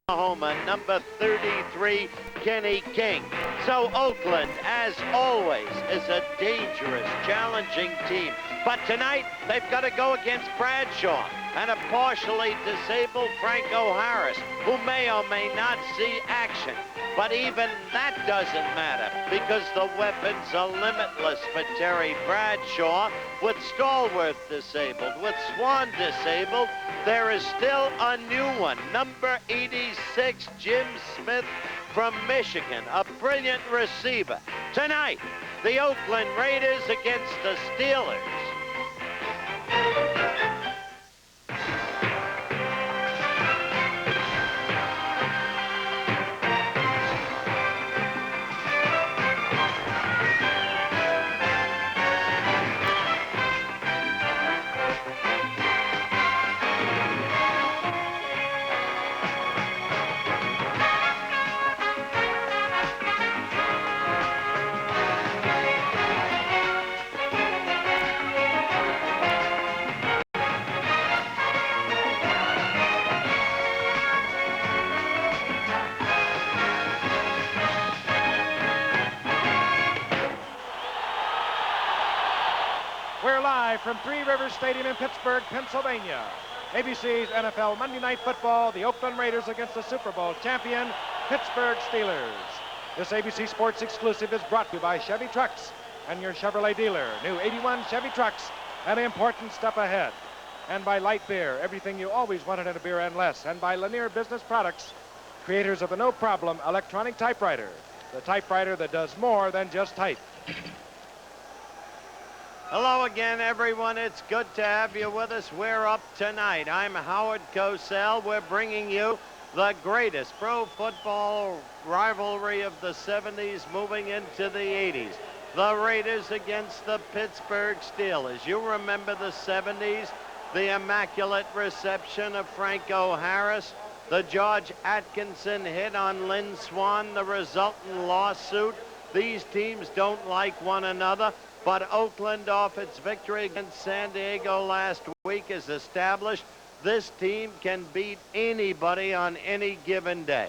Oklahoma, number 33, Kenny King. So Oakland, as always, is a dangerous, challenging team. But tonight, they've got to go against Bradshaw and a partially disabled Franco Harris, who may or may not see action. But even that doesn't matter because the weapons are limitless for Terry Bradshaw. With Stallworth disabled, with Swan disabled, there is still a new one. Number 86, Jim Smith from Michigan, a brilliant receiver. Tonight, the Oakland Raiders against the Steelers. We're live from Three Rivers Stadium in Pittsburgh, Pennsylvania. ABC's NFL Monday Night Football, the Oakland Raiders against the Super Bowl champion, Pittsburgh Steelers. This ABC Sports exclusive is brought to you by Chevy Trucks and your Chevrolet dealer. New 81 Chevy Trucks, an important step ahead. And by Light Beer, everything you always wanted in a beer and less. And by Lanier Business Products, creators of the no-problem electronic typewriter. The typewriter that does more than just type. Hello again, everyone. It's good to have you with us. We're up tonight. I'm Howard Cosell. We're bringing you the greatest pro football rivalry of the 70s moving into the 80s. The Raiders against the Pittsburgh Steelers. You remember the 70s, the immaculate reception of Franco Harris, the George Atkinson hit on Lynn Swan, the resultant lawsuit. These teams don't like one another. But Oakland, off its victory against San Diego last week, is established this team can beat anybody on any given day.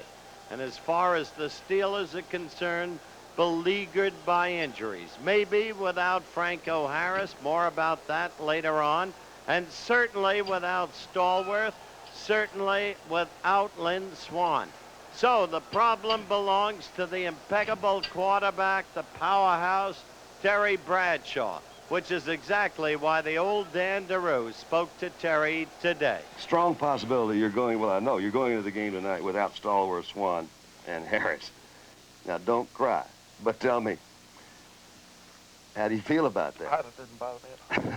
And as far as the Steelers are concerned, beleaguered by injuries. Maybe without Franco Harris, more about that later on. And certainly without Stallworth, certainly without Lynn Swan. So the problem belongs to the impeccable quarterback, the powerhouse, Terry Bradshaw, which is exactly why the old Dan DeRue spoke to Terry today. Strong possibility you're going, well, I know, you're going into the game tonight without Stallworth, Swan, and Harris. Now, don't cry, but tell me, how do you feel about that? It doesn't bother me.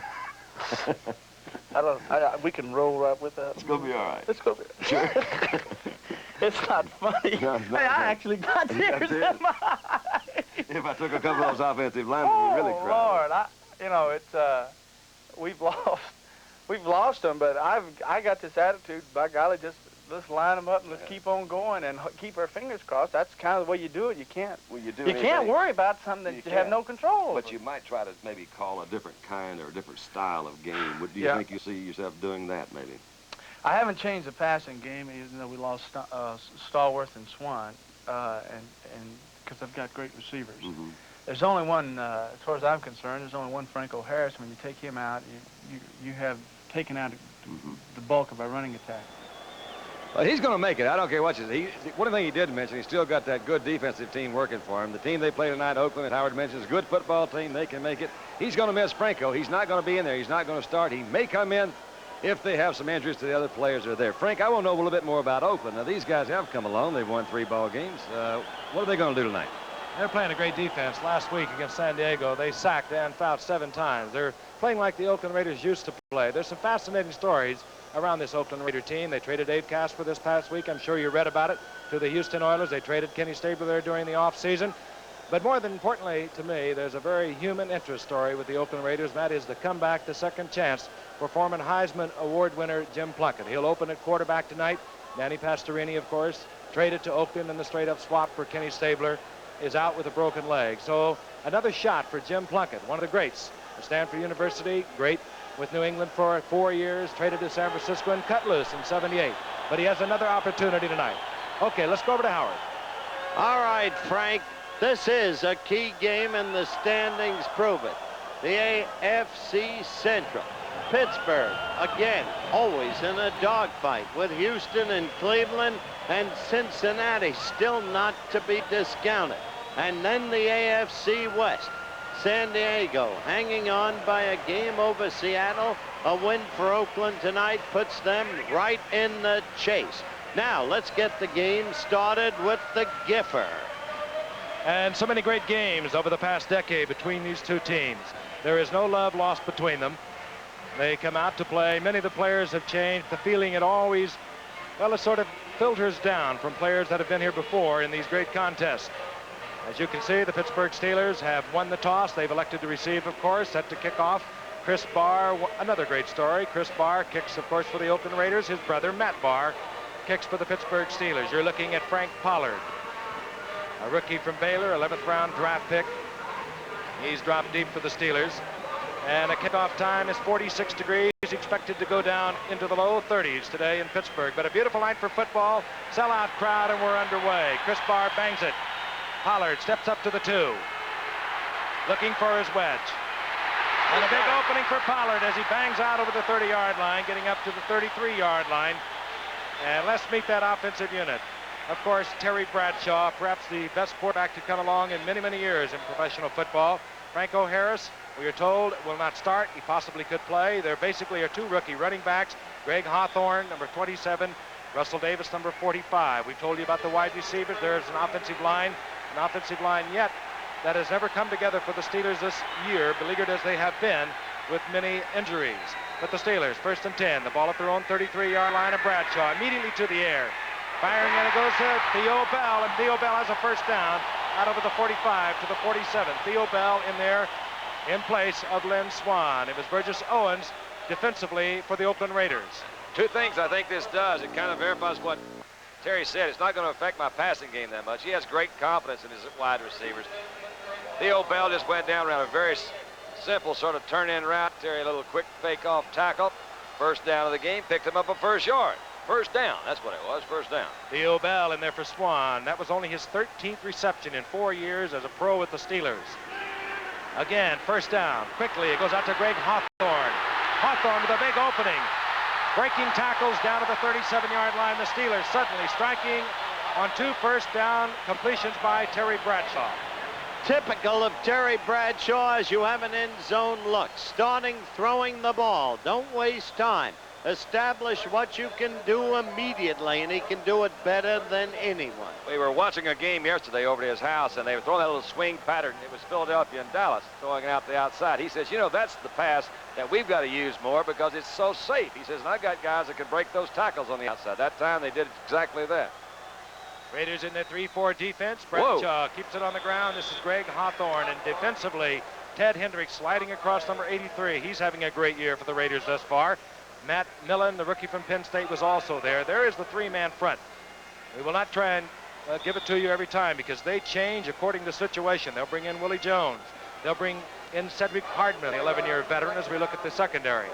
We can roll right with that. It's going to be all right. It's going to be. Sure. It's not funny. No, it's not hey, I funny. actually got tears in my eyes. If I took a couple of those offensive linemen, you'd really cry. Lord, it's we've lost them, but I got this attitude. By golly, just let's line them up and let's keep on going and keep our fingers crossed. That's kind of the way you do it. You can't. Well, you can't worry about something that you have no control over. But you might try to maybe call a different kind or a different style of game. Do you think you see yourself doing that, maybe? I haven't changed the passing game, even though we lost Stallworth and Swan, and because I've got great receivers. Mm-hmm. There's only one, as far as I'm concerned, there's only one Franco Harris. When you take him out, you have taken out the bulk of our running attack. Well, he's going to make it. I don't care what you say. One thing he did mention, he's still got that good defensive team working for him. The team they play tonight, Oakland, that Howard mentions, good football team. They can make it. He's going to miss Franco. He's not going to be in there. He's not going to start. He may come in if they have some injuries to the other players that are there. Frank, I want to know a little bit more about Oakland. Now, these guys have come along. They've won 3 ball games. What are they going to do tonight? They're playing a great defense. Last week against San Diego, they sacked and fouled 7 times. They're playing like the Oakland Raiders used to play. There's some fascinating stories around this Oakland Raider team. They traded Dave Casper this past week. I'm sure you read about it, to the Houston Oilers. They traded Kenny Stabler there during the offseason. But more than importantly to me, there's a very human interest story with the Oakland Raiders, and that is the comeback, the second chance for former Heisman Award winner Jim Plunkett. He'll open at quarterback tonight. Danny Pastorini, of course, traded to Oakland in the straight-up swap for Kenny Stabler, is out with a broken leg. So another shot for Jim Plunkett, one of the greats at Stanford University, great with New England for 4 years, traded to San Francisco and cut loose in '78. But he has another opportunity tonight. Okay, let's go over to Howard. All right, Frank, this is a key game and the standings prove it. The AFC Central. Pittsburgh, again, always in a dogfight with Houston and Cleveland, and Cincinnati still not to be discounted. And then the AFC West. San Diego hanging on by a game over Seattle. A win for Oakland tonight puts them right in the chase. Now, let's get the game started with the Giffer. And so many great games over the past decade between these two teams. There is no love lost between them. They come out to play. Many of the players have changed. The feeling it always, well, it sort of filters down from players that have been here before in these great contests. As you can see, the Pittsburgh Steelers have won the toss. They've elected to receive, of course, set to kick off. Chris Barr, another great story. Chris Barr kicks, of course, for the Oakland Raiders. His brother, Matt Barr, kicks for the Pittsburgh Steelers. You're looking at Frank Pollard, a rookie from Baylor, 11th round draft pick. He's dropped deep for the Steelers. And a kickoff time is 46 degrees. He's expected to go down into the low 30s today in Pittsburgh. But a beautiful night for football. Sellout crowd, and we're underway. Chris Barr bangs it. Pollard steps up to the 2. Looking for his wedge. And a big opening for Pollard as he bangs out over the 30-yard line, getting up to the 33-yard line. And let's meet that offensive unit. Of course, Terry Bradshaw, perhaps the best quarterback to come along in many, many years in professional football. Franco Harris, we are told, will not start. He possibly could play. There basically are 2 rookie running backs. Greg Hawthorne, number 27. Russell Davis, number 45. We've told you about the wide receivers. There's an offensive line yet that has never come together for the Steelers this year, beleaguered as they have been with many injuries. But the Steelers, 1st and 10. The ball at their own 33-yard line of Bradshaw. Immediately to the air. Firing, and it goes to Theo Bell, and Theo Bell has a first down out over the 45 to the 47. Theo Bell in there in place of Lynn Swann. It was Burgess Owens defensively for the Oakland Raiders. 2 things I think this does. It kind of verifies what Terry said. It's not going to affect my passing game that much. He has great confidence in his wide receivers. Theo Bell just went down around a very simple sort of turn-in route. Terry, a little quick fake-off tackle. First down of the game, picked him up a first yard. First down, that's what it was, first down. Theo Bell in there for Swann. That was only his 13th reception in 4 years as a pro with the Steelers. Again, first down. Quickly, it goes out to Greg Hawthorne. Hawthorne with a big opening. Breaking tackles down to the 37-yard line. The Steelers suddenly striking on 2 first down completions by Terry Bradshaw. Typical of Terry Bradshaw as you have an end zone look. Starting throwing the ball. Don't waste time. Establish what you can do immediately, and he can do it better than anyone. We were watching a game yesterday over at his house, and they were throwing that little swing pattern. It was Philadelphia and Dallas throwing it out the outside. He says, you know, that's the pass that we've got to use more because it's so safe. He says, and I've got guys that can break those tackles on the outside. That time they did exactly that. Raiders in their 3-4 defense. Bradshaw keeps it on the ground. This is Greg Hawthorne, and defensively, Ted Hendricks sliding across number 83. He's having a great year for the Raiders thus far. Matt Millen, the rookie from Penn State, was also there. There is the 3-man front. We will not try and give it to you every time because they change according to situation. They'll bring in Willie Jones. They'll bring in Cedric Hardman, the 11-year veteran, as we look at the secondary.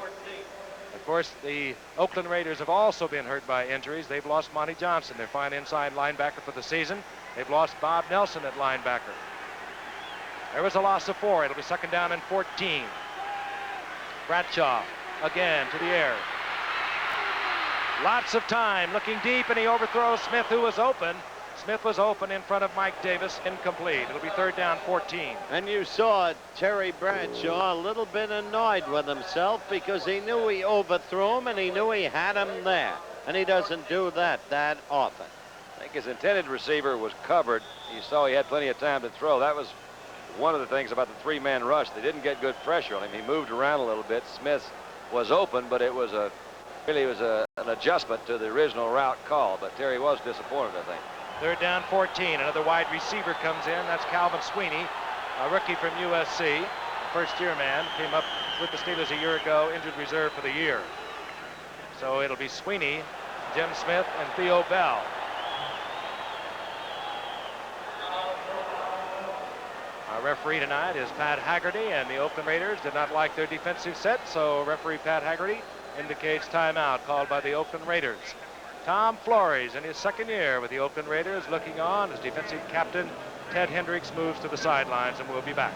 Of course, the Oakland Raiders have also been hurt by injuries. They've lost Monty Johnson, their fine inside linebacker for the season. They've lost Bob Nelson at linebacker. There was a loss of 4. It'll be 2nd down and 14. Bradshaw again to the air. Lots of time, looking deep, and he overthrows Smith, who was open. Smith was open in front of Mike Davis, incomplete. It'll be 3rd down, 14. And you saw Terry Bradshaw a little bit annoyed with himself because he knew he overthrew him and he knew he had him there. And he doesn't do that often. I think his intended receiver was covered. You saw he had plenty of time to throw. That was one of the things about the 3-man rush. They didn't get good pressure on him. He moved around a little bit. Smith was open, but it was an adjustment to the original route call. But Terry was disappointed, I think. 3rd down, 14. Another wide receiver comes in. That's Calvin Sweeney, a rookie from USC. First-year man. Came up with the Steelers a year ago, injured reserve for the year. So it'll be Sweeney, Jim Smith, and Theo Bell. Our referee tonight is Pat Haggerty, and the Oakland Raiders did not like their defensive set, so referee Pat Haggerty indicates timeout called by the Oakland Raiders. Tom Flores in his second year with the Oakland Raiders, looking on as defensive captain. Ted Hendricks moves to the sidelines, and we'll be back.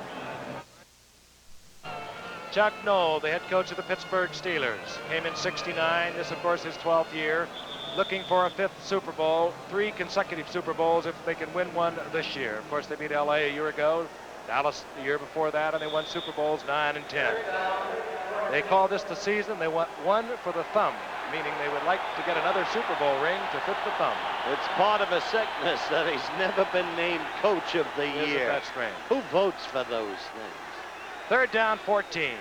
Chuck Noll, the head coach of the Pittsburgh Steelers, came in '69. This, of course, his 12th year, looking for a 5th Super Bowl, 3 consecutive Super Bowls if they can win one this year. Of course, they beat LA a year ago, Dallas the year before that, and they won Super Bowls 9 and 10. They call this the season. They want one for the thumb, meaning they would like to get another Super Bowl ring to fit the thumb. It's part of a sickness that he's never been named Coach of the Year. That's strange. Who votes for those things? 3rd down, 14.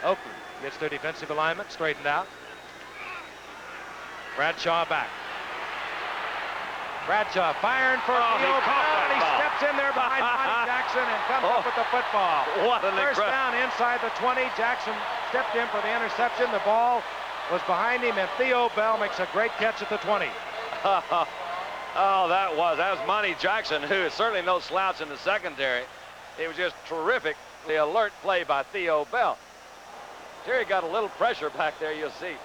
Oakland gets their defensive alignment straightened out. Bradshaw back. Bradshaw firing for a field goal, and he steps in there behind Monty Jackson and comes up with the football. What an First down inside the 20. Jackson stepped in for the interception. The ball was behind him, and Theo Bell makes a great catch at the 20. Oh, that was Monty Jackson, who is certainly no slouch in the secondary. It was just terrific, the alert play by Theo Bell. Terry got a little pressure back there, you'll see.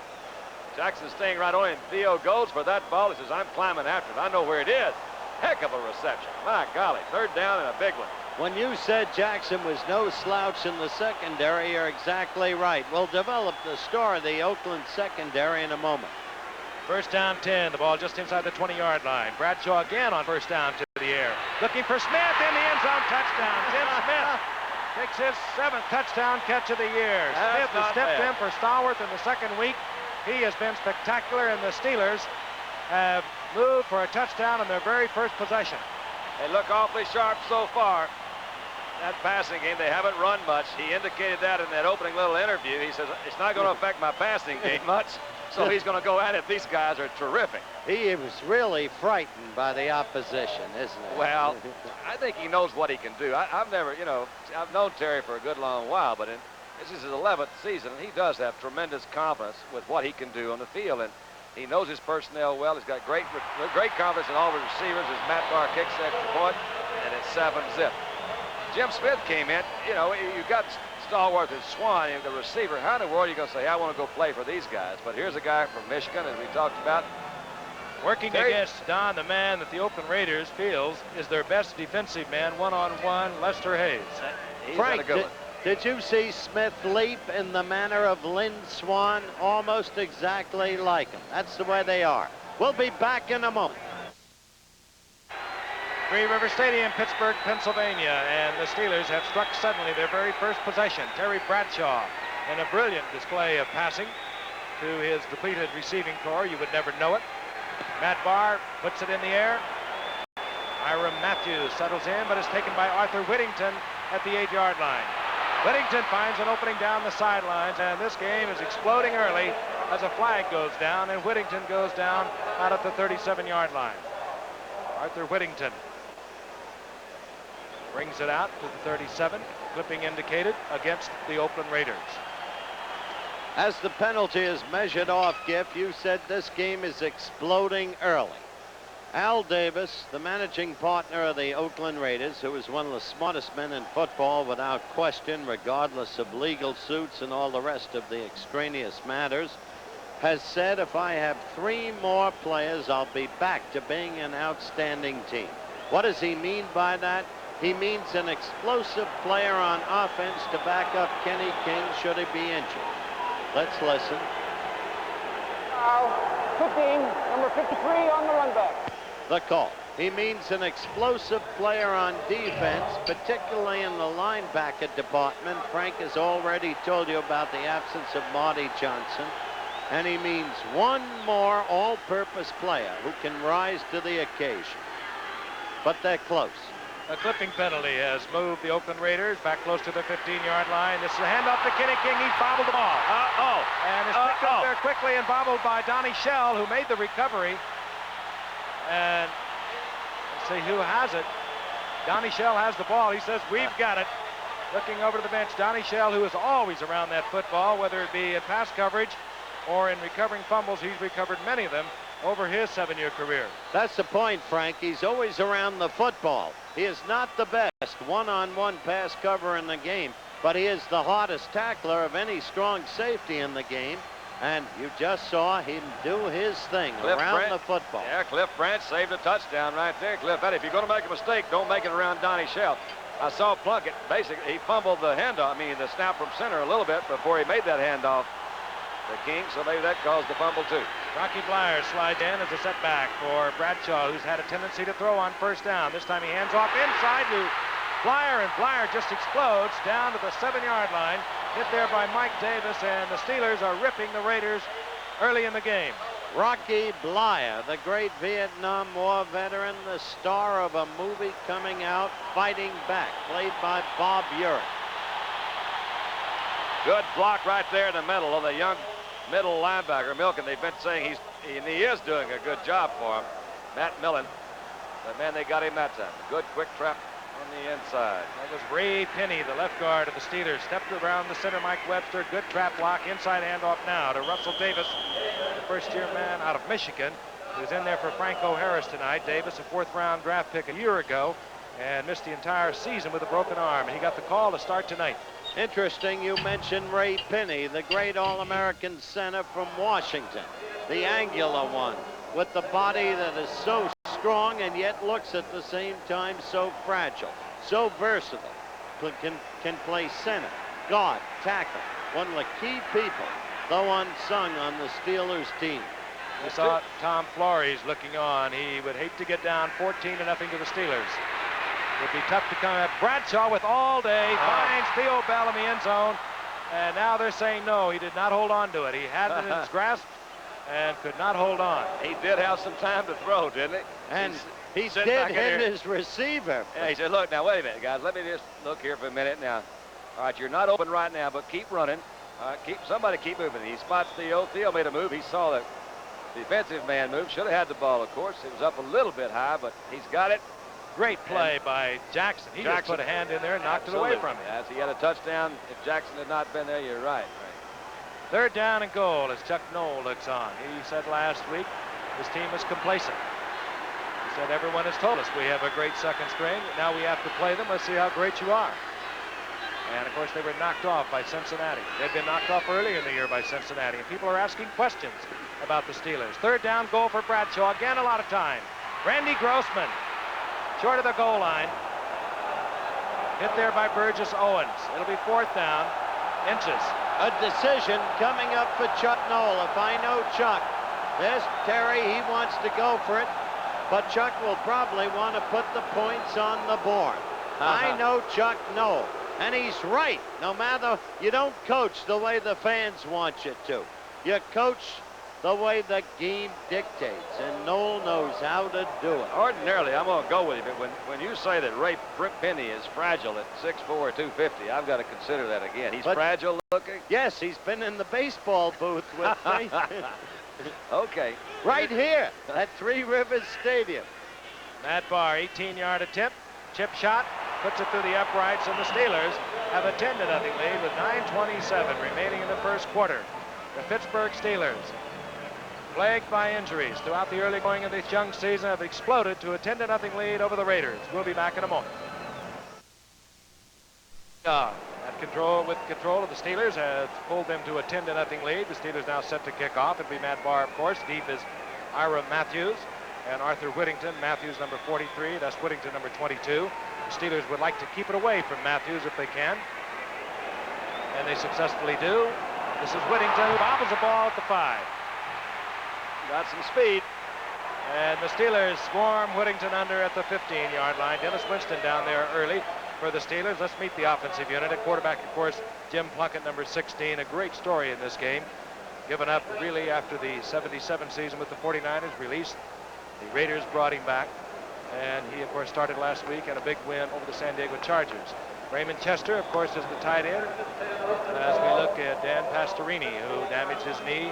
Jackson staying right on him. Theo goes for that ball. He says, I'm climbing after it. I know where it is. Heck of a reception. My golly, 3rd down and a big one. When you said Jackson was no slouch in the secondary, you're exactly right. We'll develop the story of the Oakland secondary in a moment. 1st down, 10. The ball just inside the 20-yard line. Bradshaw again on 1st down to the air. Looking for Smith in the end zone. Touchdown. Tim Smith takes his 7th touchdown catch of the year. Smith has stepped in for Stallworth in the second week. He has been spectacular, and the Steelers have moved for a touchdown on their very first possession. They look awfully sharp so far. That passing game, they haven't run much. He indicated that in that opening little interview. He says, it's not going to affect my passing game much, so he's going to go at it. These guys are terrific. He was really frightened by the opposition, isn't he? Well, I think he knows what he can do. I've never, I've known Terry for a good long while, but this is his 11th season, and he does have tremendous confidence with what he can do on the field, and he knows his personnel well. He's got great confidence in all the receivers as Matt Barr kicks extra point, and it's 7-zip. Jim Smith came in. You got Stallworth and Swan, the receiver. How in the world are you going to say, I want to go play for these guys? But here's a guy from Michigan, as we talked about. Working against Don, the man that the Oakland Raiders feels is their best defensive man, one-on-one, Lester Hayes. Frank, did you see Smith leap in the manner of Lynn Swan? Almost exactly like him. That's the way they are. We'll be back in a moment. Three River Stadium, Pittsburgh, Pennsylvania, and the Steelers have struck suddenly their very first possession. Terry Bradshaw in a brilliant display of passing to his depleted receiving corps. You would never know it. Matt Barr puts it in the air. Hiram Matthews settles in, but is taken by Arthur Whittington at the 8-yard line. Whittington finds an opening down the sidelines, and this game is exploding early as a flag goes down, and Whittington goes down out at the 37-yard line. Arthur Whittington brings it out to the 37, clipping indicated against the Oakland Raiders. As the penalty is measured off, Giff, you said this game is exploding early. Al Davis, the managing partner of the Oakland Raiders, who is one of the smartest men in football without question, regardless of legal suits and all the rest of the extraneous matters, has said if I have 3 more players, I'll be back to being an outstanding team. What does he mean by that? He means an explosive player on offense to back up Kenny King should he be injured. Let's listen. 15, number 53 on the run back. The call. He means an explosive player on defense, particularly in the linebacker department. Frank has already told you about the absence of Marty Johnson. And he means 1 more all-purpose player who can rise to the occasion. But they're close. A clipping penalty has moved the Oakland Raiders back close to the 15-yard line. This is a handoff to Kenny King. He's bobbled the ball. And it's picked up there quickly and bobbled by Donnie Shell, who made the recovery. And let's see who has it. Donnie Shell has the ball. He says, we've got it. Looking over to the bench, Donnie Shell, who is always around that football, whether it be in pass coverage or in recovering fumbles. He's recovered many of them over his 7-year career. That's the point, Frank. He's always around the football. He is not the best one-on-one pass cover in the game, but he is the hardest tackler of any strong safety in the game. And you just saw him do his thing Cliff around Branch. the football. Yeah, Cliff Branch saved a touchdown right there. Cliff, if you're going to make a mistake, don't make it around Donnie Shell. I saw Plunkett, basically, he fumbled the handoff, the snap from center a little bit before he made that handoff to King, so maybe that caused the fumble too. Rocky Blyer slides in as a setback for Bradshaw, who's had a tendency to throw on first down. This time he hands off inside to Blyer, and Blyer just explodes down to the 7-yard line. Hit there by Mike Davis, and the Steelers are ripping the Raiders early in the game. Rocky Blyer, the great Vietnam War veteran, the star of a movie coming out, Fighting Back, played by Bob Urich. Good block right there in the middle of the young middle linebacker, Milken. They've been saying he is doing a good job for him, Matt Millen. But man, they got him that time. Good quick trap on the inside. That was Ray Penny, the left guard of the Steelers. Stepped around the center, Mike Webster. Good trap block. Inside handoff now to Russell Davis, the first-year man out of Michigan, who's in there for Franco Harris tonight. Davis, a 4th-round draft pick a year ago, and missed the entire season with a broken arm. And he got the call to start tonight. Interesting you mentioned Ray Penny, the great All-American center from Washington, the angular one, with the body that is so strong and yet looks at the same time so fragile, so versatile. Can play center, guard, tackle. One of the key people, though unsung, on the Steelers team. We saw Tom Flores looking on. He would hate to get down 14-0 to the Steelers. It would be tough to come at Bradshaw with all day. Finds Theo Bell in the end zone. And now they're saying no, he did not hold on to it. He had it in his grasp and could not hold on. He did have some time to throw, didn't he? And he did hit his receiver. Yeah, he said, look, now, wait a minute, guys. Let me just look here for a minute now. All right, you're not open right now, but keep running. All right, somebody keep moving. He spots Theo. Theo made a move. He saw the defensive man move. Should have had the ball, of course. It was up a little bit high, but he's got it. Great play by Jackson. He just put a hand in there and knocked it away from him. Yes, he had a touchdown. If Jackson had not been there, you're right. 3rd down and goal as Chuck Knoll looks on. He said last week his team was complacent. He said everyone has told us we have a great second string. Now we have to play them. Let's see how great you are. And of course they were knocked off by Cincinnati. They'd been knocked off earlier in the year by Cincinnati, and people are asking questions about the Steelers. 3rd down goal for Bradshaw. Again, a lot of time. Randy Grossman, short of the goal line. Hit there by Burgess Owens. It'll be 4th down, inches. A decision coming up for Chuck Knoll. If I know Chuck, there's Terry, he wants to go for it, but Chuck will probably want to put the points on the board. I know Chuck Knoll, and he's right. No matter, you don't coach the way the fans want you to. You coach the way the game dictates, and Knoll knows how to do it. Ordinarily, I'm going to go with you, but when you say that Ray Penny is fragile at 6'4", 250, I've got to consider that again. He's fragile looking? Yes, he's been in the baseball booth with me. Okay. Right here at Three Rivers Stadium. Matt Barr, 18-yard attempt, chip shot, puts it through the uprights, and the Steelers have a 10-0 lead with 9:27 remaining in the first quarter. The Pittsburgh Steelers, plagued by injuries throughout the early going of this young season, have exploded to a 10-0 lead over the Raiders. We'll be back in a moment. With control of the Steelers has pulled them to a 10-0 lead. The Steelers now set to kick off. It'll be Matt Barr, of course. Deep is Ira Matthews and Arthur Whittington. Matthews number 43. That's Whittington number 22. The Steelers would like to keep it away from Matthews if they can, and they successfully do. This is Whittington who bobbles the ball at the 5. Got some speed. And the Steelers swarm Whittington under at the 15-yard line. Dennis Winston down there early for the Steelers. Let's meet the offensive unit. At quarterback, of course, Jim Plunkett, number 16. A great story in this game. Given up really after the 77 season with the 49ers, released. The Raiders brought him back. And he, of course, started last week in a big win over the San Diego Chargers. Raymond Chester, of course, is the tight end. As we look at Dan Pastorini, who damaged his knee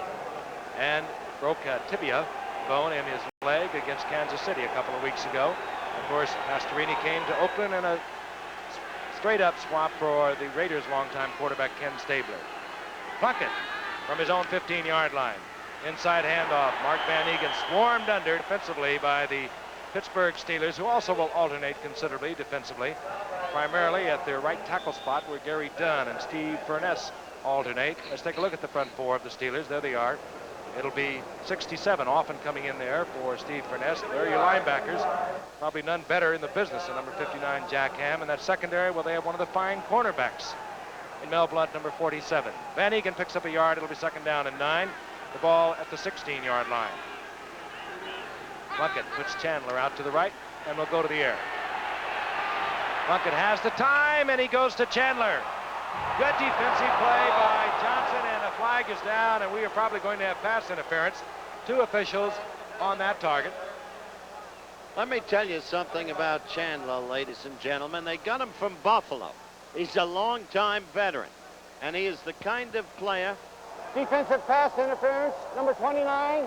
and broke a tibia bone in his leg against Kansas City a couple of weeks ago. Of course, Pastorini came to Oakland in a straight-up swap for the Raiders' longtime quarterback Ken Stabler. Plunkett from his own 15-yard line. Inside handoff. Mark Van Egan swarmed under defensively by the Pittsburgh Steelers, who also will alternate considerably defensively, primarily at their right tackle spot where Gary Dunn and Steve Furness alternate. Let's take a look at the front four of the Steelers. There they are. It'll be 67 often coming in there for Steve Furness. There are your linebackers. Probably none better in the business than number 59, Jack Ham. And that secondary, well, they have one of the fine cornerbacks in Mel Blount, number 47. Van Egan picks up a yard. It'll be 2nd down and 9. The ball at the 16-yard line. Plunkett puts Chandler out to the right and will go to the air. Plunkett has the time, and he goes to Chandler. Good defensive play by Johnson, and a flag is down, and we are probably going to have pass interference. 2 officials on that target. Let me tell you something about Chandler, ladies and gentlemen. They got him from Buffalo. He's a long-time veteran, and he is the kind of player. Defensive pass interference, number 29.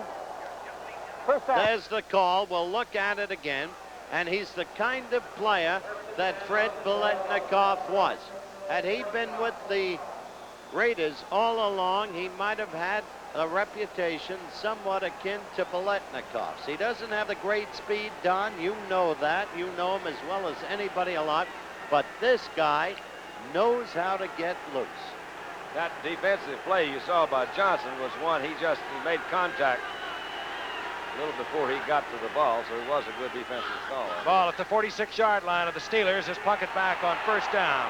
First down. There's the call. We'll look at it again. And he's the kind of player that Fred Biletnikoff was. Had he been with the Raiders all along, he might have had a reputation somewhat akin to Biletnikoff's. He doesn't have the great speed, Don. You know that. You know him as well as anybody alive. But this guy knows how to get loose. That defensive play you saw by Johnson was one he made contact a little before he got to the ball, so it was a good defensive call. Ball at the 46-yard line of the Steelers is Plunkett back on 1st down.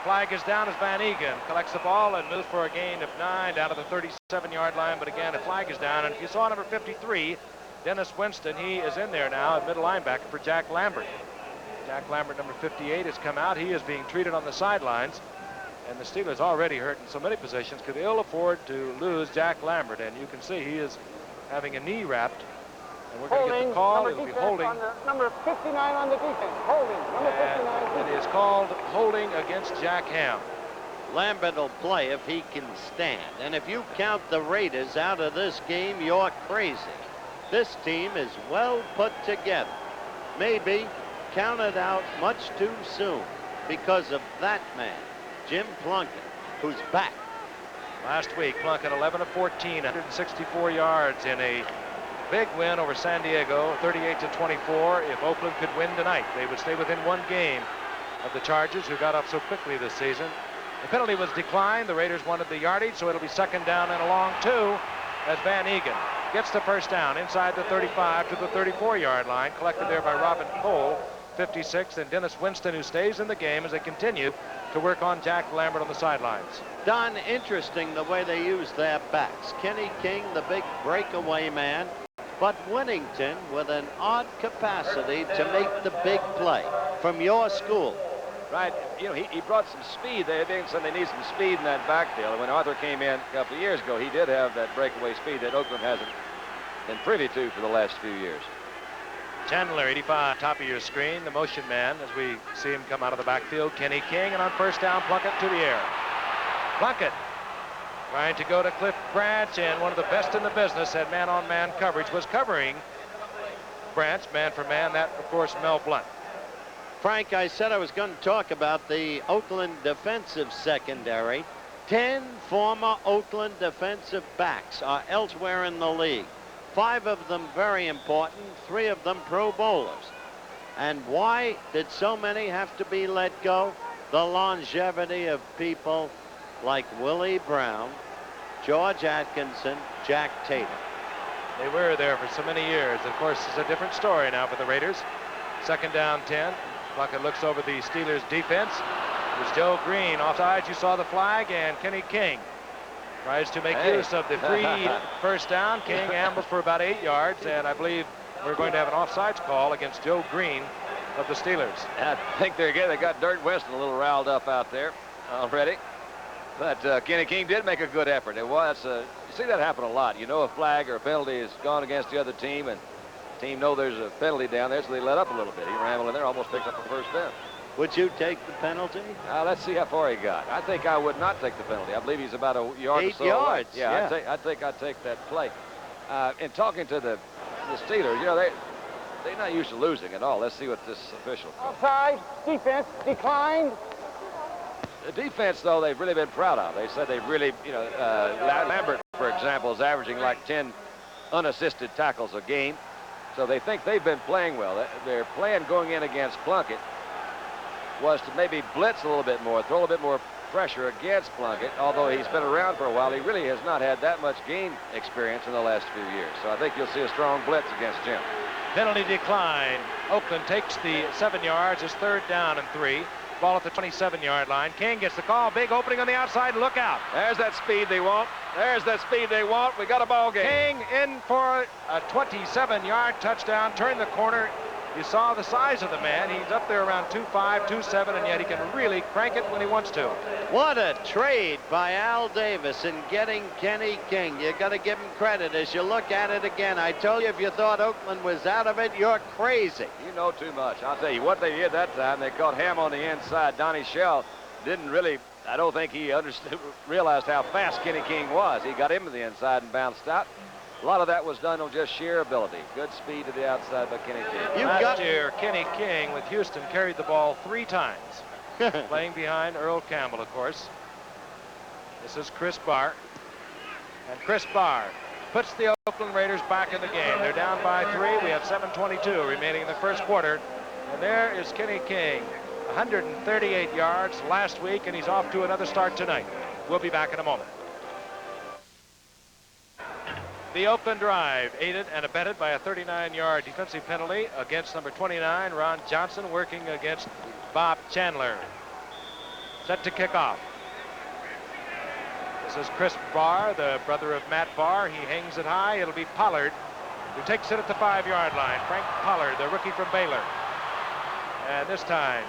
Flag is down as Van Egan collects the ball and moves for a gain of 9 down to the 37-yard line, but again, a flag is down. And if you saw number 53, Dennis Winston, he is in there now at middle linebacker for Jack Lambert. Jack Lambert, number 58, has come out. He is being treated on the sidelines. And the Steelers already hurt in so many positions could ill afford to lose Jack Lambert. And you can see he is having a knee wrapped. And we're going to get the call. It'll be holding. On the number 59 on the defense. Holding. Number 59. It is called holding against Jack Ham. Lambert will play if he can stand. And if you count the Raiders out of this game, you're crazy. This team is well put together. Maybe counted out much too soon because of that man, Jim Plunkett, who's back. Last week, Plunkett 11 of 14, 164 yards in a big win over San Diego, 38-24. If Oakland could win tonight, they would stay within 1 game of the Chargers, who got up so quickly this season. The penalty was declined. The Raiders wanted the yardage, so it'll be 2nd down and a long 2 as Van Egan gets the 1st down inside the 35 to the 34-yard line, collected there by Robin Cole, 56, and Dennis Winston, who stays in the game as they continue to work on Jack Lambert on the sidelines. Don, interesting the way they use their backs. Kenny King, the big breakaway man, but Winnington with an odd capacity to make the big play from your school. Right, you know, he brought some speed. They said they need some speed in that backfield. And when Arthur came in a couple of years ago, he did have that breakaway speed that Oakland hasn't been privy to for the last few years. Chandler, 85, top of your screen, the motion man, as we see him come out of the backfield. Kenny King, and on 1st down, Plunkett to the air. Plunkett trying to go to Cliff Branch, and one of the best in the business at man-on-man coverage was covering Branch, man for man. That, of course, Mel Blount. Frank, I said I was going to talk about the Oakland defensive secondary. 10 former Oakland defensive backs are elsewhere in the league. 5 of them very important, 3 of them Pro Bowlers. And why did so many have to be let go? The longevity of people like Willie Brown, George Atkinson, Jack Tatum. They were there for so many years. Of course, it's a different story now for the Raiders. 2nd down 10. Plunkett looks over the Steelers defense. It was Joe Green offside. You saw the flag, and Kenny King tries to make use of the free 1st down. King ambles for about 8 yards, and I believe we're going to have an offsides call against Joe Green of the Steelers. I think they got Dirt Weston a little riled up out there already. But Kenny King did make a good effort. It was, you see that happen a lot. You know, a flag or a penalty has gone against the other team, and the team know there's a penalty down there, so they let up a little bit. He rambled in there, almost picked up a 1st down. Would you take the penalty? Let's see how far he got. I think I would not take the penalty. I believe he's about a yard 8 or so yards. away. Yeah, I think I'd take that play. In talking to the Steelers, you know, they're not used to losing at all. Let's see what this official calls. Offside, defense declined. The defense, though, they've really been proud of. They said they've really, you know, Lambert, for example, is averaging like 10 unassisted tackles a game. So they think they've been playing well. Their plan going in against Plunkett was to maybe blitz a little bit more, throw a little bit more pressure against Plunkett. Although he's been around for a while, he really has not had that much game experience in the last few years. So I think you'll see a strong blitz against Jim. Penalty decline. Oakland takes the 7 yards. It's 3rd down and 3. Ball at the 27-yard line. King gets the call. Big opening on the outside. Look out. There's that speed they want. There's that speed they want. We got a ball game. King in for a 27-yard touchdown. Turn the corner. You saw the size of the man. He's up there around 2'5", 2'7", and yet he can really crank it when he wants to. What a trade by Al Davis in getting Kenny King. You got to give him credit as you look at it again. I told you, if you thought Oakland was out of it, you're crazy. You know too much. I'll tell you what they did that time. They caught Ham on the inside. Donnie Shell didn't really, I don't think he realized how fast Kenny King was. He got him to the inside and bounced out. A lot of that was done on just sheer ability. Good speed to the outside by Kenny King. Last year, Kenny King with Houston carried the ball 3 times. Playing behind Earl Campbell, of course. This is Chris Barr. And Chris Barr puts the Oakland Raiders back in the game. They're down by 3. We have 7:22 remaining in the first quarter. And there is Kenny King. 138 yards last week, and he's off to another start tonight. We'll be back in a moment. The Oakland drive aided and abetted by a 39-yard defensive penalty against number 29, Ron Johnson, working against Bob Chandler. Set to kick off. This is Chris Barr, the brother of Matt Barr. He hangs it high. It'll be Pollard who takes it at the 5-yard line. Frank Pollard, the rookie from Baylor. And this time,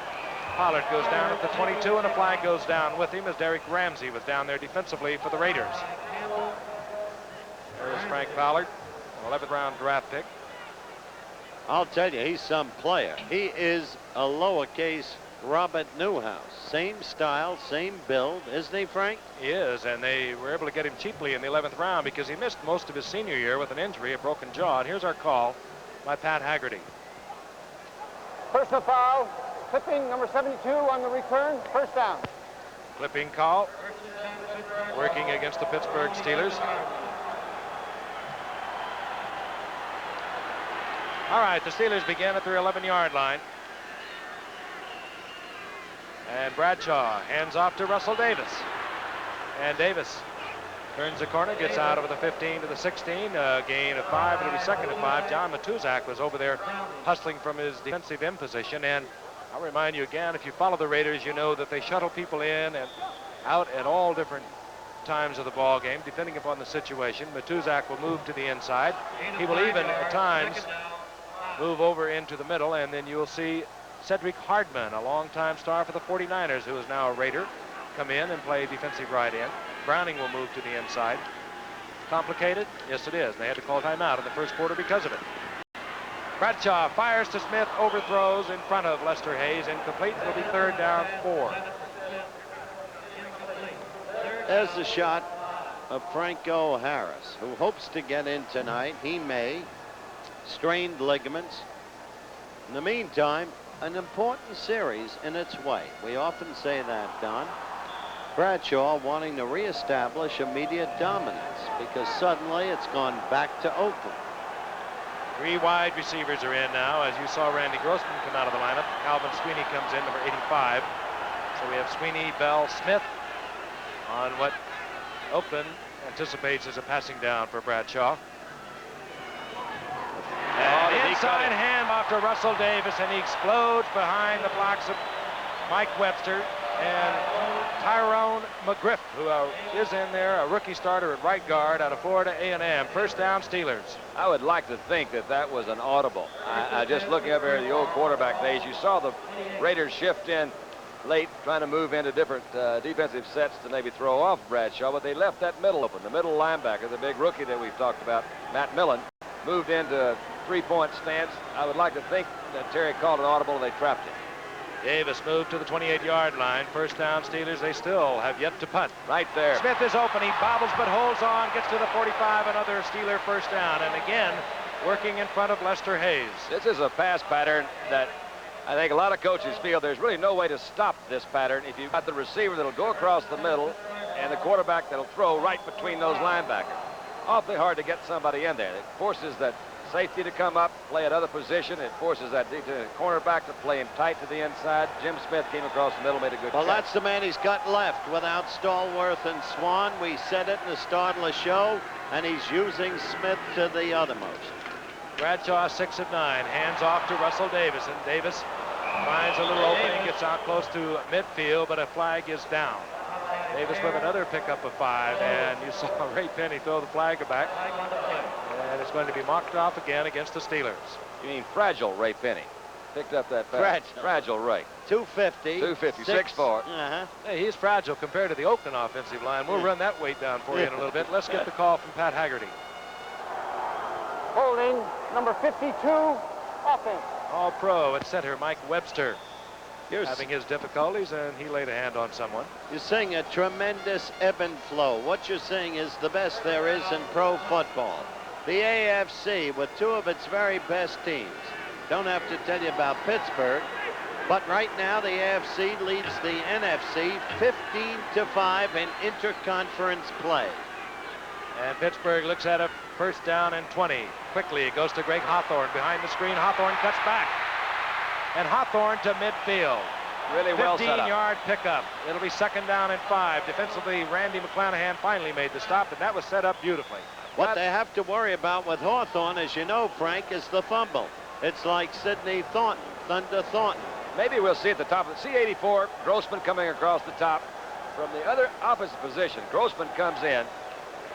Pollard goes down at the 22, and a flag goes down with him as Derek Ramsey was down there defensively for the Raiders. There's Frank Pollard, 11th round draft pick. I'll tell you, he's some player. He is a lowercase Robert Newhouse. Same style, same build, isn't he, Frank? He is, and they were able to get him cheaply in the 11th round because he missed most of his senior year with an injury, a broken jaw. And here's our call by Pat Haggerty. Personal foul. Clipping number 72 on the return. 1st down. Clipping call. Working against the Pittsburgh Steelers. All right, the Steelers begin at their 11-yard line. And Bradshaw hands off to Russell Davis. And Davis turns the corner, gets out over the 15 to the 16, gain of 5. It'll be 2nd and 5. John Matuzak was over there hustling from his defensive end position. And I'll remind you again, if you follow the Raiders, you know that they shuttle people in and out at all different times of the ball game, depending upon the situation. Matuzak will move to the inside. He will even at times move over into the middle, and then you'll see Cedric Hardman, a longtime star for the 49ers, who is now a Raider, come in and play defensive right end. Browning will move to the inside. Complicated? Yes, it is. They had to call timeout in the first quarter because of it. Bradshaw fires to Smith, overthrows in front of Lester Hayes. Incomplete. Will be 3rd down 4. There's the shot of Franco Harris, who hopes to get in tonight. He may. Strained ligaments. In the meantime, an important series in its way. We often say that, Don. Bradshaw wanting to reestablish immediate dominance because suddenly it's gone back to Oakland. 3 wide receivers are in now. As you saw Randy Grossman come out of the lineup, Calvin Sweeney comes in, number 85. So we have Sweeney, Bell, Smith on what Oakland anticipates as a passing down for Bradshaw. And inside handoff to Russell Davis, and he explodes behind the blocks of Mike Webster and Tyrone McGriff, who is in there, a rookie starter at right guard out of Florida A&M. 1st down, Steelers. I would like to think that that was an audible. I just looking up here at the old quarterback days, you saw the Raiders shift in late, trying to move into different defensive sets to maybe throw off Bradshaw, but they left that middle open. The middle linebacker, the big rookie that we've talked about, Matt Millen, moved into 3-point stance. I would like to think that Terry called an audible and they trapped him. Davis moved to the 28-yard line. 1st down, Steelers. They still have yet to punt. Right there. Smith is open. He bobbles but holds on, gets to the 45, another Steeler 1st down. And again, working in front of Lester Hayes. This is a pass pattern that I think a lot of coaches feel there's really no way to stop this pattern if you've got the receiver that'll go across the middle and the quarterback that'll throw right between those linebackers. Awfully hard to get somebody in there. It forces that safety to come up, play another position. It forces that cornerback to play him tight to the inside. Jim Smith came across the middle, made a good Well, catch. that's the man he's got left without Stallworth and Swan. We said it in the start of the show, and he's using Smith to the uttermost. Bradshaw 6 of 9, hands off to Russell Davis, and Davis finds a little opening, gets out close to midfield, but a flag is down. Davis with another pickup of 5, and you saw Ray Penny throw the flag back, and it's going to be mocked off again against the Steelers. You mean fragile Ray Penny? Picked up that pass. Fragile Ray. 250. 250, 6'4". Hey, he's fragile compared to the Oakland offensive line. We'll run that weight down for you in a little bit. Let's get the call from Pat Haggerty. Holding number 52, offense. All-pro at center, Mike Webster, having his difficulties, and he laid a hand on someone. You're seeing a tremendous ebb and flow. What you're seeing is the best there is in pro football. The AFC, with 2 of its very best teams. Don't have to tell you about Pittsburgh, but right now the AFC leads the NFC 15-5 in interconference play. And Pittsburgh looks at a first down and 20. Quickly, it goes to Greg Hawthorne behind the screen. Hawthorne cuts back. And Hawthorne to midfield. Really well set up. 15-yard pickup. It'll be 2nd down and 5. Defensively, Randy McClanahan finally made the stop, and that was set up beautifully. What they have to worry about with Hawthorne, as you know, Frank, is the fumble. It's like Sidney Thornton, Thunder Thornton. Maybe we'll see at the top of the C-84, Grossman coming across the top from the other opposite position. Grossman comes in.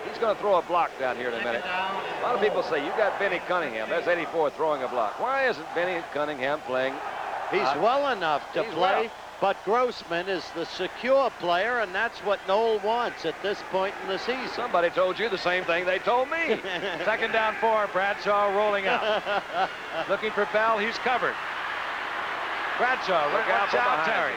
He's going to throw a block down here in a minute. A lot of people say, you got Benny Cunningham. There's 84 throwing a block. Why isn't Benny Cunningham playing? He's well enough to play, but Grossman is the secure player, and that's what Noel wants at this point in the season. Somebody told you the same thing they told me. 2nd down 4, Bradshaw rolling out. Looking for Bell, he's covered. Bradshaw, look out, Terry.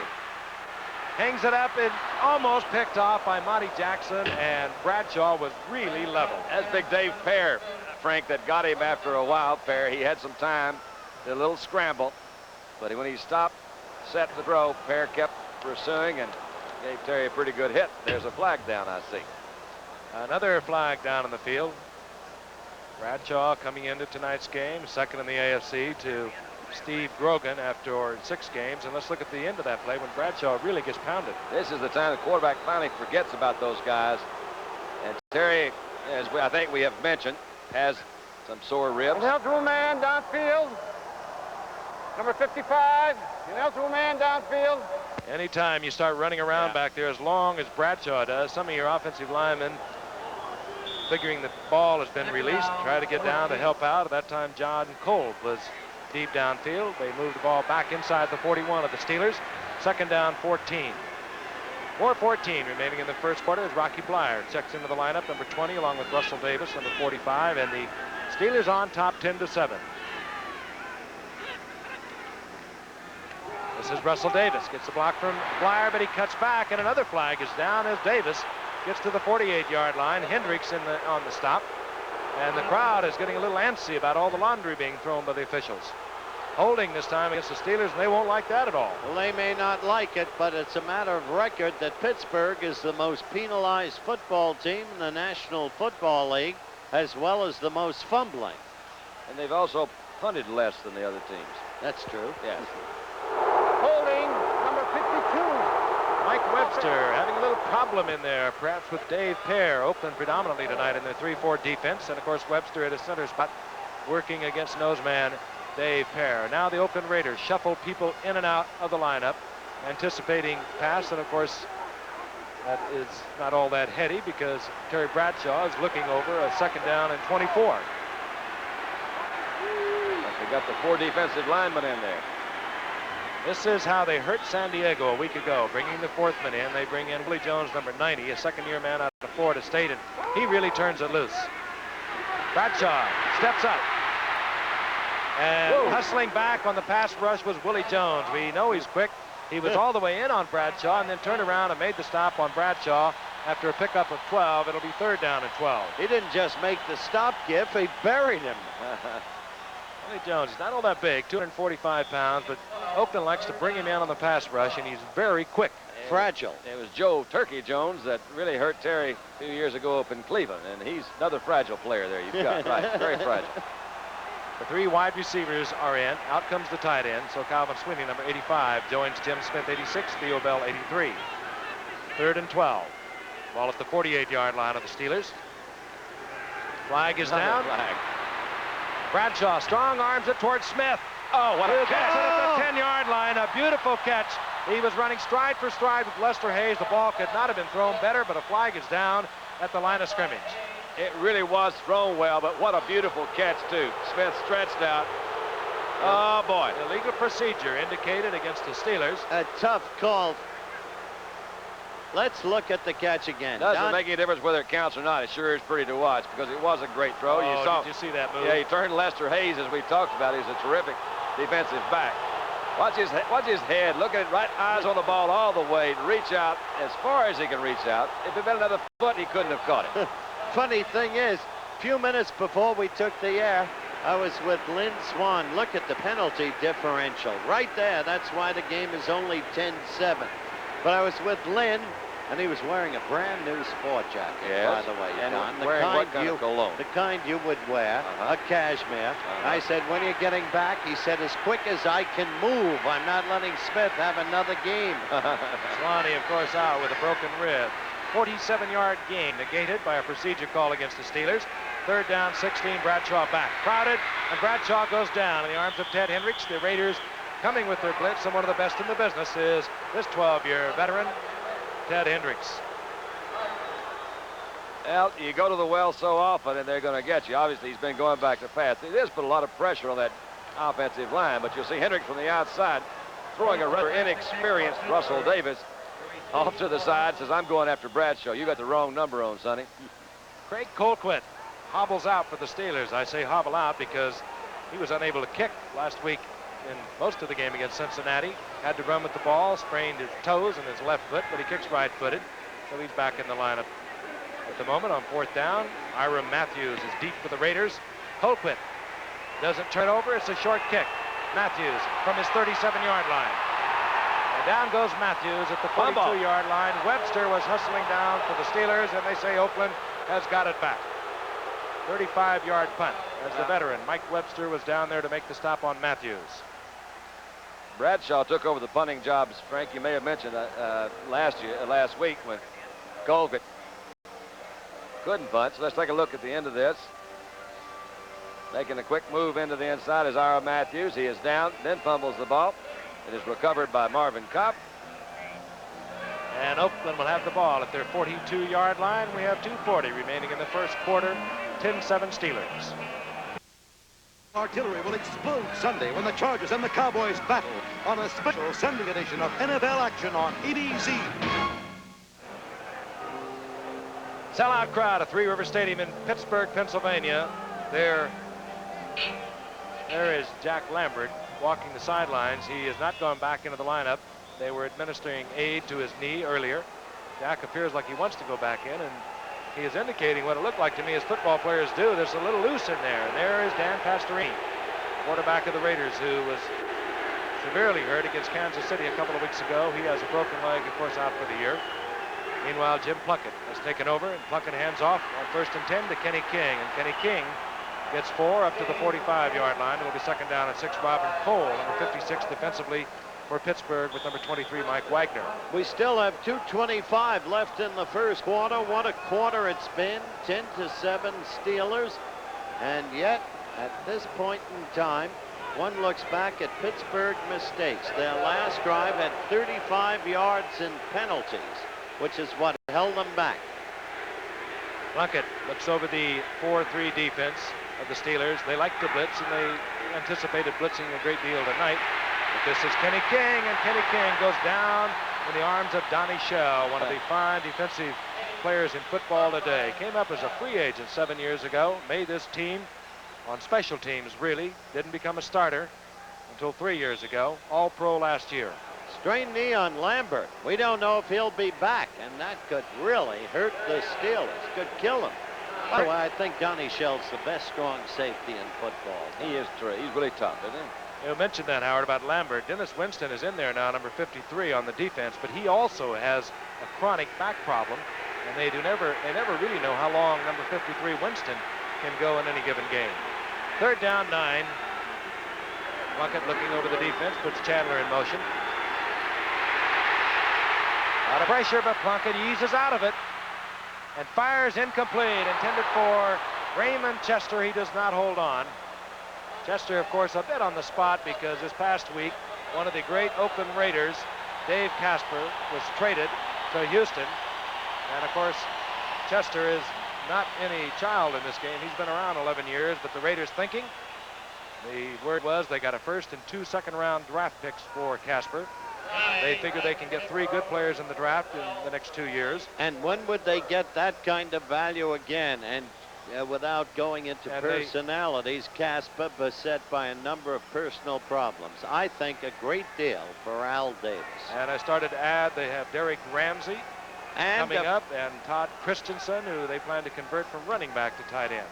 Hangs it up and almost picked off by Monty Jackson, and Bradshaw was really level. That's Big Dave Pear, Frank, that got him after a while. Pear, he had some time, did a little scramble, but when he stopped, set the throw, Pear kept pursuing and gave Terry a pretty good hit. There's a flag down, I see. Another flag down in the field. Bradshaw coming into tonight's game, 2nd in the AFC to Steve Grogan after 6 games. And let's look at the end of that play when Bradshaw really gets pounded. This is the time the quarterback finally forgets about those guys. And Terry, as I think we have mentioned, has some sore ribs. Ineligible man downfield. Number 55, ineligible man downfield. Anytime you start running around back there, as long as Bradshaw does, some of your offensive linemen, figuring the ball has been released, try to get down to help out. At that time, John Cole was deep downfield. They moved the ball back inside the 41 of the Steelers. 2nd down, 14. 4:14 remaining in the first quarter as Rocky Blyer checks into the lineup, number 20, along with Russell Davis, number 45, and the Steelers on top 10-7. This is Russell Davis. Gets the block from Blyer, but he cuts back, and another flag is down as Davis gets to the 48-yard line. Hendricks on the stop. And the crowd is getting a little antsy about all the laundry being thrown by the officials. Holding this time against the Steelers, and they won't like that at all. Well, they may not like it, but it's a matter of record that Pittsburgh is the most penalized football team in the National Football League, as well as the most fumbling. And they've also punted less than the other teams. That's true. Yes. Holding number 52. Mike Webster having a little problem in there, perhaps with Dave Pear. Oakland predominantly tonight in their 3-4 defense, and of course Webster at his center spot working against noseman Dave Pear. Now the Oakland Raiders shuffle people in and out of the lineup, anticipating pass, and of course that is not all that heady because Terry Bradshaw is looking over a 2nd down and 24. But they got the 4 defensive linemen in there. This is how they hurt San Diego a week ago, bringing the 4th man in. They bring in Willie Jones, number 90, a 2nd-year man out of Florida State, and he really turns it loose. Bradshaw steps up. And hustling back on the pass rush was Willie Jones. We know he's quick. He was all the way in on Bradshaw and then turned around and made the stop on Bradshaw after a pickup of 12. It'll be 3rd down and 12. He didn't just make the stop, Giff. He buried him. Willie Jones, he's not all that big, 245 pounds, but Oakland likes to bring him in on the pass rush, and he's very quick. Fragile. It was Joe Turkey Jones that really hurt Terry a few years ago up in Cleveland, and he's another fragile player there you've got. Right, very fragile. The 3 wide receivers are in. Out comes the tight end. So Calvin Sweeney, number 85, joins Tim Smith, 86, Theo Bell, 83. 3rd and 12. Ball at the 48-yard line of the Steelers. Flag is down. Flag. Bradshaw strong arms it towards Smith. Oh, what a catch. At the 10-yard line. A beautiful catch. He was running stride for stride with Lester Hayes. The ball could not have been thrown better, but a flag is down at the line of scrimmage. It really was thrown well, but what a beautiful catch, too. Smith stretched out. Oh, boy. Illegal procedure indicated against the Steelers. A tough call. Let's look at the catch again. Doesn't make any difference whether it counts or not. It sure is pretty to watch because it was a great throw. Oh, you saw, did you see that move? Yeah, he turned Lester Hayes, as we talked about. He's a terrific defensive back. Watch his head. Look at it, right eyes on the ball all the way. Reach out as far as he can reach out. If it had been another foot, he couldn't have caught it. Funny thing is, a few minutes before we took the air, I was with Lynn Swan. Look at the penalty differential. Right there, that's why the game is only 10-7. But I was with Lynn, and he was wearing a brand new sport jacket, yes. By the way, and Don. wearing what kind of cologne? The kind you would wear, a cashmere. I said, when you're getting back, he said, as quick as I can move. I'm not letting Smith have another game. Swanee, of course, out with a broken rib. 47-yard gain negated by a procedure call against the Steelers. 3rd down, 16, Bradshaw back. Crowded, and Bradshaw goes down in the arms of Ted Hendricks. The Raiders coming with their blitz, and one of the best in the business is this 12-year veteran, Ted Hendricks. Well, you go to the well so often, and they're going to get you. Obviously, he's been going back to pass. It has put a lot of pressure on that offensive line, but you'll see Hendricks from the outside throwing a rather inexperienced Russell Davis off to the side, says, I'm going after Bradshaw. You got the wrong number on, Sonny. Craig Colquitt hobbles out for the Steelers. I say hobble out because he was unable to kick last week in most of the game against Cincinnati. Had to run with the ball, sprained his toes and his left foot, but he kicks right-footed. So he's back in the lineup at the moment on 4th down. Ira Matthews is deep for the Raiders. Colquitt doesn't turn over. It's a short kick. Matthews from his 37-yard line. And down goes Matthews at the 42-yard line. Webster was hustling down for the Steelers, and they say Oakland has got it back. 35-yard punt as the veteran. Mike Webster was down there to make the stop on Matthews. Bradshaw took over the punting jobs, Frank. You may have mentioned last week when Colquitt couldn't punt. So let's take a look at the end of this. Making a quick move into the inside is Ira Matthews. He is down, then fumbles the ball. It is recovered by Marvin Kopp. And Oakland will have the ball at their 42-yard line. We have 2:40 remaining in the first quarter. 10-7 Steelers. Artillery will explode Sunday when the Chargers and the Cowboys battle on a special Sunday edition of NFL Action on ABC. Sellout crowd at Three River Stadium in Pittsburgh, Pennsylvania. There is Jack Lambert walking the sidelines. He has not gone back into the lineup. They were administering aid to his knee earlier. Jack appears like he wants to go back in, and he is indicating what it looked like to me as football players do. There's a little loose in there. And there is Dan Pastorini, quarterback of the Raiders, who was severely hurt against Kansas City a couple of weeks ago. He has a broken leg, of course, out for the year. Meanwhile, Jim Plunkett has taken over, and Plunkett hands off on 1st and 10 to Kenny King. And Kenny King gets 4 up to the 45-yard line. It will be 2nd down and 6. Robin Cole, number 56, defensively for Pittsburgh with number 23, Mike Wagner. We still have 2:25 left in the first quarter. What a quarter it's been. 10-7 Steelers. And yet, at this point in time, one looks back at Pittsburgh mistakes. Their last drive had 35 yards in penalties, which is what held them back. Plunkett looks over the 4-3 defense of the Steelers. They like to blitz, and they anticipated blitzing a great deal tonight. But this is Kenny King, and Kenny King goes down in the arms of Donnie Shell, one of the fine defensive players in football today. Came up as a free agent 7 years ago, made this team on special teams, really. Didn't become a starter until 3 years ago. All pro last year. Strained knee on Lambert. We don't know if he'll be back, and that could really hurt the Steelers. Could kill him. By the way, I think Donnie Shell's the best strong safety in football. He is true. He's really tough, isn't he? You mentioned that, Howard, about Lambert. Dennis Winston is in there now, number 53 on the defense, but he also has a chronic back problem, and they never really know how long number 53 Winston can go in any given game. Third down, 9. Plunkett looking over the defense, puts Chandler in motion. Out of pressure, but Plunkett eases out of it and fires incomplete, intended for Raymond Chester. He does not hold on. Chester, of course, a bit on the spot because this past week, one of the great Oakland Raiders, Dave Casper, was traded to Houston. And of course, Chester is not any child in this game. He's been around 11 years, but the Raiders thinking, the word was they got a first and 2 second-round draft picks for Casper. They figure they can get 3 good players in the draft in the next 2 years. And when would they get that kind of value again? And without going into personalities, Casper beset by a number of personal problems. I think a great deal for Al Davis. And I started to add, they have Derek Ramsey coming up, and Todd Christensen, who they plan to convert from running back to tight end.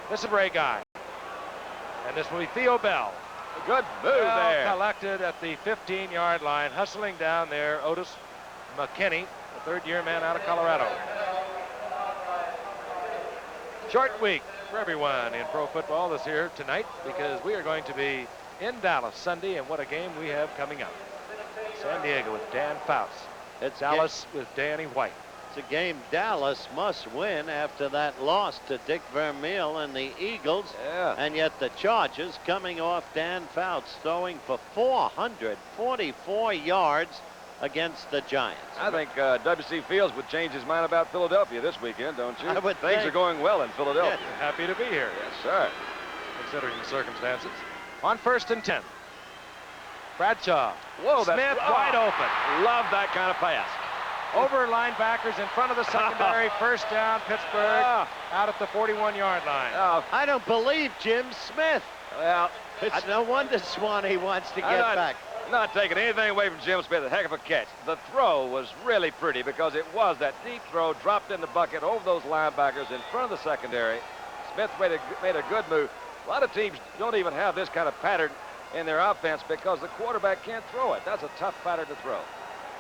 This is Ray Guy. And this will be Theo Bell. Good move there. Collected at the 15-yard line, hustling down there, Otis McKinney, the third-year man out of Colorado. Short week for everyone in pro football this year tonight, because we are going to be in Dallas Sunday, and what a game we have coming up. San Diego with Dan Fouts. It's Dallas with Danny White. It's a game Dallas must win after that loss to Dick Vermeil and the Eagles. Yeah. And yet the Chargers coming off Dan Fouts throwing for 444 yards against the Giants. I think W.C. Fields would change his mind about Philadelphia this weekend, don't you? I would Things think. are going well in Philadelphia. Yes. Happy to be here. Yes, sir. Considering the circumstances. On 1st and 10. Bradshaw. Whoa, Smith wide open. Love that kind of pass. Over linebackers in front of the secondary. First down, Pittsburgh, out at the 41-yard line. I don't believe Jim Smith. Well, It's no wonder Swanee wants to get back. Not taking anything away from Jim Smith. A heck of a catch. The throw was really pretty because it was that deep throw dropped in the bucket over those linebackers in front of the secondary. Smith made a good move. A lot of teams don't even have this kind of pattern in their offense because the quarterback can't throw it. That's a tough pattern to throw.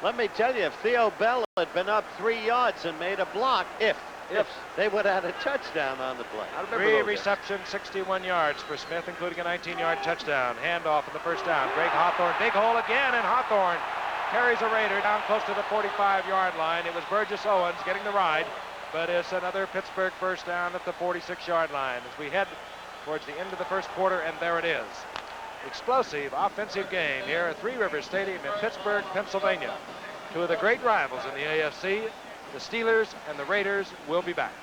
Let me tell you, if Theo Bell had been up 3 yards and made a block, if they would have had a touchdown on the play. 3 receptions, 61 yards for Smith, including a 19-yard touchdown. Handoff in the first down. Greg Hawthorne, big hole again, and Hawthorne carries a Raider down close to the 45-yard line. It was Burgess Owens getting the ride, but it's another Pittsburgh first down at the 46-yard line as we head towards the end of the first quarter, and there it is. Explosive offensive game here at Three Rivers Stadium in Pittsburgh, Pennsylvania. 2 of the great rivals in the AFC, the Steelers and the Raiders, will be back.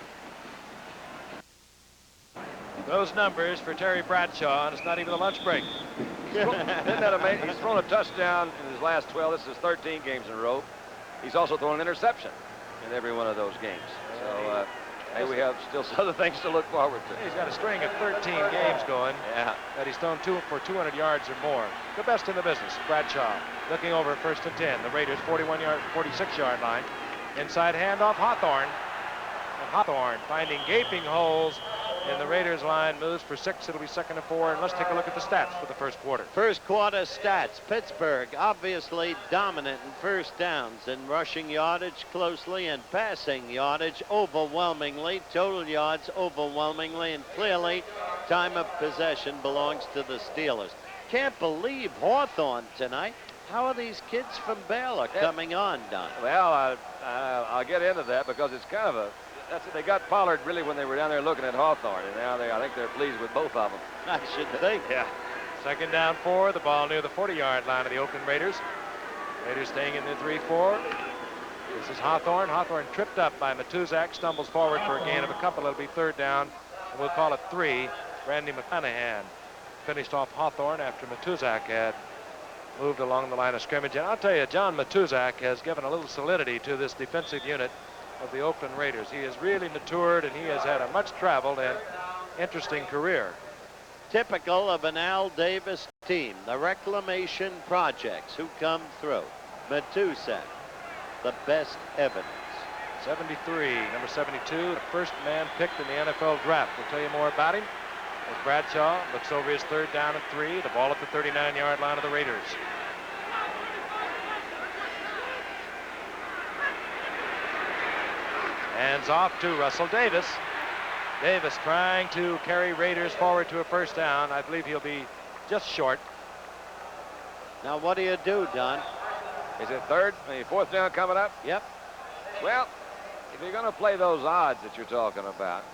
Those numbers for Terry Bradshaw, and it's not even a lunch break. Isn't that amazing? He's thrown a touchdown in his last 12. This is 13 games in a row. He's also thrown an interception in every one of those games. So maybe we have still some other things to look forward to. He's got a string of 13 games going. Yeah. That he's thrown 2 for 200 yards or more. The best in the business. Bradshaw looking over 1st and 10. The Raiders 46-yard line. Inside handoff, Hawthorne. And Hawthorne finding gaping holes in the Raiders line. Moves for 6. It'll be 2nd and 4. And let's take a look at the stats for the first quarter. First quarter stats. Pittsburgh obviously dominant in first downs and rushing yardage closely and passing yardage overwhelmingly. Total yards overwhelmingly, and clearly time of possession belongs to the Steelers. Can't believe Hawthorne tonight. How are these kids from Baylor coming on, Don? Well, I'll get into that because it's kind of they got Pollard really when they were down there looking at Hawthorne, and now I think they're pleased with both of them. I should think. Yeah. 2nd down 4. The ball near the 40-yard line of the Oakland Raiders. Raiders staying in the 3-4. This is Hawthorne. Hawthorne tripped up by Matuzak, stumbles forward for a gain of a couple. It'll be 3rd down, and we'll call it 3. Randy McClanahan finished off Hawthorne after Matuzak had moved along the line of scrimmage. And I'll tell you, John Matuzak has given a little solidity to this defensive unit of the Oakland Raiders. He has really matured, and he has had a much traveled and interesting career. Typical of an Al Davis team, the reclamation projects who come through. Matuzak, the best evidence. 73, number 72, the first man picked in the NFL draft. We'll tell you more about him as Bradshaw looks over his 3rd down and 3. The ball at the 39-yard line of the Raiders. Hands off to Russell Davis. Davis trying to carry Raiders forward to a first down. I believe he'll be just short. Now what do you do, Don? Is it third? Fourth down coming up? Yep. Well, if you're going to play those odds that you're talking about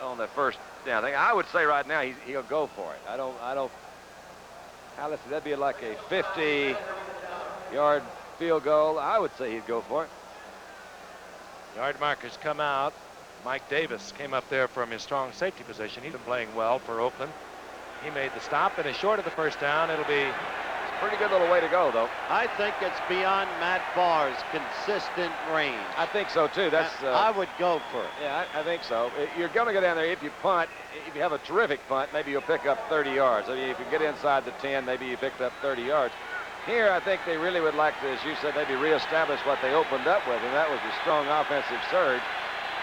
on the first down thing, I would say right now he'll go for it. I don't. Let's see, that'd be like a 50-yard field goal. I would say he'd go for it. Yard markers come out. Mike Davis came up there from his strong safety position. He's been playing well for Oakland. He made the stop and is short of the first down. It'll be a pretty good little way to go, though. I think it's beyond Matt Barr's consistent range. I think so, too. That's. I would go for it. Yeah, I think so. You're going to go down there. If you punt, if you have a terrific punt, maybe you'll pick up 30 yards. I mean, if you get inside the 10, maybe you picked up 30 yards. Here, I think they really would like to, as you said, maybe reestablish what they opened up with, and that was the strong offensive surge.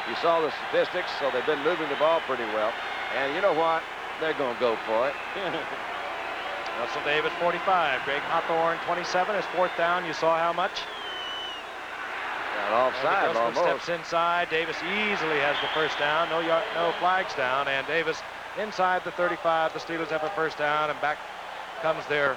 You saw the statistics, so they've been moving the ball pretty well. And you know what? They're going to go for it. Russell Davis, 45. Greg Hawthorne, 27. Is fourth down. You saw how much? Got offside almost. Steps inside. Davis easily has the first down. No flags down. And Davis inside the 35. The Steelers have a first down, and back comes their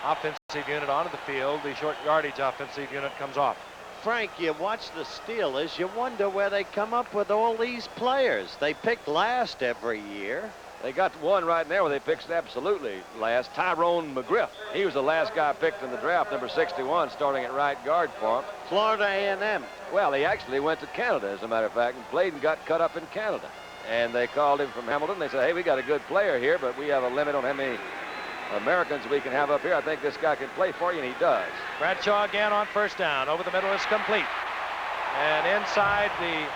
offensive unit onto the field. The short yardage offensive unit comes off. Frank, you watch the Steelers, you wonder where they come up with all these players. They pick last every year. They got one right now where they picked absolutely last. Tyrone McGriff. He was the last guy picked in the draft, number 61, starting at right guard for him. Florida A&M. Well, he actually went to Canada, as a matter of fact, and played and got cut up in Canada. And they called him from Hamilton. They said, hey, we got a good player here, but we have a limit on how many Americans we can have up here. I think this guy can play for you, and he does. Bradshaw again on first down. Over the middle is complete. And inside the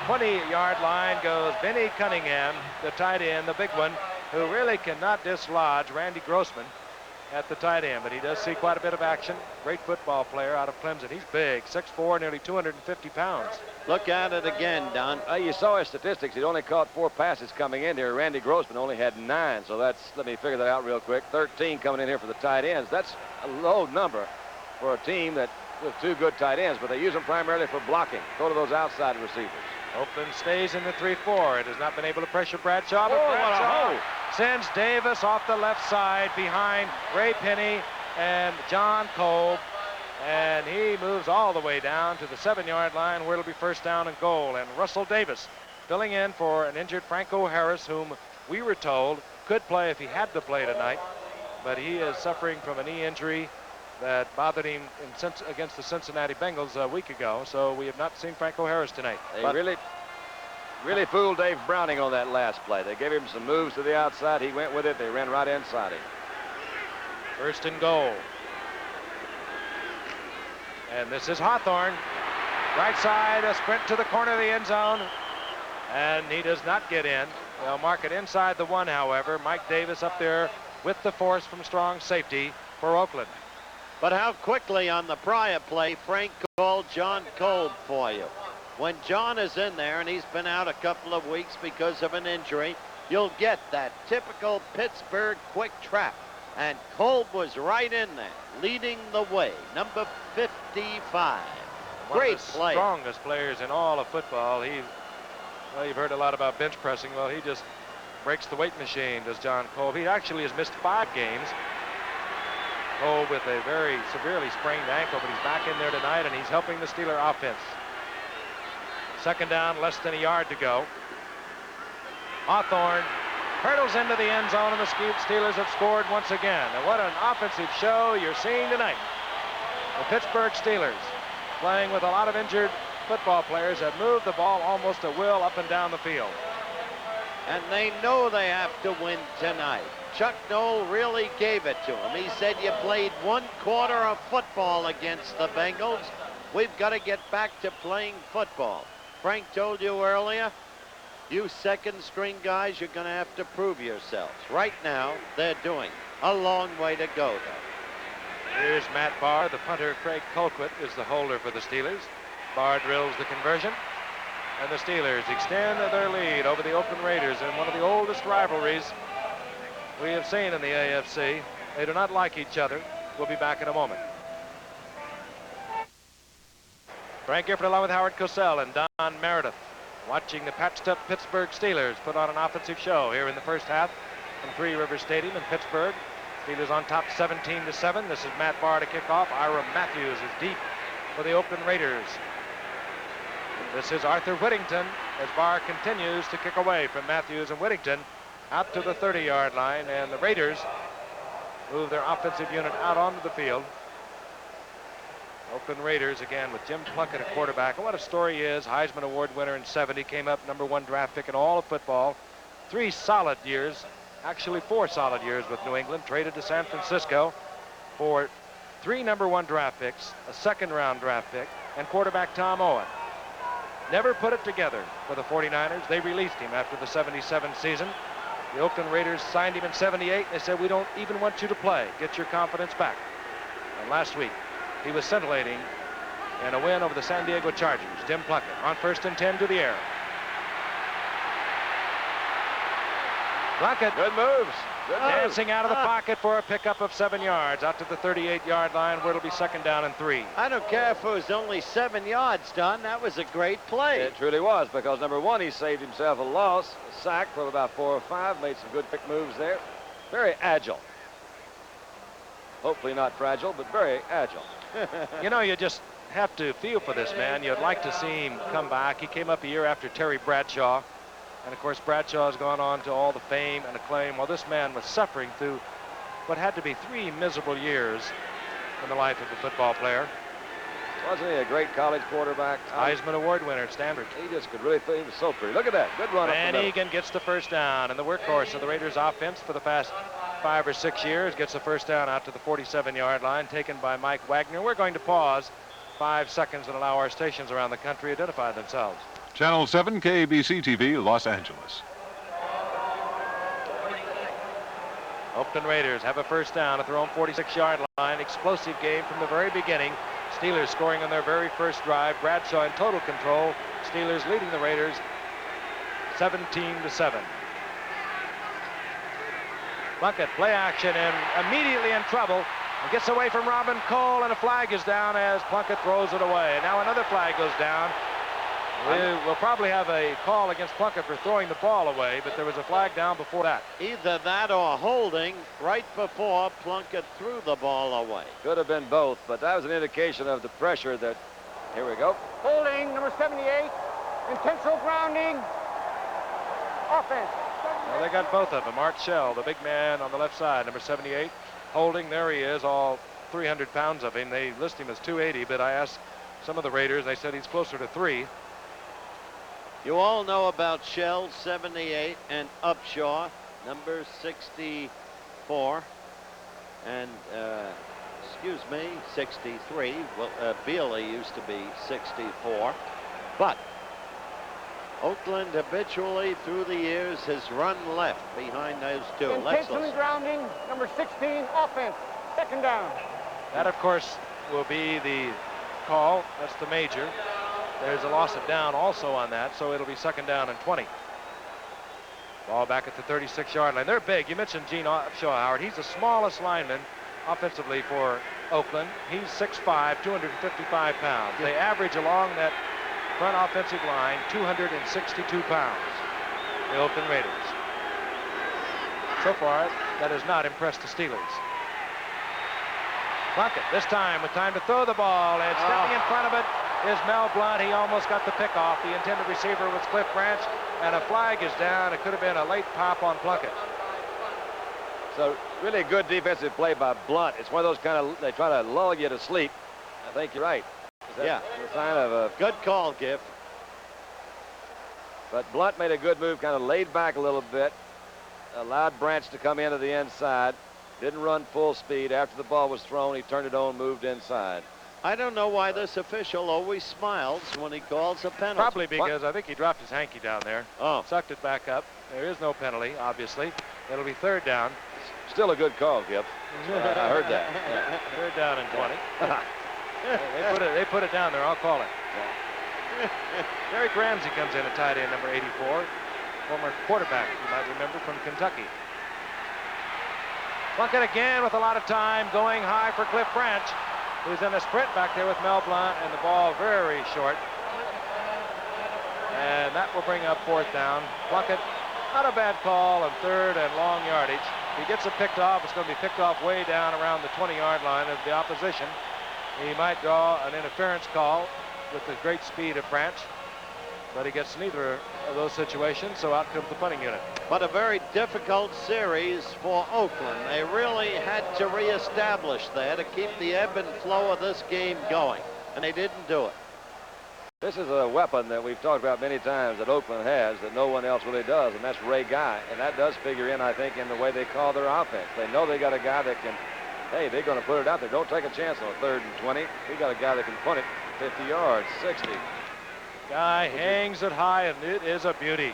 20-yard line goes Benny Cunningham, the tight end, the big one, who really cannot dislodge Randy Grossman at the tight end, but he does see quite a bit of action. Great football player out of Clemson. He's big, 6'4", nearly 250 pounds. Look at it again, Don. You saw his statistics. He'd only caught 4 passes coming in here. Randy Grossman only had 9, so that's, let me figure that out real quick. 13 coming in here for the tight ends. That's a low number for a team that with 2 good tight ends, but they use them primarily for blocking. Go to those outside receivers. Oakland stays in the 3-4. It has not been able to pressure Bradshaw, but Bradshaw sends Davis off the left side behind Ray Penny and John Kolb, and he moves all the way down to the 7-yard line where it'll be first down and goal. And Russell Davis filling in for an injured Franco Harris, whom we were told could play if he had to play tonight, but he is suffering from a knee injury that bothered him against the Cincinnati Bengals a week ago, so we have not seen Franco Harris tonight. They really fooled Dave Browning on that last play. They gave him some moves to the outside. He went with it. They ran right inside him. First and goal. And this is Hawthorne. Right side, a sprint to the corner of the end zone, and he does not get in. They'll mark it inside the 1, however. Mike Davis up there with the force from strong safety for Oakland. But how quickly on the prior play, Frank called John Kolb for you. When John is in there, and he's been out a couple of weeks because of an injury, you'll get that typical Pittsburgh quick trap. And Kolb was right in there, leading the way, number 55. Great play. Strongest players in all of football. Well, you've heard a lot about bench pressing. Well, he just breaks the weight machine, does John Kolb. He actually has missed 5 games. Kolb with a very severely sprained ankle, but he's back in there tonight, and he's helping the Steeler offense. Second down, less than a yard to go. Hawthorne hurdles into the end zone, and the Steelers have scored once again. And what an offensive show you're seeing tonight. The Pittsburgh Steelers, playing with a lot of injured football players, have moved the ball almost at will up and down the field. And they know they have to win tonight. Chuck Noll really gave it to him. He said, you played 1 quarter of football against the Bengals. We've got to get back to playing football. Frank told you earlier, you second-string guys, you're going to have to prove yourselves. Right now, they're doing a long way to go, though. Here's Matt Barr. The punter, Craig Colquitt, is the holder for the Steelers. Barr drills the conversion, and the Steelers extend their lead over the Oakland Raiders in one of the oldest rivalries we have seen in the AFC. They do not like each other. We'll be back in a moment. Frank Gifford along with Howard Cosell and Don Meredith. watching the patched up Pittsburgh Steelers put on an offensive show here in the first half from Three Rivers Stadium in Pittsburgh. Steelers on top 17-7. This is Matt Barr to kick off. Ira Matthews is deep for the Oakland Raiders. This is Arthur Whittington as Barr continues to kick away from Matthews and Whittington out to the 30-yard line, and the Raiders move their offensive unit out onto the field. Oakland Raiders again with Jim Plunkett at quarterback. And what a story he is. Heisman Award winner in '70, came up #1 draft pick in all of football. 3 solid years, actually 4 solid years with New England. Traded to San Francisco for 3 #1 draft picks, a 2nd-round draft pick, and quarterback Tom Owen. Never put it together for the 49ers. They released him after the '77 season. The Oakland Raiders signed him in '78. They said, we don't even want you to play. Get your confidence back. And last week, he was scintillating in a win over the San Diego Chargers. Jim Plunkett on 1st and 10 to the air. Plunkett. Good moves. Good moves. Dancing out of the pocket for a pickup of 7 yards out to the 38-yard line where it'll be 2nd down and 3. I don't care if it was only 7 yards, Don. That was a great play. It truly was, because number 1, he saved himself a loss, a sack from about 4 or 5, made some good quick moves there. Very agile. Hopefully not fragile, but very agile. You know, you just have to feel for this man. You'd like to see him come back. He came up a year after Terry Bradshaw. And of course, Bradshaw has gone on to all the fame and acclaim, while this man was suffering through what had to be 3 miserable years in the life of a football player. Wasn't he a great college quarterback? Heisman Award winner at Stanford. He just could really feel he was so pretty. Look at that. Good run up the Van middle. Egan gets the 1st down, and the workhorse of the Raiders offense for the past 5 or 6 years gets the 1st down out to the 47-yard line, taken by Mike Wagner. We're going to pause 5 seconds and allow our stations around the country identify themselves. Channel 7 KABC TV, Los Angeles. Oakland Raiders have a 1st down at their own 46-yard line. Explosive game from the very beginning. Steelers scoring on their very first drive. Bradshaw in total control. Steelers leading the Raiders 17-7. Plunkett, play action, and immediately in trouble. And gets away from Robin Cole, and a flag is down as Plunkett throws it away. And now another flag goes down. We'll probably have a call against Plunkett for throwing the ball away, but there was a flag down before that. Either that or holding right before Plunkett threw the ball away. Could have been both, but that was an indication of the pressure that... Here we go. Holding, number 78. Intentional grounding. Offense. Well, they got both of them. Art Shell, the big man on the left side, number 78. Holding, there he is, all 300 pounds of him. They list him as 280, but I asked some of the Raiders, they said he's closer to 3. You all know about Shell, 78, and Upshaw, number 64, and, excuse me, 63. Well, Bealey used to be 64, but Oakland habitually through the years has run left behind those two. Intentionally grounding, number 16, offense, 2nd down. That, of course, will be the call. That's the major. There's a loss of down also on that, so it'll be 2nd down and 20. Ball back at the 36-yard line. They're big. You mentioned Gene Upshaw, Howard. He's the smallest lineman offensively for Oakland. He's 6'5", 255 pounds. They average along that front offensive line 262 pounds, the Oakland Raiders. So far, that has not impressed the Steelers. Plunkett, this time with time to throw the ball, and stepping in front of it is Mel Blount. He almost got the pick off. The intended receiver was Cliff Branch, and a flag is down. It could have been a late pop on Plunkett. So really good defensive play by Blount. It's one of those kind of, they try to lull you to sleep. I think you're right. Yeah. A sign of a... Good call, Giff. But Blount made a good move, kind of laid back a little bit, allowed Branch to come into the inside, didn't run full speed. After the ball was thrown, he turned it on, moved inside. I don't know why this official always smiles when he calls a penalty. Probably because I think he dropped his hanky down there. Oh. Sucked it back up. There is no penalty, obviously. It'll be 3rd down. Still a good call, Giff. I heard that. Yeah. 3rd down and 20. They put it down there. I'll call it. Derek Ramsey comes in at tight end, number 84. Former quarterback, you might remember, from Kentucky. Plunkett again with a lot of time, going high for Cliff Branch, who's in a sprint back there with Mel Blount, and the ball very short. And that will bring up 4th down. Plunkett, not a bad call on 3rd and long yardage. If he gets it picked off, it's going to be picked off way down around the 20-yard line of the opposition. He might draw an interference call with the great speed of Branch, but he gets neither of those situations, so out comes the punting unit. But a very difficult series for Oakland. They really had to reestablish there to keep the ebb and flow of this game going, and they didn't do it. This is a weapon that we've talked about many times that Oakland has that no one else really does, and that's Ray Guy. And that does figure in, I think, in the way they call their offense. They know they got a guy that can, hey, they're going to put it out there. Don't take a chance on a 3rd and 20. We got a guy that can punt it 50 yards, 60. Guy hangs it high, and it is a beauty.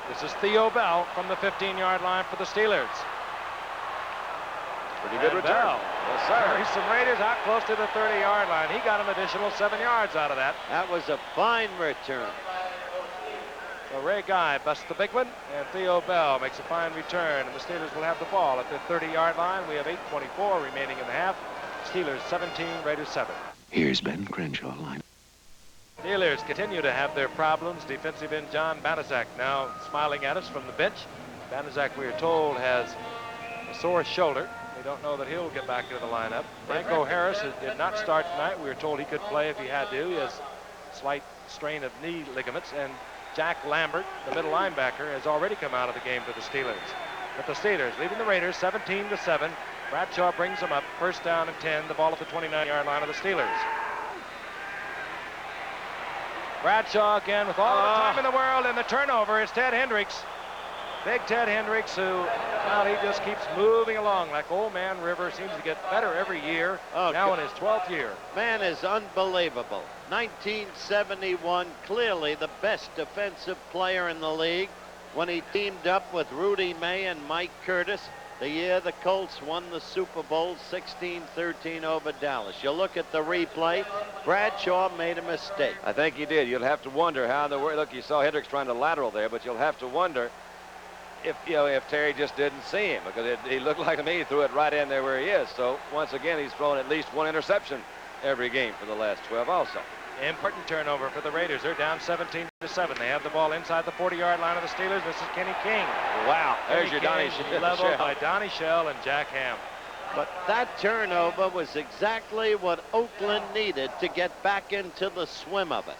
This is Theo Bell from the 15-yard line for the Steelers. Pretty good return. Bell. Yes, sir. There's some Raiders out close to the 30-yard line. He got an additional 7 yards out of that. That was a fine return. So Ray Guy busts the big one, and Theo Bell makes a fine return, and the Steelers will have the ball at the 30-yard line. We have 8:24 remaining in the half. Steelers 17, Raiders 7. Here's Ben Crenshaw line. Steelers continue to have their problems. Defensive end John Banaszak now smiling at us from the bench. Banaszak, we are told, has a sore shoulder. We don't know that he'll get back into the lineup. Franco Harris did not start tonight. We were told he could play if he had to. He has a slight strain of knee ligaments. And Jack Lambert, the middle linebacker, has already come out of the game for the Steelers. But the Steelers leading the Raiders 17-7. Bradshaw brings them up. 1st down and 10. The ball at the 29-yard line of the Steelers. Bradshaw again with all the time in the world, and the turnover is Ted Hendricks. Big Ted Hendricks, who, well, he just keeps moving along like Old Man River. Seems to get better every year. Now in his 12th year. Man is unbelievable. 1971, clearly the best defensive player in the league when he teamed up with Rudy May and Mike Curtis. The year the Colts won the Super Bowl 16-13 over Dallas. You look at the replay, Bradshaw made a mistake. I think he did. You'll have to wonder how in the world. Look, you saw Hendricks trying to lateral there, but you'll have to wonder if Terry just didn't see him, because he looked like to me he threw it right in there where he is. So once again, he's thrown at least 1 interception every game for the last 12 also. Important turnover for the Raiders. They're down 17-7. They have the ball inside the 40-yard line of the Steelers. This is Kenny King. Wow, there's your Donnie leveled Shell. by Donnie Shell and Jack Ham. But that turnover was exactly what Oakland needed to get back into the swim of it.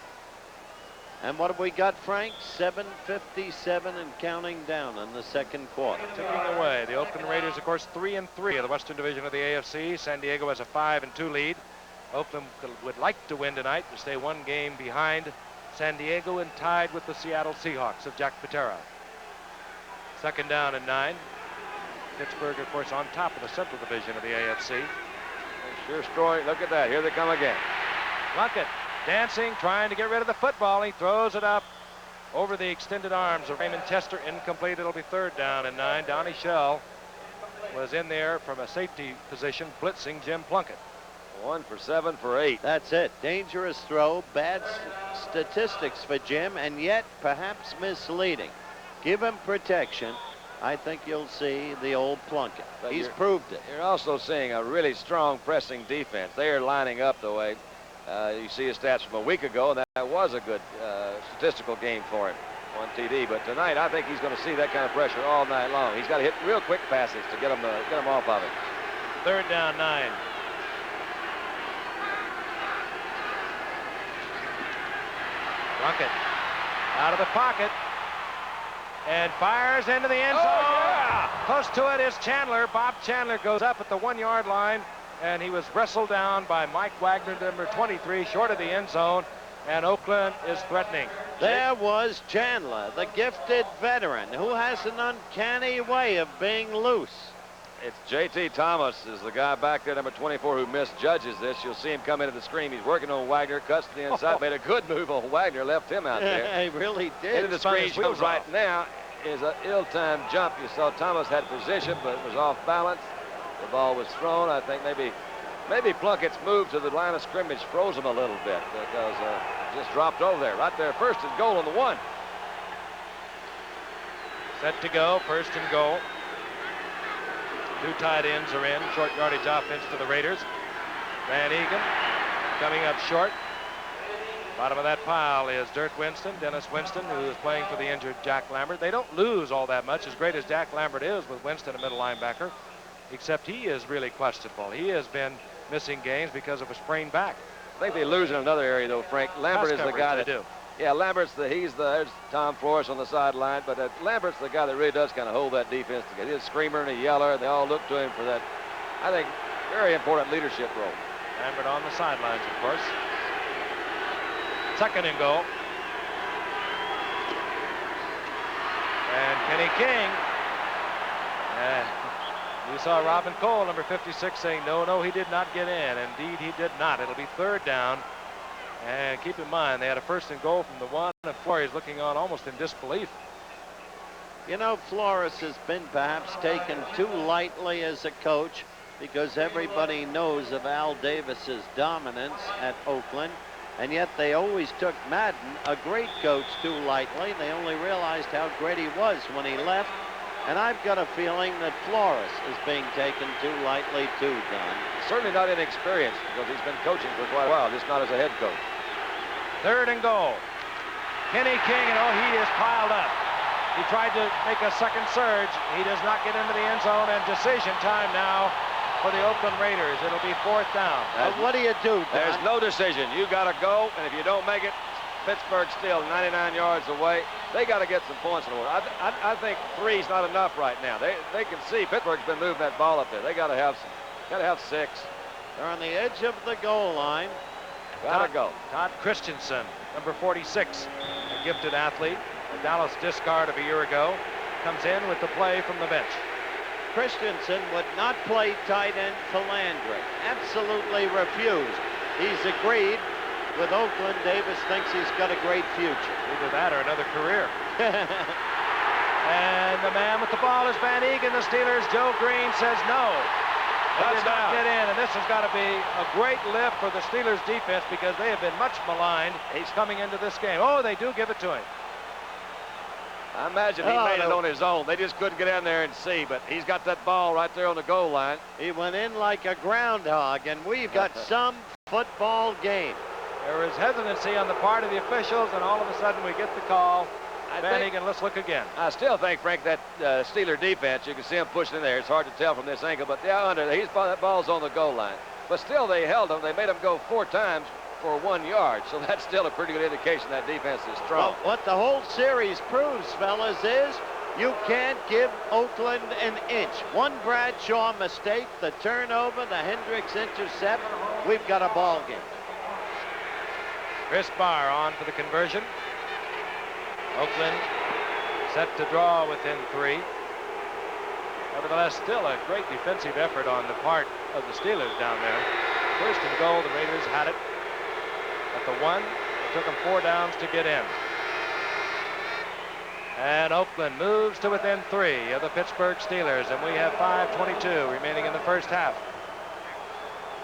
And what have we got, Frank? 7:57 and counting down in the 2nd quarter. Ticking away. The Oakland Raiders, of course, 3-3 of the Western Division of the AFC. San Diego has a 5-2 lead. Oakland would like to win tonight to stay 1 game behind San Diego and tied with the Seattle Seahawks of Jack Patera. 2nd down and 9. Pittsburgh, of course, on top of the Central Division of the AFC. Sure scoring. Look at that. Here they come again. Plunkett dancing, trying to get rid of the football. He throws it up over the extended arms of Raymond Chester. Incomplete. It'll be 3rd down and 9. Donnie Shell was in there from a safety position, blitzing Jim Plunkett. 1 for 7 for 8. That's it. Dangerous throw, bad statistics for Jim, and yet perhaps misleading. Give him protection. I think you'll see the old Plunkett. But He's proved it. You're also seeing a really strong pressing defense. They are lining up the way you see his stats from a week ago, and that was a good statistical game for him on TD. But tonight, I think he's going to see that kind of pressure all night long. He's got to hit real quick passes to get him off of it. 3rd down, 9. Plunkett out of the pocket and fires into the end zone. Yeah. Close to it is Chandler. Bob Chandler goes up at the 1-yard line, and he was wrestled down by Mike Wagner, number 23, short of the end zone, and Oakland is threatening. There was Chandler, the gifted veteran, who has an uncanny way of being loose. It's J.T. Thomas is the guy back there, number 24, who misjudges this. You'll see him come into the screen. He's working on Wagner, cuts to the inside, made a good move on Wagner, left him out there. He really did. Into the screen comes right now is an ill-timed jump. You saw Thomas had position, but it was off balance. The ball was thrown. I think maybe Plunkett's move to the line of scrimmage froze him a little bit because just dropped over there. Right there, 1st and goal on the 1. Set to go, 1st and goal. 2 tight ends are in. Short yardage offense for the Raiders. Van Egan coming up short. Bottom of that pile is Dirt Winston, Dennis Winston, who is playing for the injured Jack Lambert. They don't lose all that much, as great as Jack Lambert is with Winston, a middle linebacker, except he is really questionable. He has been missing games because of a sprained back. I think they lose in another area, though, Frank. Lambert is the guy that do. Yeah, there's Tom Flores on the sideline, but Lambert's the guy that really does kind of hold that defense together. He's a screamer and a yeller. They all look to him for that, I think, very important leadership role. Lambert on the sidelines, of course. Second and goal. And Kenny King. You saw Robin Cole, number 56, saying, no, he did not get in. Indeed, he did not. It'll be third down. And keep in mind, they had a first and goal from the one, and Flores looking on almost in disbelief. You know, Flores has been perhaps taken too lightly as a coach, because everybody knows of Al Davis's dominance at Oakland, and yet they always took Madden, a great coach, too lightly. They only realized how great he was when he left, and I've got a feeling that Flores is being taken too lightly too, Don. Certainly not inexperienced, because he's been coaching for quite a while, just not as a head coach. Third and goal. Kenny King, and he is piled up. He tried to make a second surge. He does not get into the end zone, and decision time now for the Oakland Raiders. It'll be fourth down. What do you do, Don? There's no decision. You got to go, and if you don't make it, Pittsburgh's still 99 yards away. They got to get some points in order. I think three's not enough right now. They can see Pittsburgh's been moving that ball up there. They got to have some. Got to have 6. They're on the edge of the goal line. Gotta go. Todd Christensen, number 46, a gifted athlete, a Dallas discard of a year ago, comes in with the play from the bench. Christensen would not play tight end for Landry. Absolutely refused. He's agreed with Oakland. Davis thinks he's got a great future. Either that or another career. And the man with the ball is Van Egan. The Steelers, Joe Green, says no. They did not get in, and this has got to be a great lift for the Steelers defense, because they have been much maligned. He's coming into this game. Oh, they do give it to him. I imagine he made it on his own. They just couldn't get in there and see, but he's got that ball right there on the goal line. He went in like a groundhog, and we've got some football game. There is hesitancy on the part of the officials, and all of a sudden we get the call. Van Egan, let's look again. I still think, Frank, that Steeler defense, you can see him pushing in there. It's hard to tell from this angle, but that ball's on the goal line. But still, they held him. They made him go 4 times for 1 yard, so that's still a pretty good indication that defense is strong. Well, what the whole series proves, fellas, is you can't give Oakland an inch. One Bradshaw mistake, the turnover, the Hendricks intercept, we've got a ball game. Chris Barr on for the conversion. Oakland set to draw within 3. Nevertheless, still a great defensive effort on the part of the Steelers down there. First and goal, the Raiders had it at the 1. It took them 4 downs to get in. And Oakland moves to within 3 of the Pittsburgh Steelers, and we have 5:22 remaining in the first half.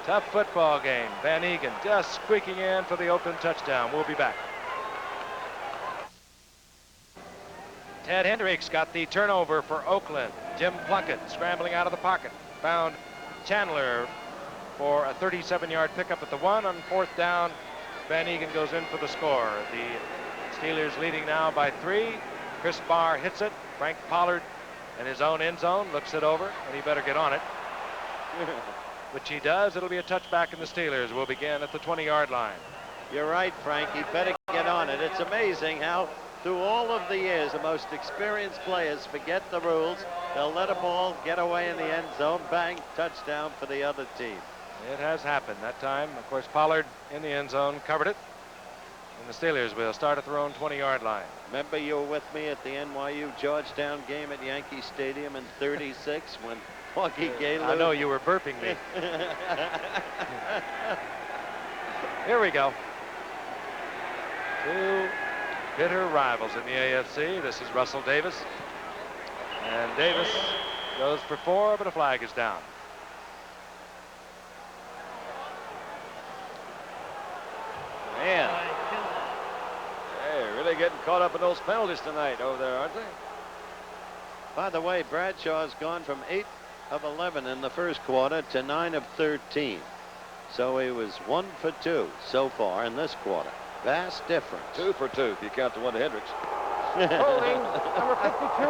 Tough football game. Van Egan just squeaking in for the Oakland touchdown. We'll be back. Ted Hendricks got the turnover for Oakland. Jim Plunkett scrambling out of the pocket. Found Chandler for a 37-yard pickup at the 1 on 4th down. Van Egan goes in for the score. The Steelers leading now by 3. Chris Barr hits it. Frank Pollard in his own end zone looks it over, and he better get on it. Which he does. It'll be a touchback, and the Steelers will begin at the 20-yard line. You're right, Frank. He better get on it. It's amazing how through all of the years, the most experienced players forget the rules. They'll let a ball get away in the end zone. Bang, touchdown for the other team. It has happened that time. Of course, Pollard in the end zone covered it. And the Steelers will start at their own 20-yard line. Remember you were with me at the NYU-Georgetown game at Yankee Stadium in '36 when Augie Gaylord... I know you were burping me. Here we go. 2 bitter rivals in the AFC. This is Russell Davis. And Davis goes for 4, but a flag is down. Man, they're really getting caught up in those penalties tonight over there, aren't they? By the way, Bradshaw's gone from 8 of 11 in the first quarter to 9 of 13. So he was 1 for 2 so far in this quarter. Vast difference. 2 for 2 if you count the one to Hendricks. Holding, number 52,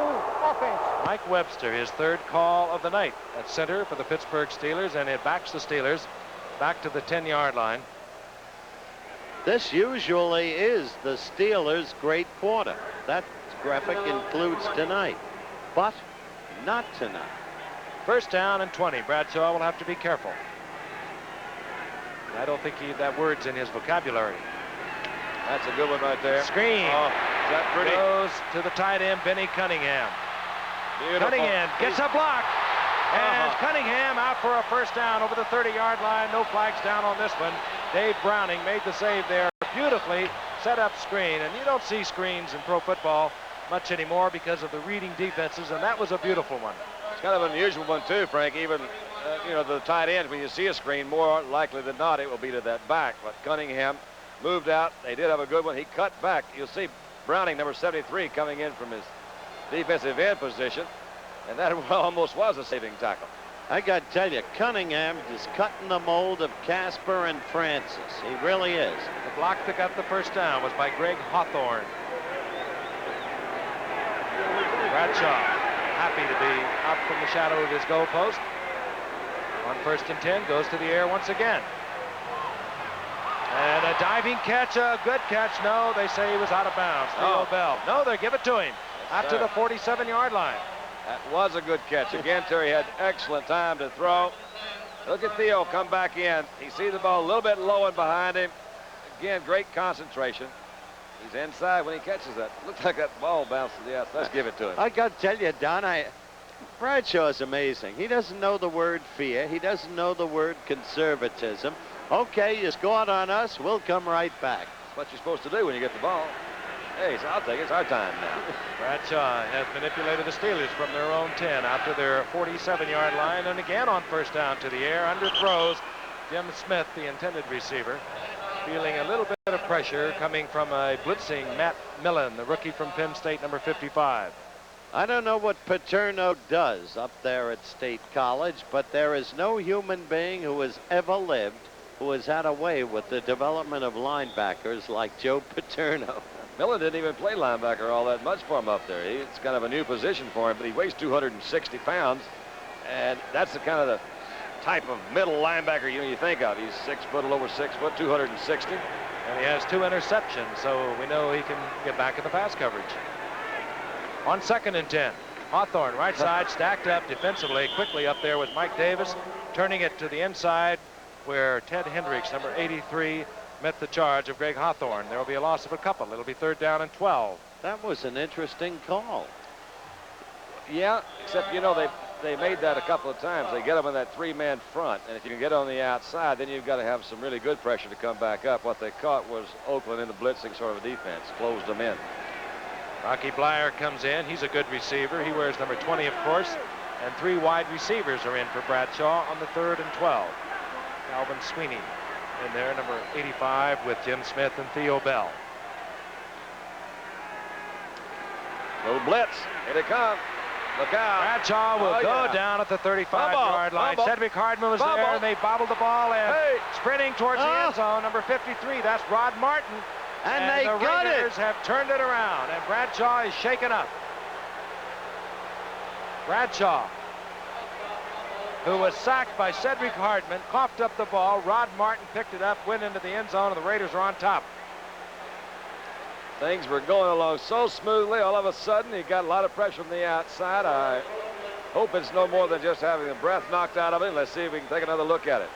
offense. Mike Webster, his third call of the night at center for the Pittsburgh Steelers, and it backs the Steelers back to the 10-yard line. This usually is the Steelers' great quarter. That graphic includes tonight, but not tonight. First down and 20. Bradshaw will have to be careful. I don't think that word's in his vocabulary. That's a good one right there. Screen. Oh, is that pretty? Goes to the tight end, Benny Cunningham. Beautiful. Cunningham gets a block. And Cunningham out for a first down over the 30-yard line. No flags down on this one. Dave Browning made the save there. Beautifully set up screen. And you don't see screens in pro football much anymore because of the reading defenses, and that was a beautiful one. It's kind of an unusual one too, Frank. Even the tight ends, when you see a screen, more likely than not it will be to that back. But Cunningham moved out. They did have a good one. He cut back. You'll see Browning, number 73, coming in from his defensive end position, and that almost was a saving tackle. I got to tell you, Cunningham is cutting the mold of Casper and Francis. He really is. The block that got the first down was by Greg Hawthorne. Bradshaw happy to be out from the shadow of his goalpost. On 1st and 10, goes to the air once again. And a diving catch, a good catch. No, they say he was out of bounds. Theo Bell. No, they give it to him out to the 47-yard line. That was a good catch. Again, Terry had excellent time to throw. Look at Theo come back in. He sees the ball a little bit low and behind him. Again, great concentration. He's inside when he catches that. Looks like that ball bounced to the outside. Let's give it to him. I got to tell you, Don, Bradshaw is amazing. He doesn't know the word fear. He doesn't know the word conservatism. Okay, you scored on us. We'll come right back. That's what you're supposed to do when you get the ball. Hey, so I'll take it. It's our time now. Bradshaw has manipulated the Steelers from their own 10 out to their 47-yard line, and again on first down to the air. Underthrows Jim Smith, the intended receiver, feeling a little bit of pressure coming from a blitzing Matt Millen, the rookie from Penn State, number 55. I don't know what Paterno does up there at State College, but there is no human being who has ever lived who has had a way with the development of linebackers like Joe Paterno. Millen didn't even play linebacker all that much for him up there. It's kind of a new position for him, but he weighs 260 pounds, and that's the kind of the type of middle linebacker you think of. He's 6 foot, a little over 6 foot, 260. And he has 2 interceptions, so we know he can get back in the pass coverage. On 2nd and 10, Hawthorne, right side, stacked up defensively. Quickly up there was Mike Davis, turning it to the inside where Ted Hendricks, number 83, met the charge of Greg Hawthorne. There will be a loss of a couple. It'll be 3rd down and 12. That was an interesting call. Yeah, except, they made that a couple of times. They get them in that 3-man front, and if you can get on the outside, then you've got to have some really good pressure to come back up. What they caught was Oakland in the blitzing sort of a defense, closed them in. Rocky Blyer comes in. He's a good receiver. He wears number 20, of course, and 3 wide receivers are in for Bradshaw on the 3rd and 12. Calvin Sweeney in there, number 85, with Jim Smith and Theo Bell. Little blitz. Here they come. Look out. Bradshaw will go down at the 35-yard line. Cedric Hardman was there, and they bobbled the ball, and sprinting towards the end zone, number 53, that's Rod Martin. And they the got Raiders it. have turned it around, and Bradshaw is shaken up. Bradshaw, who was sacked by Cedric Hardman, coughed up the ball. Rod Martin picked it up, went into the end zone, and the Raiders are on top. Things were going along so smoothly. All of a sudden, he got a lot of pressure from the outside. I hope it's no more than just having the breath knocked out of him. Let's see if we can take another look at it.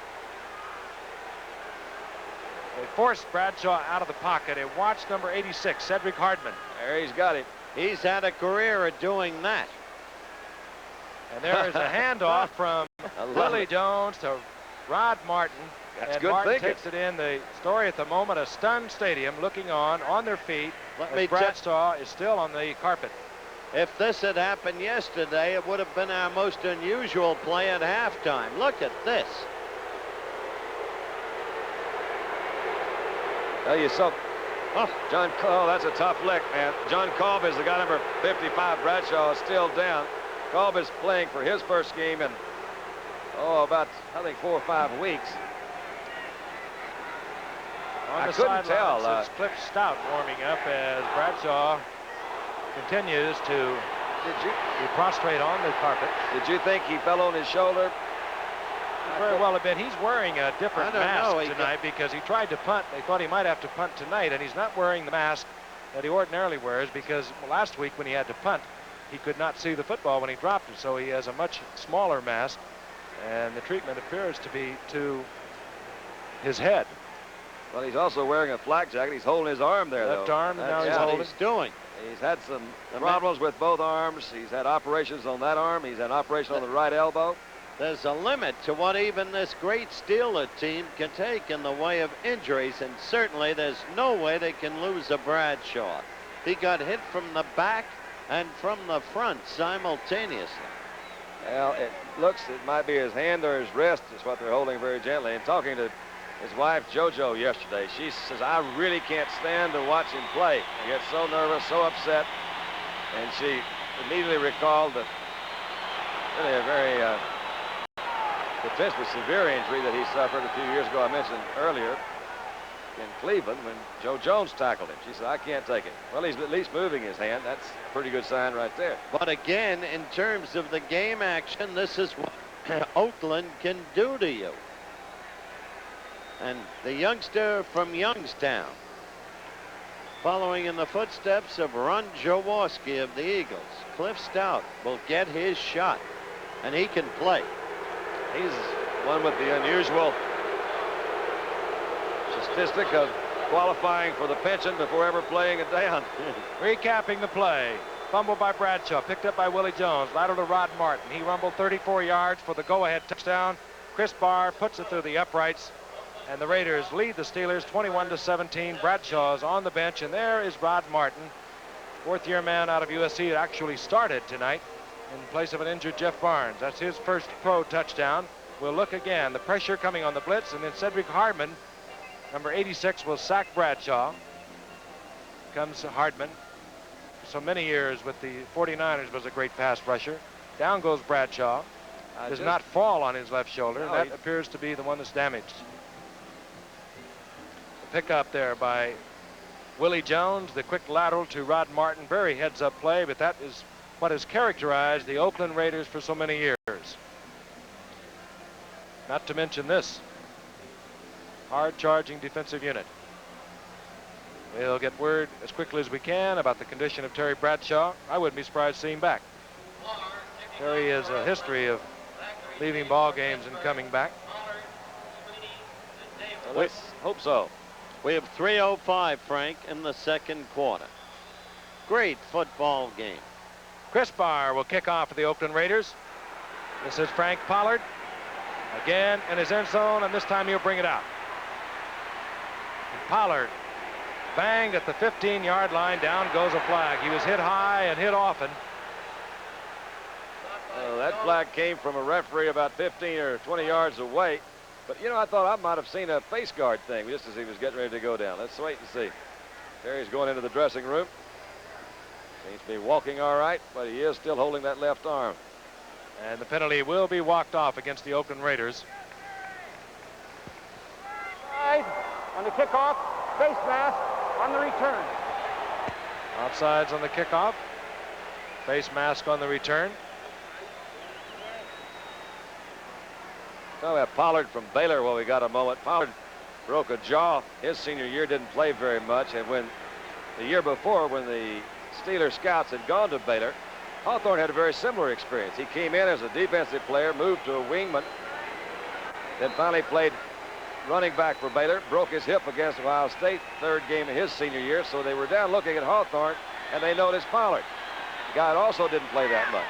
They forced Bradshaw out of the pocket and watched number 86, Cedric Hardman. There he's got him. He's had a career at doing that. And there is a handoff from Billy Jones to Rod Martin. That's and good Martin thinking. takes it in. The story at the moment, a stunned stadium looking on their feet. Let Bradshaw is still on the carpet. If this had happened yesterday, it would have been our most unusual play at halftime. Look at this. Tell you something. That's a tough lick, man. John Kolb is the guy, number 55. Bradshaw is still down. Kolb is playing for his first game in, about, I think, 4 or 5 weeks. On I the couldn't tell. sidelines, it's Cliff Stout warming up as Bradshaw continues to be prostrate on the carpet. Did you think he fell on his shoulder? Very well a bit. He's wearing a different I don't know. mask tonight because he tried to punt. They thought he might have to punt tonight, and he's not wearing the mask that he ordinarily wears because last week when he had to punt, he could not see the football when he dropped it. So he has a much smaller mask, and the treatment appears to be to his head. Well, he's also wearing a flak jacket. He's holding his arm there, Left though. arm, and now That's he's what holding. He's doing. He's had some problems with both arms. He's had operations on that arm. He's had an operation on the right elbow. There's a limit to what even this great Steeler team can take in the way of injuries, and certainly there's no way they can lose a Bradshaw. He got hit from the back and from the front simultaneously. Well, it looks, it might be his hand or his wrist is what they're holding very gently. And talking to his wife, JoJo, yesterday, she says, I really can't stand to watch him play. I get so nervous, so upset. And she immediately recalled that really a very potentially severe injury that he suffered a few years ago, I mentioned earlier, in Cleveland when Joe Jones tackled him. She said, I can't take it. Well, he's at least moving his hand. That's a pretty good sign right there. But again, in terms of the game action, this is what Oakland can do to you. And the youngster from Youngstown, following in the footsteps of Ron Jaworski of the Eagles, Cliff Stout will get his shot, and he can play. He's one with the unusual statistic of qualifying for the pension before ever playing it down. Recapping the play. Fumble by Bradshaw, picked up by Willie Jones, lateral to Rod Martin. He rumbled 34 yards for the go-ahead touchdown. Chris Barr puts it through the uprights, and the Raiders lead the Steelers 21-17. Bradshaw's on the bench, and there is Rod Martin, fourth-year man out of USC. It actually started tonight in place of an injured Jeff Barnes. That's his first pro touchdown. We'll look again. The pressure coming on the blitz, and then Cedric Hardman, number 86, will sack Bradshaw. Comes Hardman. So many years with the 49ers was a great pass rusher. Down goes Bradshaw. Does not fall on his left shoulder. No, that appears to be the one that's damaged. The pickup there by Willie Jones. The quick lateral to Rod Martin. Very heads-up play, but that is what has characterized the Oakland Raiders for so many years. Not to mention this hard-charging defensive unit. We'll get word as quickly as we can about the condition of Terry Bradshaw. I wouldn't be surprised to see him back. Terry has a history of leaving ball games and coming back. Well, let's hope so. We have 3:05, Frank, in the second quarter. Great football game. Chris Barr will kick off for the Oakland Raiders. This is Frank Pollard. Again in his end zone, and this time he'll bring it out. And Pollard banged at the 15-yard line. Down goes a flag. He was hit high and hit often. That flag came from a referee about 15 or 20 yards away. But, you know, I thought I might have seen a face guard thing just as he was getting ready to go down. Let's wait and see. Terry's going into the dressing room. Seems to be walking all right, but he is still holding that left arm. And the penalty will be walked off against the Oakland Raiders. Offside on the kickoff, face mask on the return. Offsides on the kickoff. Face mask on the return. So we have Pollard from Baylor while we got a moment. Pollard broke a jaw his senior year, didn't play very much, and when the year before when the Steeler scouts had gone to Baylor, Hawthorne had a very similar experience. He came in as a defensive player, moved to a wingman, then finally played running back for Baylor, broke his hip against Ohio State, third game of his senior year, so they were down looking at Hawthorne, and they noticed Pollard. The guy also didn't play that much.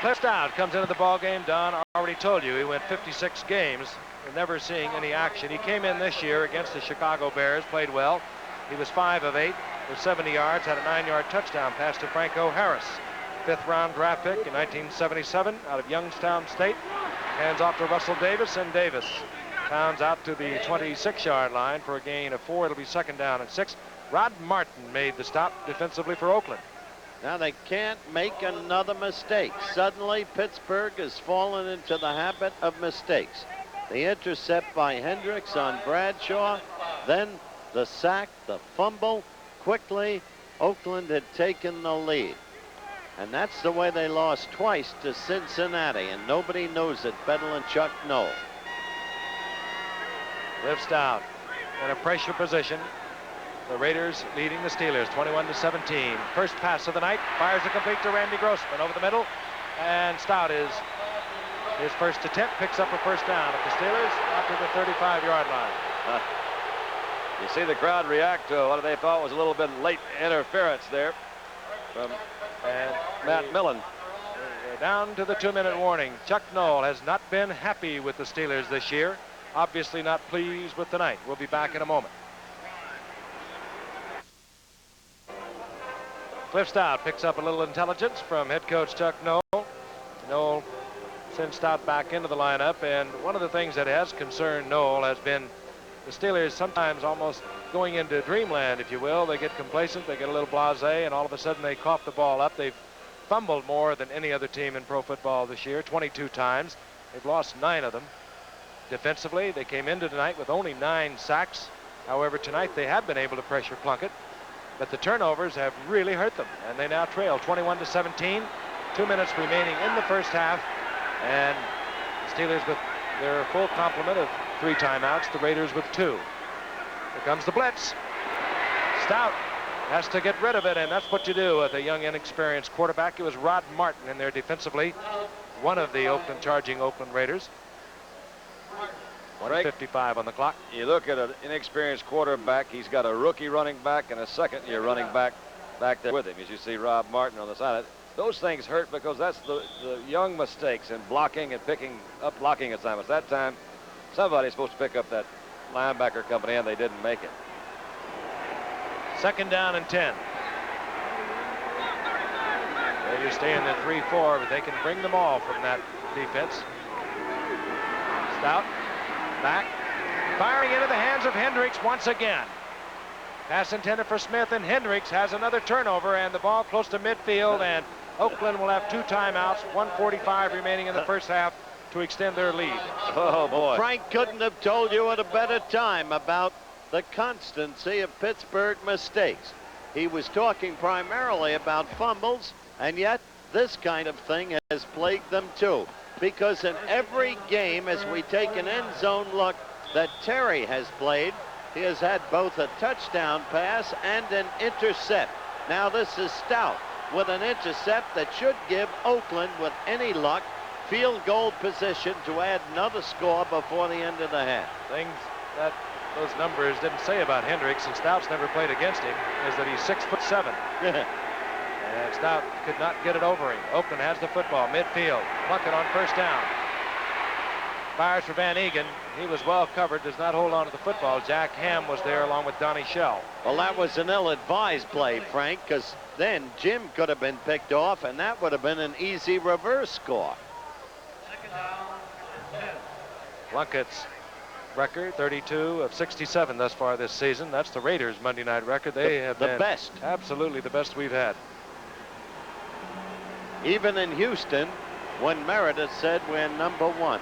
Cliff Stout comes into the ball game. Don already told you he went 56 games, never seeing any action. He came in this year against the Chicago Bears, played well. He was 5 of 8 with 70 yards, had a 9-yard touchdown pass to Franco Harris. 5th-round draft pick in 1977 out of Youngstown State. Hands off to Russell Davis, and Davis pounds out to the 26-yard line for a gain of 4. It'll be 2nd down and 6. Rod Martin made the stop defensively for Oakland. Now they can't make another mistake. Suddenly Pittsburgh has fallen into the habit of mistakes. The intercept by Hendricks on Bradshaw, Then the sack, the fumble. Quickly, Oakland had taken the lead. And that's the way they lost twice to Cincinnati, and nobody knows it better than Chuck Noll. Lifts down in a pressure position. The Raiders leading the Steelers 21-17. First pass of the night, fires a complete to Randy Grossman over the middle, and Stout is his first attempt, picks up a first down at the Steelers after the 35-yard line. You see the crowd react to what they thought was a little bit late interference there from Matt Millen. We're down to the 2-minute warning. Chuck Noll has not been happy with the Steelers this year. Obviously not pleased with tonight. We'll be back in a moment. Cliff Stout picks up a little intelligence from head coach Chuck Noll. Noll sends Stout back into the lineup, and one of the things that has concerned Noll has been the Steelers sometimes almost going into dreamland, if you will. They get complacent, they get a little blasé, and all of a sudden they cough the ball up. They've fumbled more than any other team in pro football this year, 22 times. They've lost 9 of them. Defensively, they came into tonight with only 9 sacks. However, tonight they have been able to pressure Plunkett, but the turnovers have really hurt them, and they now trail 21-17. 2 minutes remaining in the first half, and the Steelers with their full complement of 3 timeouts, the Raiders with 2. Here comes the blitz. Stout has to get rid of it, and that's what you do with a young, inexperienced quarterback. It was Rod Martin in there defensively, one of the charging Oakland Raiders. 1:55 on the clock. You look at an inexperienced quarterback. He's got a rookie running back and a second-year running back there with him, as you see Rob Martin on the side. Those things hurt because that's the young mistakes in blocking and picking up blocking assignments. That time, somebody's supposed to pick up that linebacker company, and they didn't make it. 2nd down and 10. Raiders stay in the 3-4, but they can bring them all from that defense. Stout back, firing into the hands of Hendricks once again. Pass intended for Smith, and Hendricks has another turnover, and the ball close to midfield, and Oakland will have 2 timeouts, 1:45 remaining in the first half to extend their lead. Oh, boy. Frank couldn't have told you at a better time about the constancy of Pittsburgh mistakes. He was talking primarily about fumbles, and yet this kind of thing has plagued them too. Because in every game, as we take an end zone look that Terry has played, he has had both a touchdown pass and an intercept. Now this is Stout with an intercept that should give Oakland, with any luck, field goal position to add another score before the end of the half. Things that those numbers didn't say about Hendricks, and Stout's never played against him, is that he's 6'7". And Stout could not get it over him. Oakland has the football, midfield. Plunkett on first down. Fires for Van Egan. He was well covered, does not hold on to the football. Jack Ham was there along with Donnie Shell. Well, that was an ill-advised play, Frank, because then Jim could have been picked off, and that would have been an easy reverse score. Plunkett's record, 32 of 67 thus far this season. That's the Raiders' Monday night record. They have been best. Absolutely the best we've had. Even in Houston, when Meredith said we're number 1.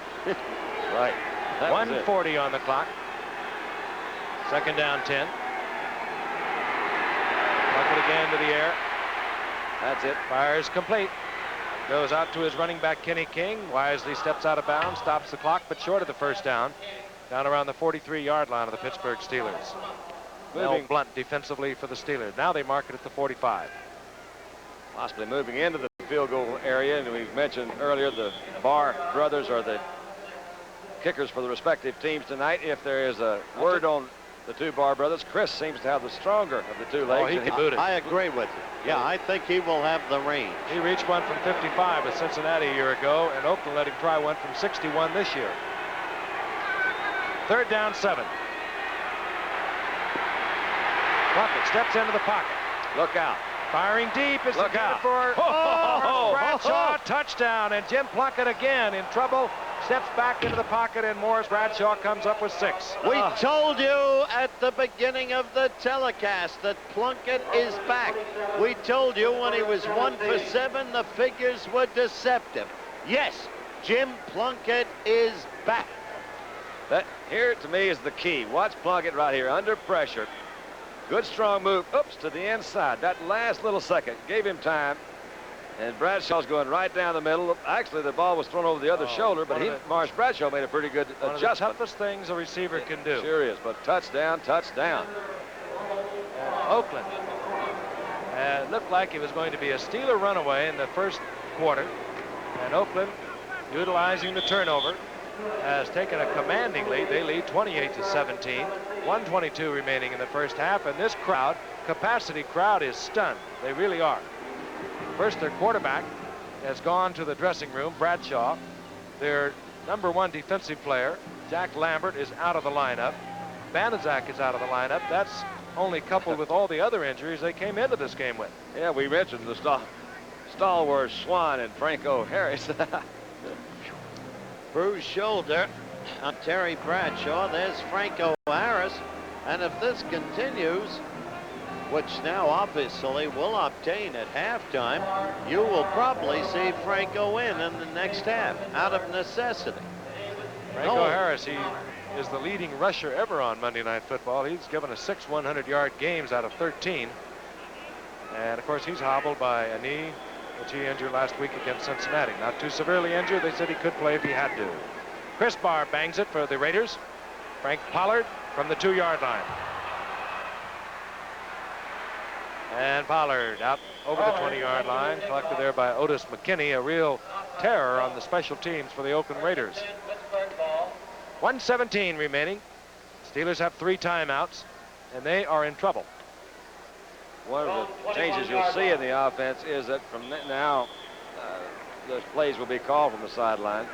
Right. 1:40 on the clock. 2nd down, 10. Plunkett again to the air. That's it. Fires complete. Goes out to his running back, Kenny King. Wisely steps out of bounds, stops the clock, but short of the first down. Down around the 43-yard line of the Pittsburgh Steelers. Mel Blunt defensively for the Steelers. Now they mark it at the 45. Possibly moving into the field goal area, and we've mentioned earlier the Barr brothers are the kickers for the respective teams tonight. If there is a word on the 2 Barr brothers, Chris seems to have the stronger of the 2 legs. Oh, he can boot it. I agree with you. Yeah, I think he will have the range. He reached one from 55 with Cincinnati a year ago, and Oakland let him try one from 61 this year. 3rd down, 7. Plunkett steps into the pocket. Look out. Firing deep is Look out. for Bradshaw, touchdown, and Jim Plunkett again in trouble. Steps back into the pocket, and Morris Bradshaw comes up with 6. We told you at the beginning of the telecast that Plunkett is back. We told you when he was 1 for 7, the figures were deceptive. Yes, Jim Plunkett is back. That here to me is the key. Watch Plunkett right here under pressure. Good strong move. Oops, to the inside. That last little second gave him time. And Bradshaw's going right down the middle. Actually, the ball was thrown over the other shoulder, but Marsh Bradshaw made a pretty good adjustment. One of the toughest things a receiver can do. Sure is, but touchdown, touchdown. Oakland. It looked like it was going to be a Steeler runaway in the first quarter. And Oakland, utilizing the turnover, has taken a commanding lead. They lead 28-17. 1:22 remaining in the first half. And this crowd, capacity crowd, is stunned. They really are. First, their quarterback has gone to the dressing room, Bradshaw. Their #1 defensive player, Jack Lambert, is out of the lineup. Banaszak is out of the lineup. That's only coupled with all the other injuries they came into this game with. Yeah, we mentioned the stalwart Swan and Franco Harris. Bruised shoulder on Terry Bradshaw. There's Franco Harris. And if this continues, which now obviously will obtain at halftime, you will probably see Franco in the next half out of necessity. Franco Harris, he is the leading rusher ever on Monday Night Football. He's given us 6 100-yard games out of 13. And of course, he's hobbled by a knee, which he injured last week against Cincinnati. Not too severely injured. They said he could play if he had to. Chris Barr bangs it for the Raiders. Frank Pollard from the 2-yard line. And Pollard out over the 20-yard line, collected there by Otis McKinney, a real terror on the special teams for the Oakland Raiders. 1:17 remaining. Steelers have 3 timeouts, and they are in trouble. One of the changes you'll see in the offense is that from now, those plays will be called from the sideline.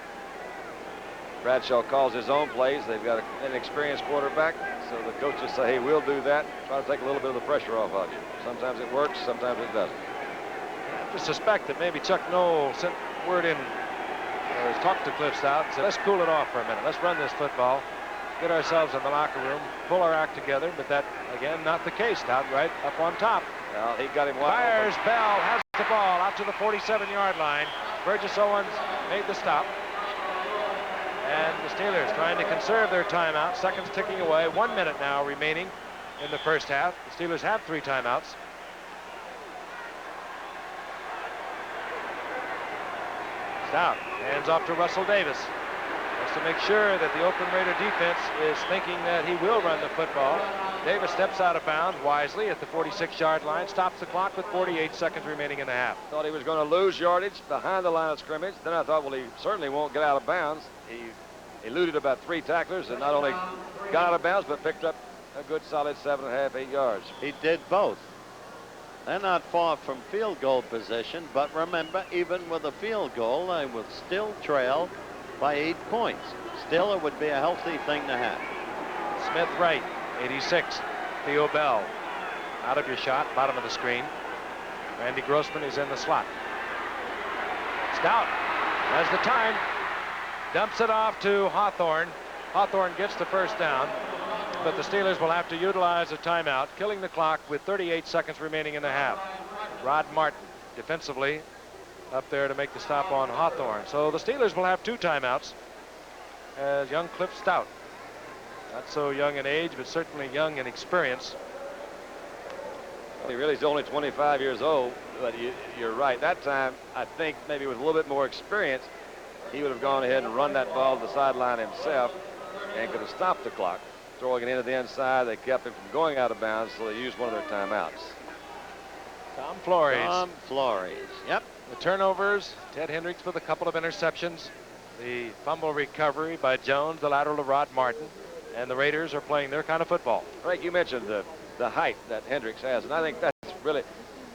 Bradshaw calls his own plays. They've got an experienced quarterback, so the coaches say, hey, we'll do that. Try to take a little bit of the pressure off of you. Sometimes it works, sometimes it doesn't. I just suspect that maybe Chuck Noll sent word in, or talked to Cliff Stout and said, let's cool it off for a minute. Let's run this football, get ourselves in the locker room, pull our act together. But that, again, not the case. Stout right up on top. Well, he got him wide Fires, open. Bell has the ball out to the 47-yard line. Burgess Owens made the stop. And the Steelers trying to conserve their timeout. Seconds ticking away. 1 minute now remaining in the first half. The Steelers have 3 timeouts. Stout hands off to Russell Davis. Just to make sure that the Oakland Raider defense is thinking that he will run the football. Davis steps out of bounds wisely at the 46-yard line, stops the clock with 48 seconds remaining in the half. Thought he was going to lose yardage behind the line of scrimmage. Then I thought, well, he certainly won't get out of bounds. He eluded about 3 tacklers and not only got out of bounds, but picked up a good solid 7.5, 8 yards. He did both. They're not far from field goal position, but remember, even with a field goal, they would still trail by 8 points. Still, it would be a healthy thing to have. Smith right, 86. Theo Bell out of your shot, bottom of the screen. Randy Grossman is in the slot. Stout has the time. Dumps it off to Hawthorne. Hawthorne gets the first down, but the Steelers will have to utilize a timeout, killing the clock with 38 seconds remaining in the half. Rod Martin defensively up there to make the stop on Hawthorne. So the Steelers will have 2 timeouts as young Cliff Stout, not so young in age, but certainly young in experience. Well, he really is only 25 years old, but you're right. That time, I think maybe with a little bit more experience, he would have gone ahead and run that ball to the sideline himself and could have stopped the clock. Throwing it into the inside, they kept him from going out of bounds, so they used one of their timeouts. Tom Flores. Tom Flores, yep. The turnovers, Ted Hendricks with a couple of interceptions. The fumble recovery by Jones, the lateral to Rod Martin. And the Raiders are playing their kind of football. Frank, you mentioned the height that Hendricks has, and I think that's really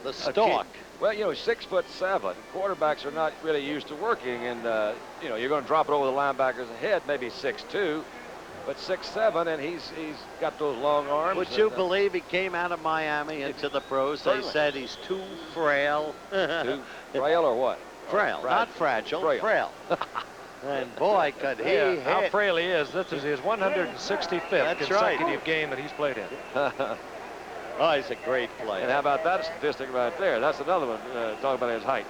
the stalk. Well, you know, 6'7". Quarterbacks are not really used to working, and you know, you're going to drop it over the linebacker's head, maybe 6'2", but 6'7", and he's got those long arms. Would you believe he came out of Miami into the pros? Certainly. They said he's too frail. Too frail or what? Frail, not fragile, frail. And boy, could he hit. How frail he is. This is his 165th consecutive game that he's played in. Oh, he's a great player. And how about that statistic right there? That's another one, talking about his height.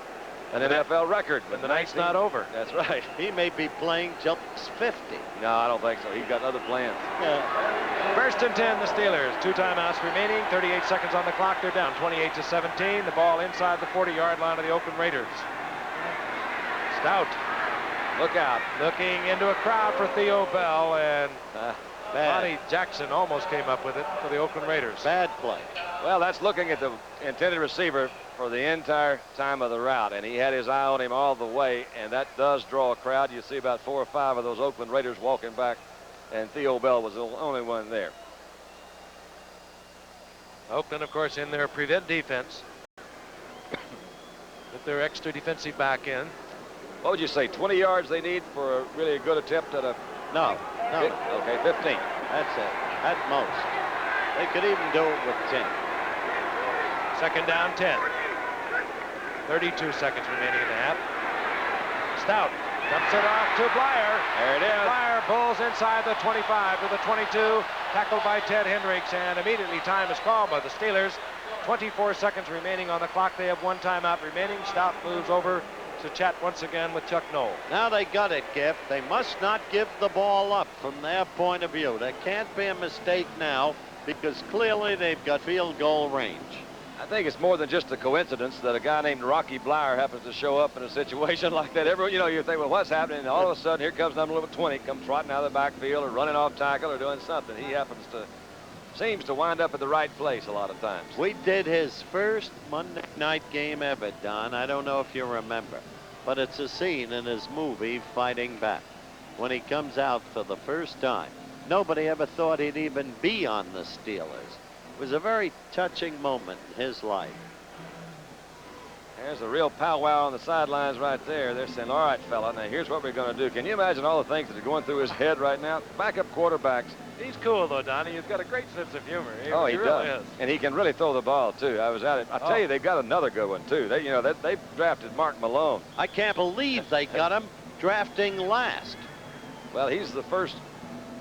an NFL record. And the night's not over. That's right. He may be playing just 50. No, I don't think so. He's got other plans. First and 10, the Steelers. 2 timeouts remaining. 38 seconds on the clock. They're down 28-17. The ball inside the 40-yard line of the Oakland Raiders. Stout. Look out. Looking into a crowd for Theo Bell, and Bonnie Jackson almost came up with it for the Oakland Raiders. Bad play. Well, that's looking at the intended receiver for the entire time of the route, and he had his eye on him all the way, and that does draw a crowd. You see about 4 or 5 of those Oakland Raiders walking back, and Theo Bell was the only one there. Oakland, of course, in their prevent defense. With their extra defensive back in. What would you say, 20 yards they need for a really good attempt at a... No. Okay, 15. That's it, at most. They could even do it with 10. Second down, 10. 32 seconds remaining in the half. Stout dumps it off to Blyer. There it is. Blyer pulls inside the 25 to the 22. Tackled by Ted Hendricks, and immediately time is called by the Steelers. 24 seconds remaining on the clock. They have 1 timeout remaining. Stout moves over to chat once again with Chuck Knoll. Now they got it, Giff. They must not give the ball up from their point of view. There can't be a mistake now because clearly they've got field goal range. I think it's more than just a coincidence that a guy named Rocky Blyer happens to show up in a situation like that. You think, well, what's happening? And all of a sudden, here comes number 20, comes trotting out of the backfield or running off tackle or doing something. He seems to wind up at the right place a lot of times. We did his first Monday night game ever, Don. I don't know if you remember, but it's a scene in his movie, Fighting Back, when he comes out for the first time. Nobody ever thought he'd even be on the Steelers. It was a very touching moment in his life. There's a real powwow on the sidelines right there. They're saying, all right, fella, now here's what we're going to do. Can you imagine all the things that are going through his head right now? Backup quarterbacks. He's cool, though, Donnie. He's got a great sense of humor. He really does. Is. And he can really throw the ball, too. I was at it. I tell you, they've got another good one, too. They drafted Mark Malone. I can't believe they got him drafting last. Well, he's the first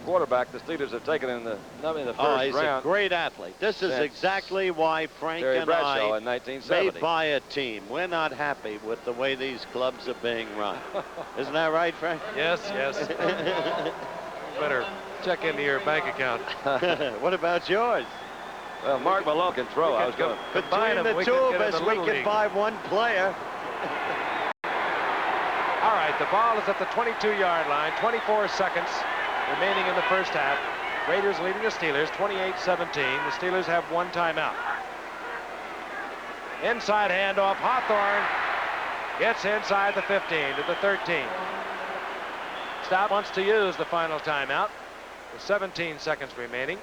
quarterback the Steelers have taken in the first round. He's a great athlete. This is exactly why Frank Terry and Bradshaw I in 1970. may buy a team. We're not happy with the way these clubs are being run. Isn't that right, Frank? Yes. Better check into your bank account. What about yours? Well, Mark Malone can throw. I was going to combine them. The two of us, we can buy one player. All right, the ball is at the 22-yard line. 24 seconds remaining in the first half. Raiders leading the Steelers 28-17. The Steelers have 1 timeout. Inside handoff. Hawthorne gets inside the 15 to the 13. Stout wants to use the final timeout with 17 seconds remaining.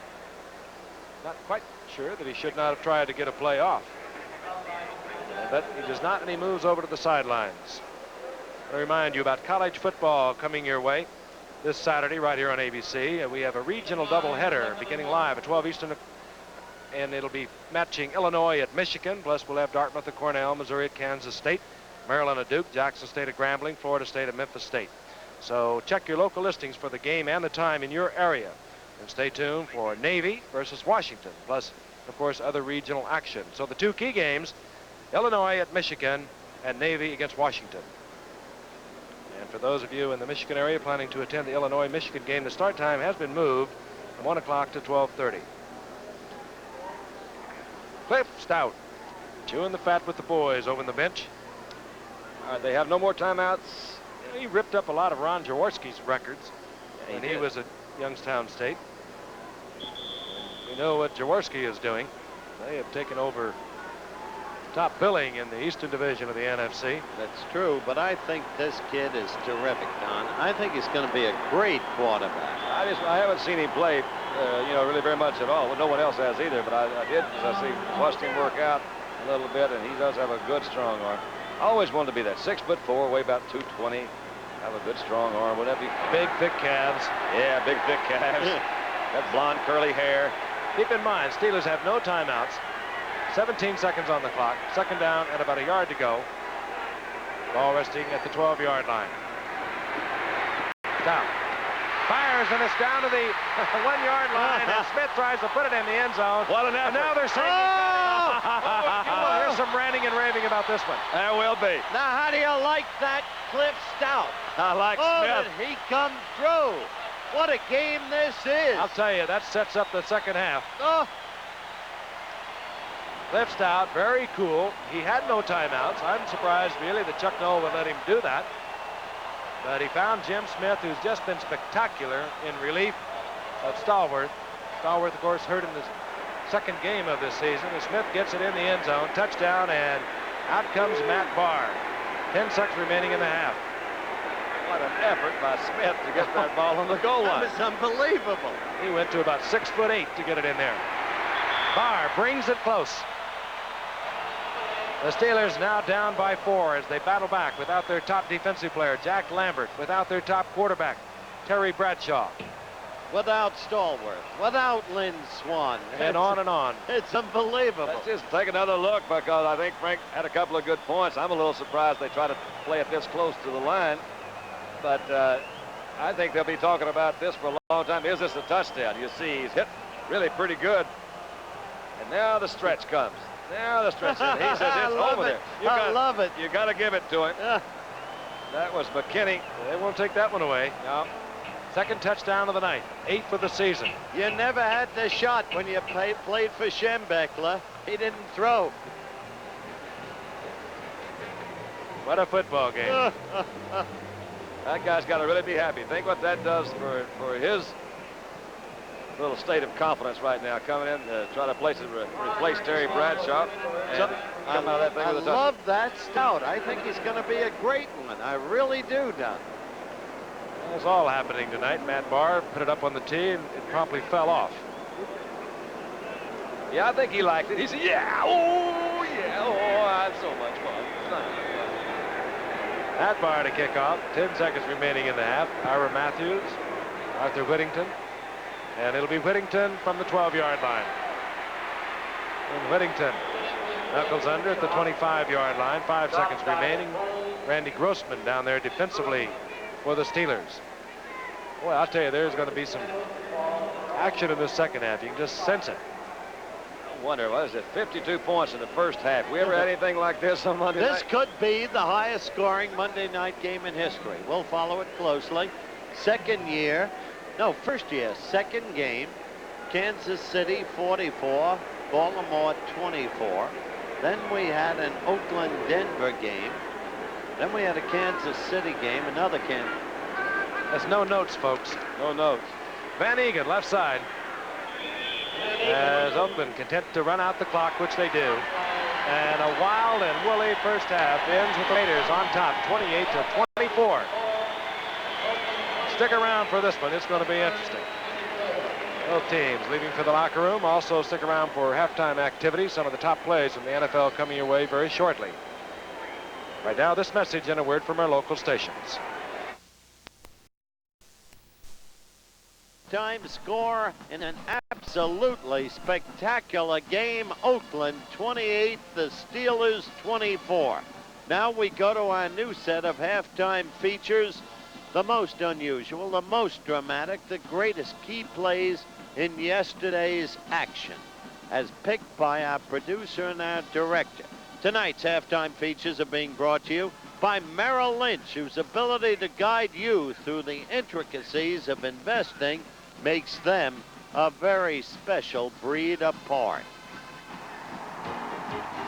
Not quite sure that he should not have tried to get a play off. But he does not, and he moves over to the sidelines. I remind you about college football coming your way this Saturday right here on ABC. And we have a regional doubleheader beginning live at 12 Eastern. And it'll be matching Illinois at Michigan. Plus we'll have Dartmouth at Cornell, Missouri at Kansas State, Maryland at Duke, Jackson State at Grambling, Florida State at Memphis State. So check your local listings for the game and the time in your area. And stay tuned for Navy versus Washington. Plus, of course, other regional action. So the 2 key games, Illinois at Michigan and Navy against Washington. And for those of you in the Michigan area planning to attend the Illinois-Michigan game, the start time has been moved from 1 o'clock to 12:30. Cliff Stout chewing the fat with the boys over in the bench. All right, they have no more timeouts. He ripped up a lot of Ron Jaworski's records when he did. was at Youngstown State. We know what Jaworski is doing. They have taken over top billing in the Eastern Division of the NFC. That's true, but I think this kid is terrific, Don. I think he's going to be a great quarterback. I haven't seen him play, really very much at all. Well, no one else has either, but I did, because I watched him work out a little bit, and he does have a good, strong arm. I always wanted to be that 6'4", weigh about 220, have a good, strong arm. Wouldn't that be big, thick calves? Yeah, big, thick calves. That blonde, curly hair. Keep in mind, Steelers have no timeouts. 17 seconds on the clock. Second down and about a yard to go. Ball resting at the 12-yard line. Down. Fires, and it's down to the 1-yard line, and Smith tries to put it in the end zone. What an effort. And now they're saying we'll hear some ranting and raving about this one. There will be. Now, how do you like that, Cliff Stout? I like Oh, Smith. did he come through? What a game this is. I'll tell you, that sets up the second half. Oh, Cliff Stout, very cool. He had no timeouts. I'm surprised, really, that Chuck Noll would let him do that. But he found Jim Smith, who's just been spectacular in relief of Stallworth. Stallworth, of course, hurt in the second game of this season. And Smith gets it in the end zone. Touchdown, and out comes Matt Barr. 10 seconds remaining in the half. What an effort by Smith to get that ball on the goal line. that was unbelievable. He went to about 6'8" to get it in there. Barr brings it close. The Steelers now down by 4 as they battle back without their top defensive player, Jack Lambert, without their top quarterback, Terry Bradshaw. Without Stallworth, without Lynn Swan. And on. It's unbelievable. Let's just take another look, because I think Frank had a couple of good points. I'm a little surprised they try to play it this close to the line. But I think they'll be talking about this for a long time. Is this a touchdown? You see, he's hit really pretty good. And now the stretch comes. Now the stretch. And he says it's over there. I love it. You got to give it to him. That was McKinney. They won't take that one away. No. Second touchdown of the night, 8th for the season. You never had the shot when you played for Schembechler. He didn't throw. What a football game. That guy's got to really be happy. Think what that does for his little state of confidence right now, coming in to try to replace Terry Bradshaw. And come out of that thing I with a touchdown. love that Stout. I think he's going to be a great one. I really do, Don. It's all happening tonight. Matt Barr put it up on the tee, and it promptly fell off. Yeah, I think he liked it. He said, yeah, oh, that's so much fun. Matt Barr to kick off. 10 seconds remaining in the half. Ira Matthews, Arthur Whittington, and it'll be Whittington from the 12-yard line. And Whittington knuckles under at the 25-yard line. 5 seconds remaining. Randy Grossman down there defensively for the Steelers. Boy, I'll tell you, there's going to be some action in the second half. You can just sense it. I wonder, what is it, 52 points in the first half. We ever had anything like this on Monday night? This could be the highest scoring Monday night game in history. We'll follow it closely. First year, second game. Kansas City 44, Baltimore 24. Then we had an Oakland-Denver game. Then we had a Kansas City game, another Kansas. There's no notes, folks. No notes. Van Egan, left side. As Oakland content to run out the clock, which they do. And a wild and woolly first half ends with the Raiders on top, 28-24. Stick around for this one. It's going to be interesting. Both teams leaving for the locker room. Also stick around for halftime activities. Some of the top plays from the NFL coming your way very shortly. Right now, this message and a word from our local stations. Time score in an absolutely spectacular game. Oakland 28, the Steelers 24. Now we go to our new set of halftime features. The most unusual, the most dramatic, the greatest key plays in yesterday's action, as picked by our producer and our director. Tonight's halftime features are being brought to you by Merrill Lynch, whose ability to guide you through the intricacies of investing makes them a very special breed apart.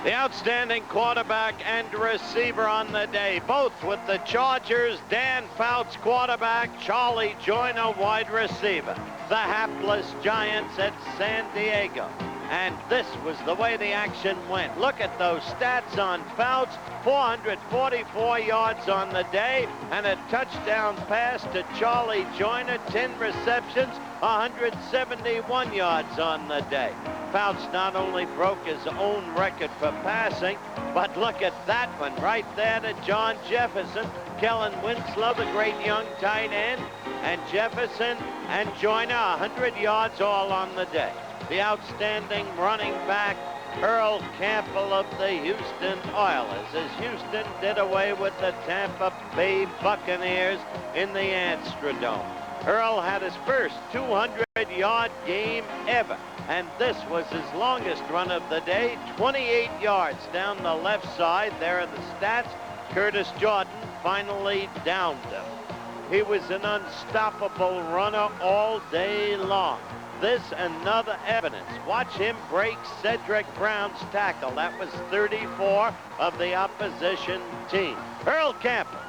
The outstanding quarterback and receiver on the day, both with the Chargers, Dan Fouts, quarterback, Charlie Joyner, wide receiver. The hapless Giants at San Diego. And this was the way the action went. Look at those stats on Fouts. 444 yards on the day and a touchdown pass to Charlie Joyner. 10 receptions, 171 yards on the day. Fouts not only broke his own record for passing, but look at that one right there to John Jefferson. Kellen Winslow, the great young tight end, and Jefferson and Joyner, 100 yards all on the day. The outstanding running back, Earl Campbell of the Houston Oilers, as Houston did away with the Tampa Bay Buccaneers in the Astrodome. Earl had his first 200-yard game ever, and this was his longest run of the day, 28 yards down the left side. There are the stats. Curtis Jordan finally downed him. He was an unstoppable runner all day long. This another evidence. Watch him break Cedric Brown's tackle. That was 34 of the opposition team. Earl Campbell,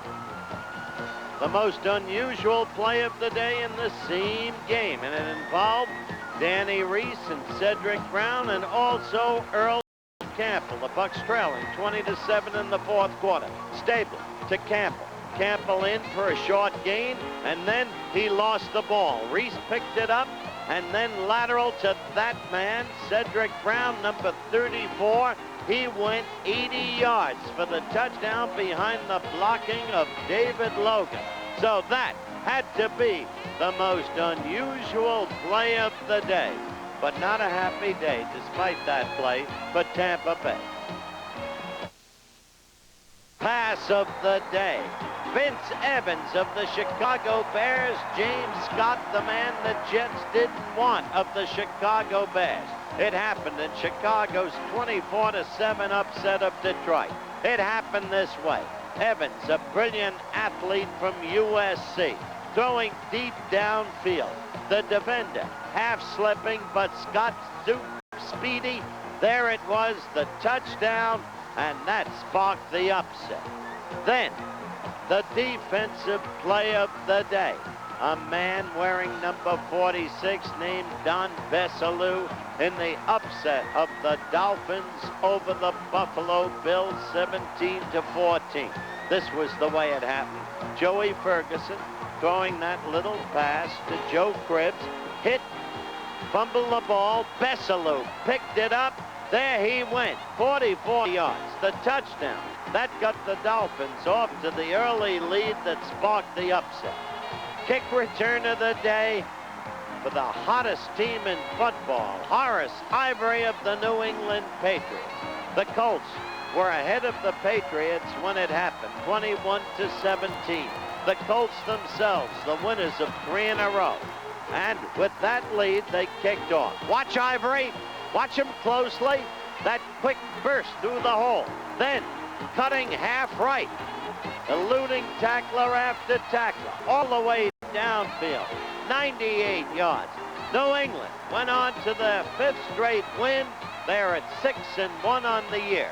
the most unusual play of the day in the same game, and it involved Danny Reese and Cedric Brown, and also Earl Campbell. The Bucks trailing 20-7 in the fourth quarter. Stable to Campbell. Campbell in for a short gain, and then he lost the ball. Reese picked it up, and then lateral to that man, Cedric Brown, number 34. He went 80 yards for the touchdown behind the blocking of David Logan. So that had to be the most unusual play of the day. But not a happy day, despite that play, for Tampa Bay. Pass of the day. Vince Evans of the Chicago Bears. James Scott, the man the Jets didn't want of the Chicago Bears. It happened in Chicago's 24-7 upset of Detroit. It happened this way. Evans, a brilliant athlete from USC, throwing deep downfield. The defender half slipping, but Scott too speedy. There it was, the touchdown, and that sparked the upset. Then, the defensive play of the day. A man wearing number 46 named Don Bessalou in the upset of the Dolphins over the Buffalo Bills 17-14. This was the way it happened. Joey Ferguson throwing that little pass to Joe Cribbs, hit, fumbled the ball. Bessalou picked it up. There he went, 44 yards, the touchdown. That got the Dolphins off to the early lead that sparked the upset. Kick return of the day for the hottest team in football, Horace Ivory of the New England Patriots. The Colts were ahead of the Patriots when it happened, 21-17. The Colts themselves, the winners of 3 in a row. And with that lead, they kicked off. Watch Ivory. Watch him closely. That quick burst through the hole. Then cutting half right. Eluding tackler after tackler. All the way downfield. 98 yards. New England went on to their 5th straight win. They're at 6-1 on the year.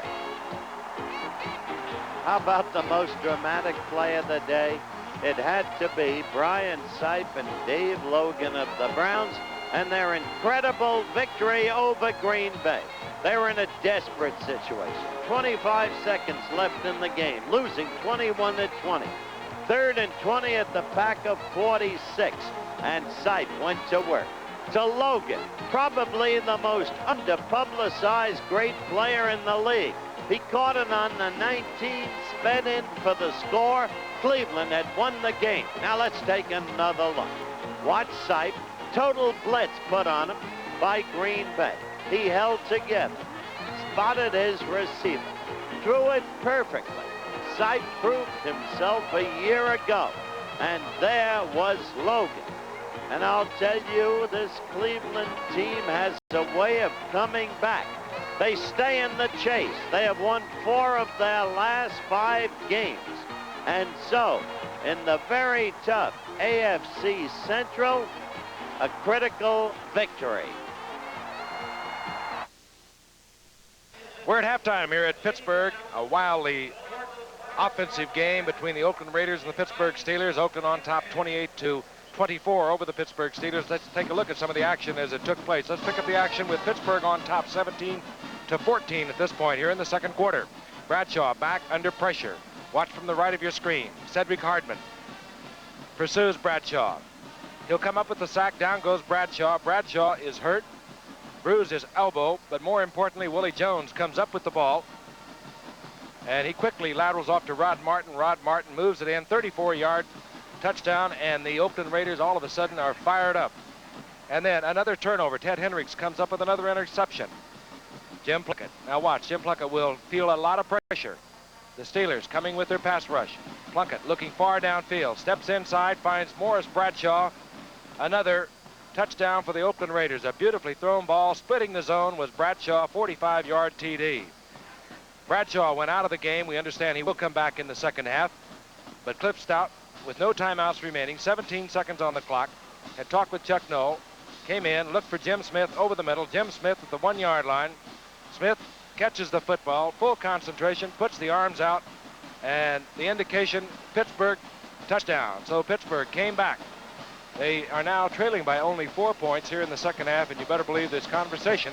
How about the most dramatic play of the day? It had to be Brian Sipe and Dave Logan of the Browns and their incredible victory over Green Bay. They were in a desperate situation. 25 seconds left in the game, losing 21-20. 3rd and 20 at the pack of 46, and Sipe went to work. To Logan, probably the most underpublicized great player in the league. He caught it on the 19, sped in for the score. Cleveland had won the game. Now let's take another look. Watch Sipe. Total blitz put on him by Green Bay. He held together, spotted his receiver, threw it perfectly. Sipe proved himself a year ago, and there was Logan. And I'll tell you, this Cleveland team has a way of coming back. They stay in the chase. They have won 4 of their last 5 games. And so, in the very tough AFC Central, a critical victory. We're at halftime here at Pittsburgh. A wildly offensive game between the Oakland Raiders and the Pittsburgh Steelers. Oakland on top 28-24 over the Pittsburgh Steelers. Let's take a look at some of the action as it took place. Let's pick up the action with Pittsburgh on top 17-14 at this point here in the second quarter. Bradshaw back under pressure. Watch from the right of your screen. Cedric Hardman pursues Bradshaw. He'll come up with the sack. Down goes Bradshaw. Bradshaw is hurt, bruised his elbow, but more importantly, Willie Jones comes up with the ball, and he quickly laterals off to Rod Martin. Rod Martin moves it in, 34-yard touchdown, and the Oakland Raiders all of a sudden are fired up. And then another turnover. Ted Hendricks comes up with another interception. Jim Plunkett. Now watch, Jim Plunkett will feel a lot of pressure. The Steelers coming with their pass rush. Plunkett looking far downfield, steps inside, finds Morris Bradshaw, another touchdown for the Oakland Raiders. A beautifully thrown ball, splitting the zone, was Bradshaw, 45-yard TD. Bradshaw went out of the game. We understand he will come back in the second half. But Cliff Stout, with no timeouts remaining, 17 seconds on the clock, had talked with Chuck Noll, came in, looked for Jim Smith over the middle. Jim Smith at the 1-yard line. Smith catches the football, full concentration, puts the arms out, and the indication, Pittsburgh touchdown. So Pittsburgh came back. They are now trailing by only 4 points here in the second half, and you better believe there's conversation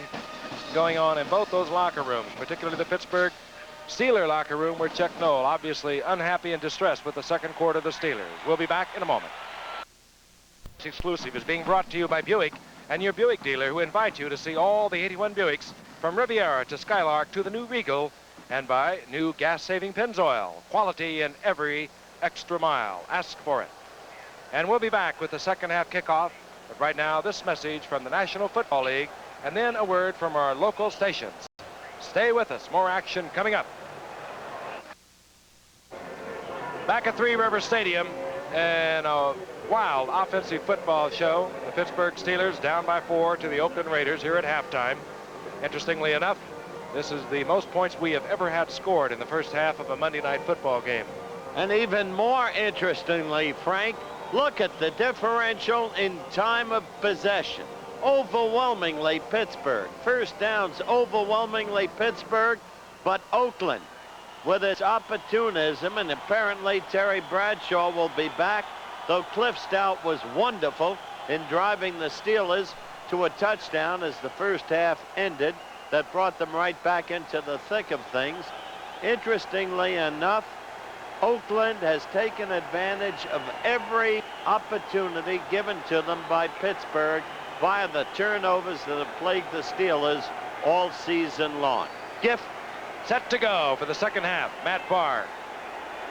going on in both those locker rooms, particularly the Pittsburgh Steeler locker room, where Chuck Noll obviously unhappy and distressed with the second quarter of the Steelers. We'll be back in a moment. This exclusive is being brought to you by Buick and your Buick dealer, who invite you to see all the 81 Buicks from Riviera to Skylark to the new Regal, and by new gas-saving Pennzoil. Quality in every extra mile. Ask for it. And we'll be back with the second half kickoff. But right now, this message from the National Football League, and then a word from our local stations. Stay with us. More action coming up. Back at Three River Stadium, and a wild offensive football show. The Pittsburgh Steelers down by 4 to the Oakland Raiders here at halftime. Interestingly enough, this is the most points we have ever had scored in the first half of a Monday night football game. And even more interestingly, Frank, look at the differential in time of possession. Overwhelmingly Pittsburgh. First downs overwhelmingly Pittsburgh, but Oakland, with its opportunism, and apparently Terry Bradshaw will be back, though Cliff Stout was wonderful in driving the Steelers to a touchdown as the first half ended. That brought them right back into the thick of things. Interestingly enough, Oakland has taken advantage of every opportunity given to them by Pittsburgh via the turnovers that have plagued the Steelers all season long. Gift set to go for the second half. Matt Barr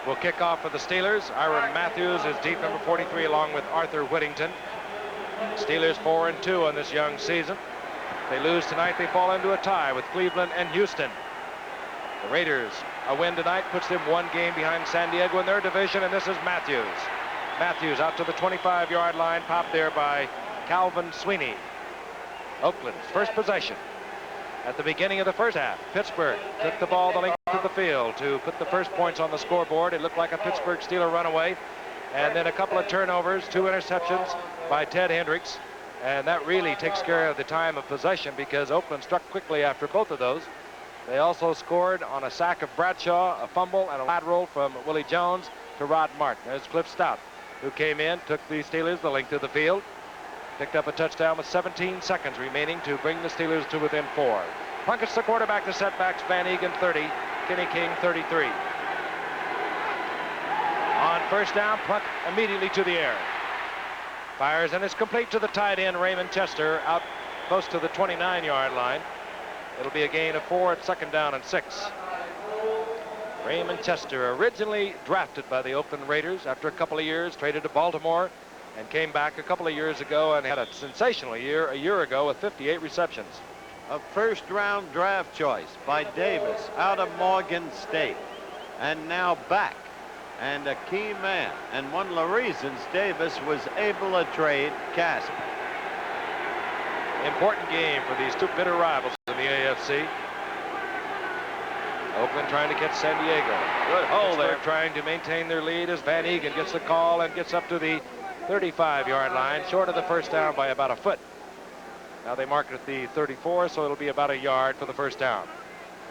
will kick off for the Steelers. Ira Matthews is deep, number 43, along with Arthur Whittington. Steelers 4-2 on this young season. If they lose tonight, they fall into a tie with Cleveland and Houston. The Raiders, a win tonight puts them 1 game behind San Diego in their division, and this is Matthews. Matthews out to the 25-yard line, popped there by Calvin Sweeney. Oakland's first possession. At the beginning of the first half, Pittsburgh took the ball the length of the field to put the first points on the scoreboard. It looked like a Pittsburgh Steeler runaway. And then a couple of turnovers, 2 interceptions by Ted Hendricks. And that really takes care of the time of possession, because Oakland struck quickly after both of those. They also scored on a sack of Bradshaw, a fumble, and a lateral from Willie Jones to Rod Martin. There's Cliff Stout, who came in, took the Steelers the length of the field, picked up a touchdown with 17 seconds remaining to bring the Steelers to within 4. Plunkett's the quarterback to setbacks. Van Egan 30, Kenny King 33. On first down, Plunkett immediately to the air. Fires, and it's complete to the tight end, Raymond Chester, out close to the 29-yard line. It'll be a gain of 4 at second down and 6. Raymond Chester, originally drafted by the Oakland Raiders after a couple of years, traded to Baltimore, and came back a couple of years ago and had a sensational year a year ago with 58 receptions. A first-round draft choice by Davis out of Morgan State, and now back, and a key man, and one of the reasons Davis was able to trade Casper. Important game for these two bitter rivals in the AFC. Oakland trying to catch San Diego. Good hole there. Trying to maintain their lead as Van Egan gets the call and gets up to the 35-yard line, short of the first down by about a foot. Now they mark it at the 34, so it'll be about a yard for the first down.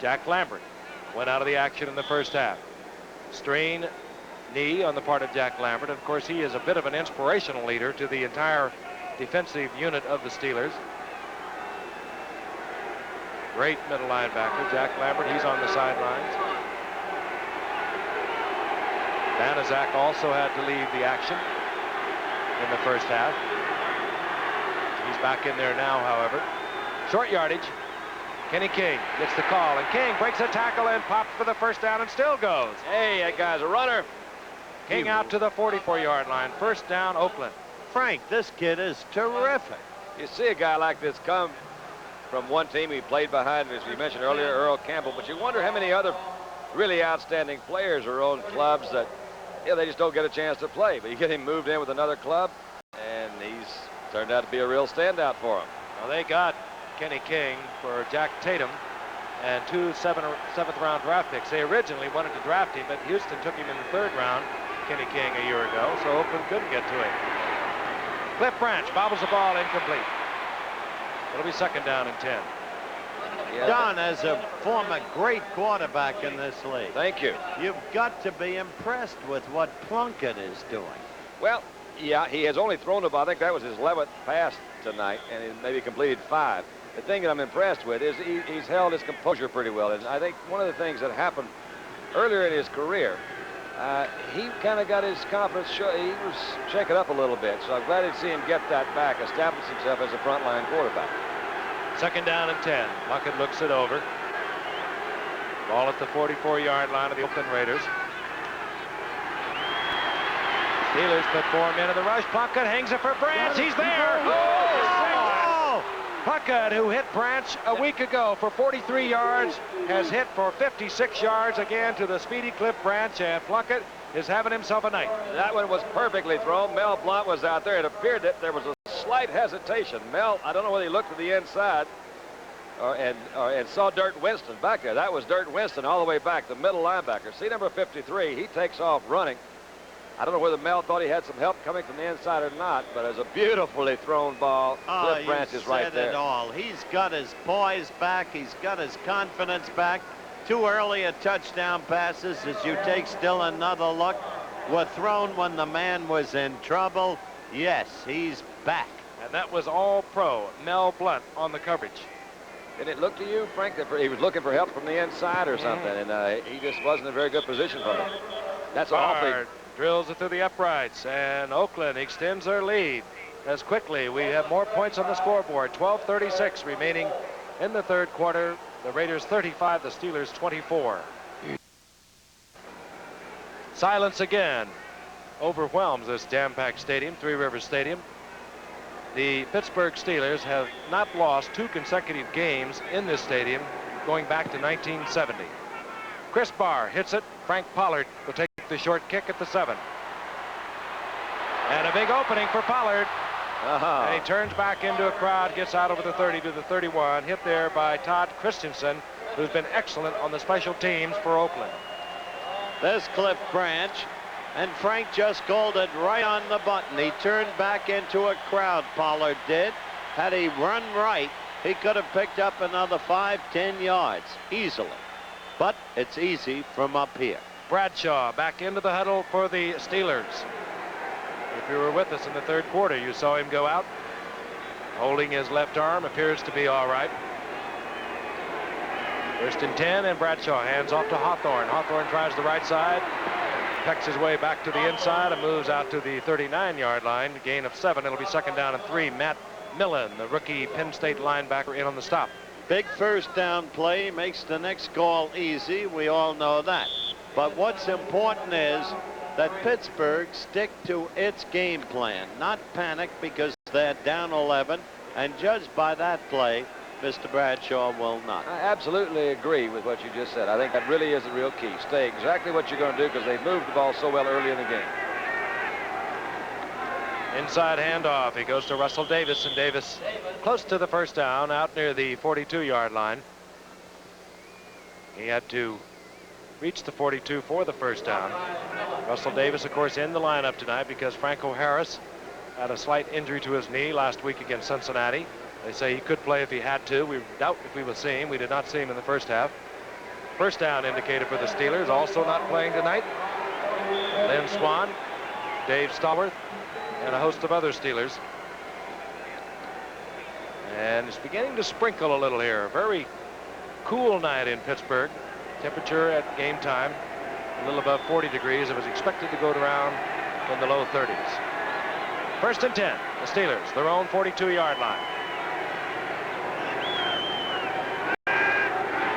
Jack Lambert went out of the action in the first half. Strain knee on the part of Jack Lambert. Of course, he is a bit of an inspirational leader to the entire defensive unit of the Steelers. Great middle linebacker, Jack Lambert. He's on the sidelines. Banaszak also had to leave the action in the first half. He's back in there now, however. Short yardage. Kenny King gets the call, and King breaks a tackle and pops for the first down and still goes. Hey, that guy's a runner. King out to the 44-yard line. First down, Oakland. Frank, this kid is terrific. You see a guy like this come from one team he played behind, as we mentioned earlier, Earl Campbell, but you wonder how many other really outstanding players are on clubs that, they just don't get a chance to play. But you get him moved in with another club, and he's turned out to be a real standout for him. Well, they got Kenny King for Jack Tatum and two seventh-round draft picks. They originally wanted to draft him, but Houston took him in the 3rd round, Kenny King, a year ago, so Oakland couldn't get to him. Cliff Branch bobbles the ball incomplete. It'll be 2nd down and 10. Yeah. Don, as a former great quarterback in this league, Thank you. you've got to be impressed with what Plunkett is doing. Well, yeah, he has only thrown about, I think that was his 11th pass tonight, and he maybe completed 5. The thing that I'm impressed with is he's held his composure pretty well. And I think one of the things that happened earlier in his career, he kind of got his confidence, he was shaken up a little bit. So I'm glad to see him get that back, establish himself as a frontline quarterback. 2nd down and 10. Plunkett looks it over. Ball at the 44-yard line of the Oakland Raiders. Steelers put 4 men in the rush. Plunkett hangs it for Branch. He's there. Oh! Plunkett, who hit Branch a week ago for 43 yards, has hit for 56 yards again to the speedy Cliff Branch, and Plunkett is having himself a night. That one was perfectly thrown. Mel Blount was out there. It appeared that there was a slight hesitation. Mel, I don't know whether he looked to the inside and saw Dirt Winston back there. That was Dirt Winston all the way back, the middle linebacker. See number 53, he takes off running. I don't know whether Mel thought he had some help coming from the inside or not, but it's a beautifully thrown ball. Cliff Branch is right there. Said it all. He's got his poise back. He's got his confidence back. Too early a touchdown passes, as you take still another look, were thrown when the man was in trouble. Yes, he's back. And that was all pro Mel Blount on the coverage. Did it look to you, Frank, that he was looking for help from the inside or something, and he just wasn't in a very good position for it? That's awfully... Drills it through the uprights, and Oakland extends their lead as quickly. We have more points on the scoreboard. 12:36 remaining in the 3rd quarter. The Raiders 35, the Steelers 24. Silence again overwhelms this jam-packed stadium, Three Rivers Stadium. The Pittsburgh Steelers have not lost 2 consecutive games in this stadium going back to 1970. Chris Barr hits it. Frank Pollard will take the short kick at the 7. And a big opening for Pollard. And he turns back into a crowd, gets out over the 30 to the 31, hit there by Todd Christensen, who's been excellent on the special teams for Oakland. There's Cliff Branch, and Frank just called it right on the button. He turned back into a crowd, Pollard did. Had he run right, he could have picked up another 5-10 yards easily. But it's easy from up here. Bradshaw back into the huddle for the Steelers. If you were with us in the 3rd quarter, you saw him go out. Holding his left arm, appears to be all right. 1st and 10, and Bradshaw hands off to Hawthorne. Hawthorne tries the right side, pecks his way back to the inside, and moves out to the 39-yard line. Gain of 7. It'll be 2nd down and 3. Matt Millen, the rookie Penn State linebacker, in on the stop. Big 1st down play makes the next call easy. We all know that. But what's important is that Pittsburgh stick to its game plan, not panic because they're down 11. And judged by that play, Mr. Bradshaw will not. I absolutely agree with what you just said. I think that really is the real key. Stay exactly what you're going to do because they moved the ball so well early in the game. Inside handoff. He goes to Russell Davis, and Davis close to the 1st down, out near the 42-yard line. He had to reach the 42 for the 1st down. Russell Davis, of course, in the lineup tonight because Franco Harris had a slight injury to his knee last week against Cincinnati. They say he could play if he had to. We doubt if we will see him. We did not see him in the 1st half. 1st down indicated for the Steelers, also not playing tonight. Lynn Swan, Dave Stallworth, and a host of other Steelers. And it's beginning to sprinkle a little here. A very cool night in Pittsburgh. Temperature at game time a little above 40 degrees. It was expected to go around in the low 30s. 1st and 10, the Steelers, their own 42-yard line.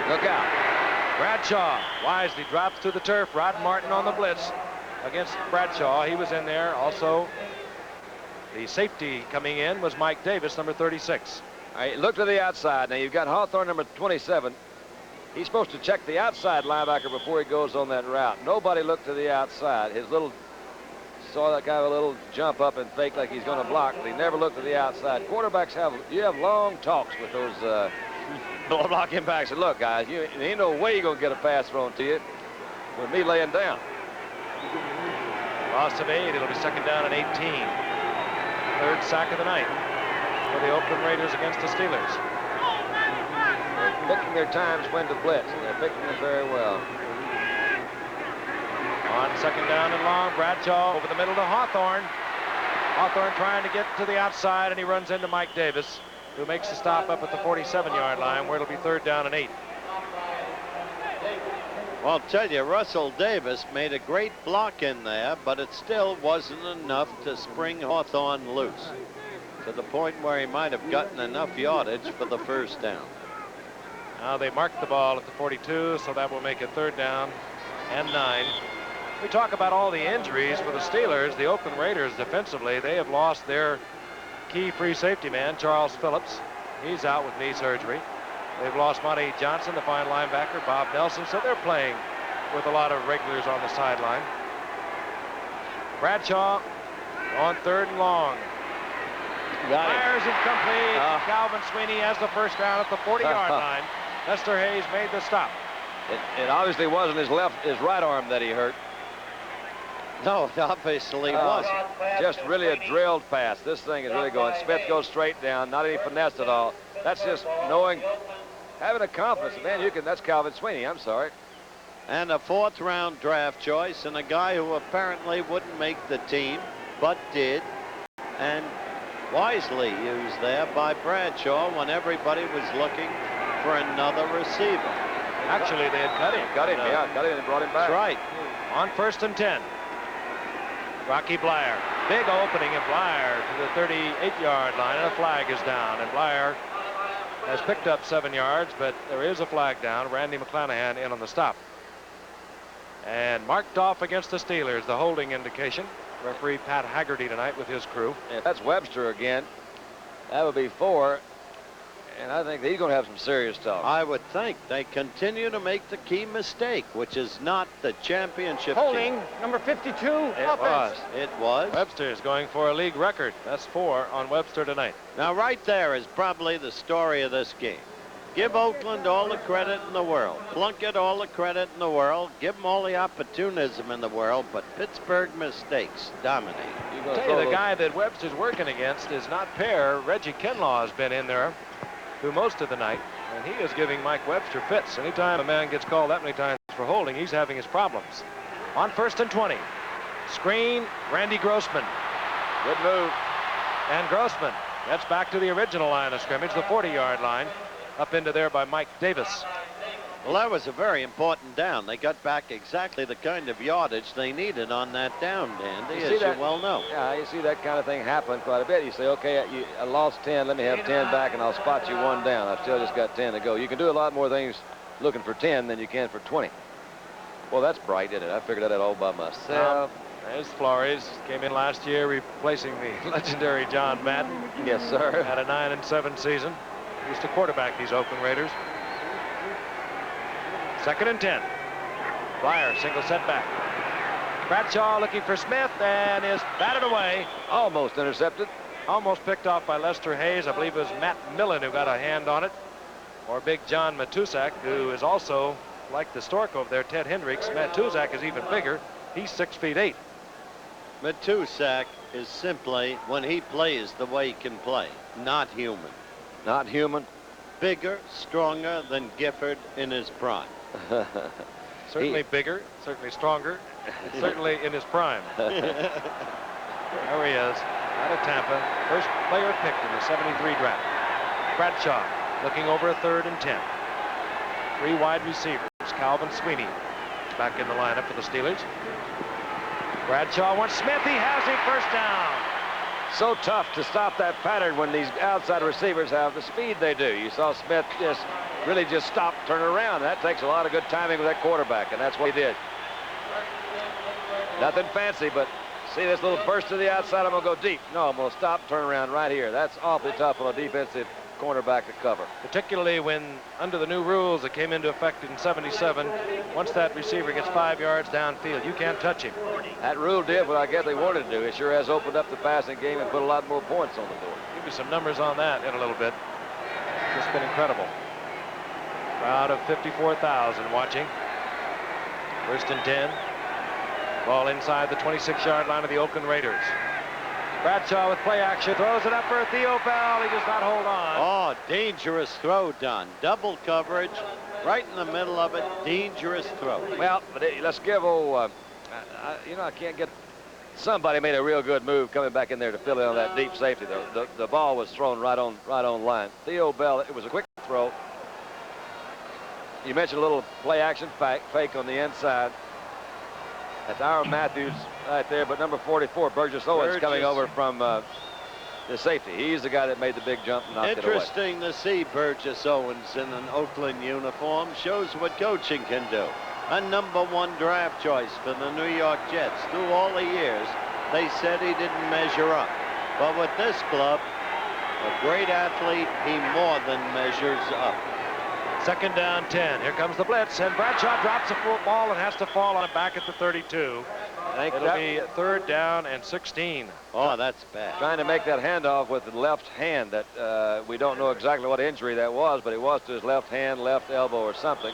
Look out. Bradshaw wisely drops to the turf. Rod Martin on the blitz against Bradshaw. He was in there. Also, the safety coming in was Mike Davis, number 36. All right, look to the outside. Now, you've got Hawthorne, number 27. He's supposed to check the outside linebacker before he goes on that route. Nobody looked to the outside. His little saw that guy with a little jump up and fake like he's going to block, but he never looked to the outside. Quarterbacks you have long talks with those blocking backs. And look, guys, there ain't no way you're going to get a pass thrown to you with me laying down. Loss of 8. It'll be second down and 18. Third sack of the night for the Oakland Raiders against the Steelers. They're picking their times when to blitz. They're picking them very well. On second down and long, Bradshaw over the middle to Hawthorne. Hawthorne trying to get to the outside, and he runs into Mike Davis, who makes the stop up at the 47-yard line, where it'll be third down and 8. Well, I'll tell you, Russell Davis made a great block in there, but it still wasn't enough to spring Hawthorne loose to the point where he might have gotten enough yardage for the first down. Now they marked the ball at the 42, so that will make it third down and 9. We talk about all the injuries for the Steelers. The Oakland Raiders defensively, they have lost their key free safety man, Charles Phillips. He's out with knee surgery. They've lost Monty Johnson, the fine linebacker, Bob Nelson, so they're playing with a lot of regulars on the sideline. Bradshaw on third and long. Fires is complete. Calvin Sweeney has the first down at the 40-yard line. Lester Hayes made the stop. It obviously wasn't his right arm that he hurt. No, it obviously wasn't. Just really a drilled pass. This thing is really going. Smith goes straight down, not any finesse at all. That's just knowing, having a confidence. Man, that's Calvin Sweeney, I'm sorry. And a fourth-round draft choice, and a guy who apparently wouldn't make the team, but did, and wisely used there by Bradshaw when everybody was looking for another receiver. Actually, they had cut him. Cut him and brought him back. That's right. On first and 10. Rocky Blyer. Big opening, and Blyer to the 38-yard line, and a flag is down. And Blyer has picked up 7 yards, but there is a flag down. Randy McClanahan in on the stop. And marked off against the Steelers, the holding indication. Referee Pat Haggerty tonight with his crew. If that's Webster again, that would be 4. And I think he's going to have some serious talk. I would think. They continue to make the key mistake, which is not the championship Holding, team. number 52, It was. Webster is going for a league record. That's 4 on Webster tonight. Now, right there is probably the story of this game. Give Oakland all the credit in the world. Plunkett all the credit in the world. Give them all the opportunism in the world, but Pittsburgh mistakes dominate. I'll tell you, the guy that Webster's working against is not Pear. Reggie Kinlaw has been in there through most of the night, and he is giving Mike Webster fits. Anytime a man gets called that many times for holding, he's having his problems. On first and 20. Screen, Randy Grossman. Good move. And Grossman gets back to the original line of scrimmage, the 40-yard line, up into there by Mike Davis. Well, that was a very important down. They got back exactly the kind of yardage they needed on that down, Dandy, as you well know. Yeah, you see that kind of thing happen quite a bit. You say, okay, I lost 10. Let me have 10 back, and I'll spot you 1 down. I've still just got 10 to go. You can do a lot more things looking for 10 than you can for 20. Well, that's bright, isn't it? I figured that out all by myself. There's Flores. Came in last year replacing the legendary John Madden. Yes, sir. Had a 9-7 season. Used to quarterback these Oakland Raiders. Second and 10. Blyer, single setback. Bradshaw looking for Smith and is batted away. Almost intercepted. Almost picked off by Lester Hayes. I believe it was Matt Millen who got a hand on it. Or big John Matusak, who is also, like the stork over there, Ted Hendricks. Matusak is even bigger. He's 6'8". Matusak is simply, when he plays the way he can play, not human. Not human. Bigger, stronger than Gifford in his prime. Certainly bigger, certainly stronger, certainly in his prime. There he is, out of Tampa. First player picked in the 73 draft. Bradshaw looking over a 3rd and 10. 3 wide receivers. Calvin Sweeney back in the lineup for the Steelers. Bradshaw wants Smith. He has him, first down. So tough to stop that pattern when these outside receivers have the speed they do. You saw Smith really just stop, turn around. That takes a lot of good timing with that quarterback, and that's what he did. Nothing fancy, but see this little burst to the outside, I'm going to go deep. No, I'm going to stop, turn around right here. That's awfully tough on a defensive cornerback to cover. Particularly when, under the new rules that came into effect in '77, once that receiver gets 5 yards downfield, you can't touch him. That rule did what I guess they wanted to do. It sure has opened up the passing game and put a lot more points on the board. Give me some numbers on that in a little bit. Just been incredible. Crowd of 54,000 watching. 1st and 10. Ball inside the 26-yard line of the Oakland Raiders. Bradshaw with play action, throws it up for Theo Bell. He does not hold on. Oh, dangerous throw done. Double coverage, right in the middle of it. Dangerous throw. Well, but let's give old, you know, I can't get. Somebody made a real good move coming back in there to fill in on that deep safety. The ball was thrown right on line. Theo Bell, it was a quick throw. You mentioned a little play action fake on the inside. That's Aaron Matthews right there, but number 44, Burgess Owens, coming over from the safety. He's the guy that made the big jump and knocked it away. Interesting to see Burgess Owens in an Oakland uniform. Shows what coaching can do. A #1 draft choice for the New York Jets. Through all the years, they said he didn't measure up. But with this club, a great athlete, he more than measures up. 2nd down 10. Here comes the blitz, and Bradshaw drops the ball and has to fall on it back at the 32. It'll be 3rd down and 16. Oh, that's bad. Trying to make that handoff with the left hand that we don't know exactly what injury that was, but it was to his left hand, left elbow or something.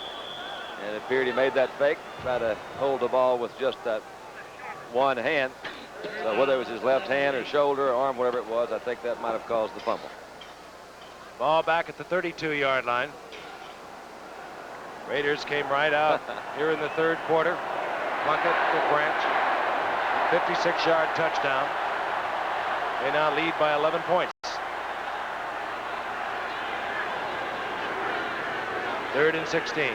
And it appeared he made that fake, try to hold the ball with just that one hand. So whether it was his left hand or shoulder or arm, whatever it was, I think that might have caused the fumble. Ball back at the 32-yard line. Raiders came right out here in the 3rd quarter. Plunkett to Branch. 56-yard touchdown. They now lead by 11 points. 3rd and 16.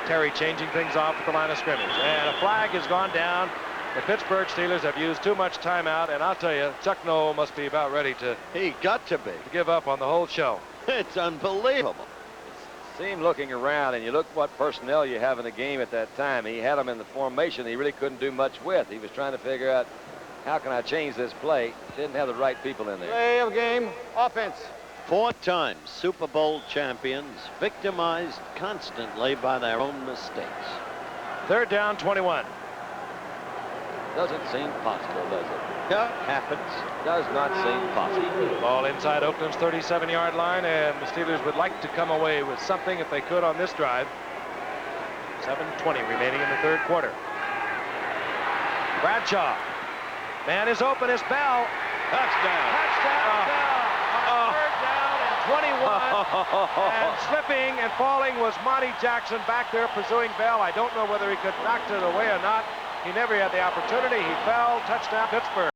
Terry changing things off at the line of scrimmage. And a flag has gone down. The Pittsburgh Steelers have used too much timeout, and I'll tell you, Chuck Noll must be about ready to give up on the whole show. It's unbelievable. Seemed looking around, and you look what personnel you have in the game at that time. He had them in the formation he really couldn't do much with. He was trying to figure out, how can I change this play? Didn't have the right people in there. Play of game, offense. 4 times Super Bowl champions, victimized constantly by their own mistakes. 3rd down 21. Doesn't seem possible, does it? Yeah, happens. Does not seem possible. Ball inside Oakland's 37-yard line, and the Steelers would like to come away with something if they could on this drive. 7:20 remaining in the 3rd quarter. Bradshaw. Man is open. It's Bell. Touchdown. Touchdown, Bell. On 3rd down and 21. And slipping and falling was Monty Jackson back there pursuing Bell. I don't know whether he could knock it away or not. He never had the opportunity. He fell. Touchdown, Pittsburgh.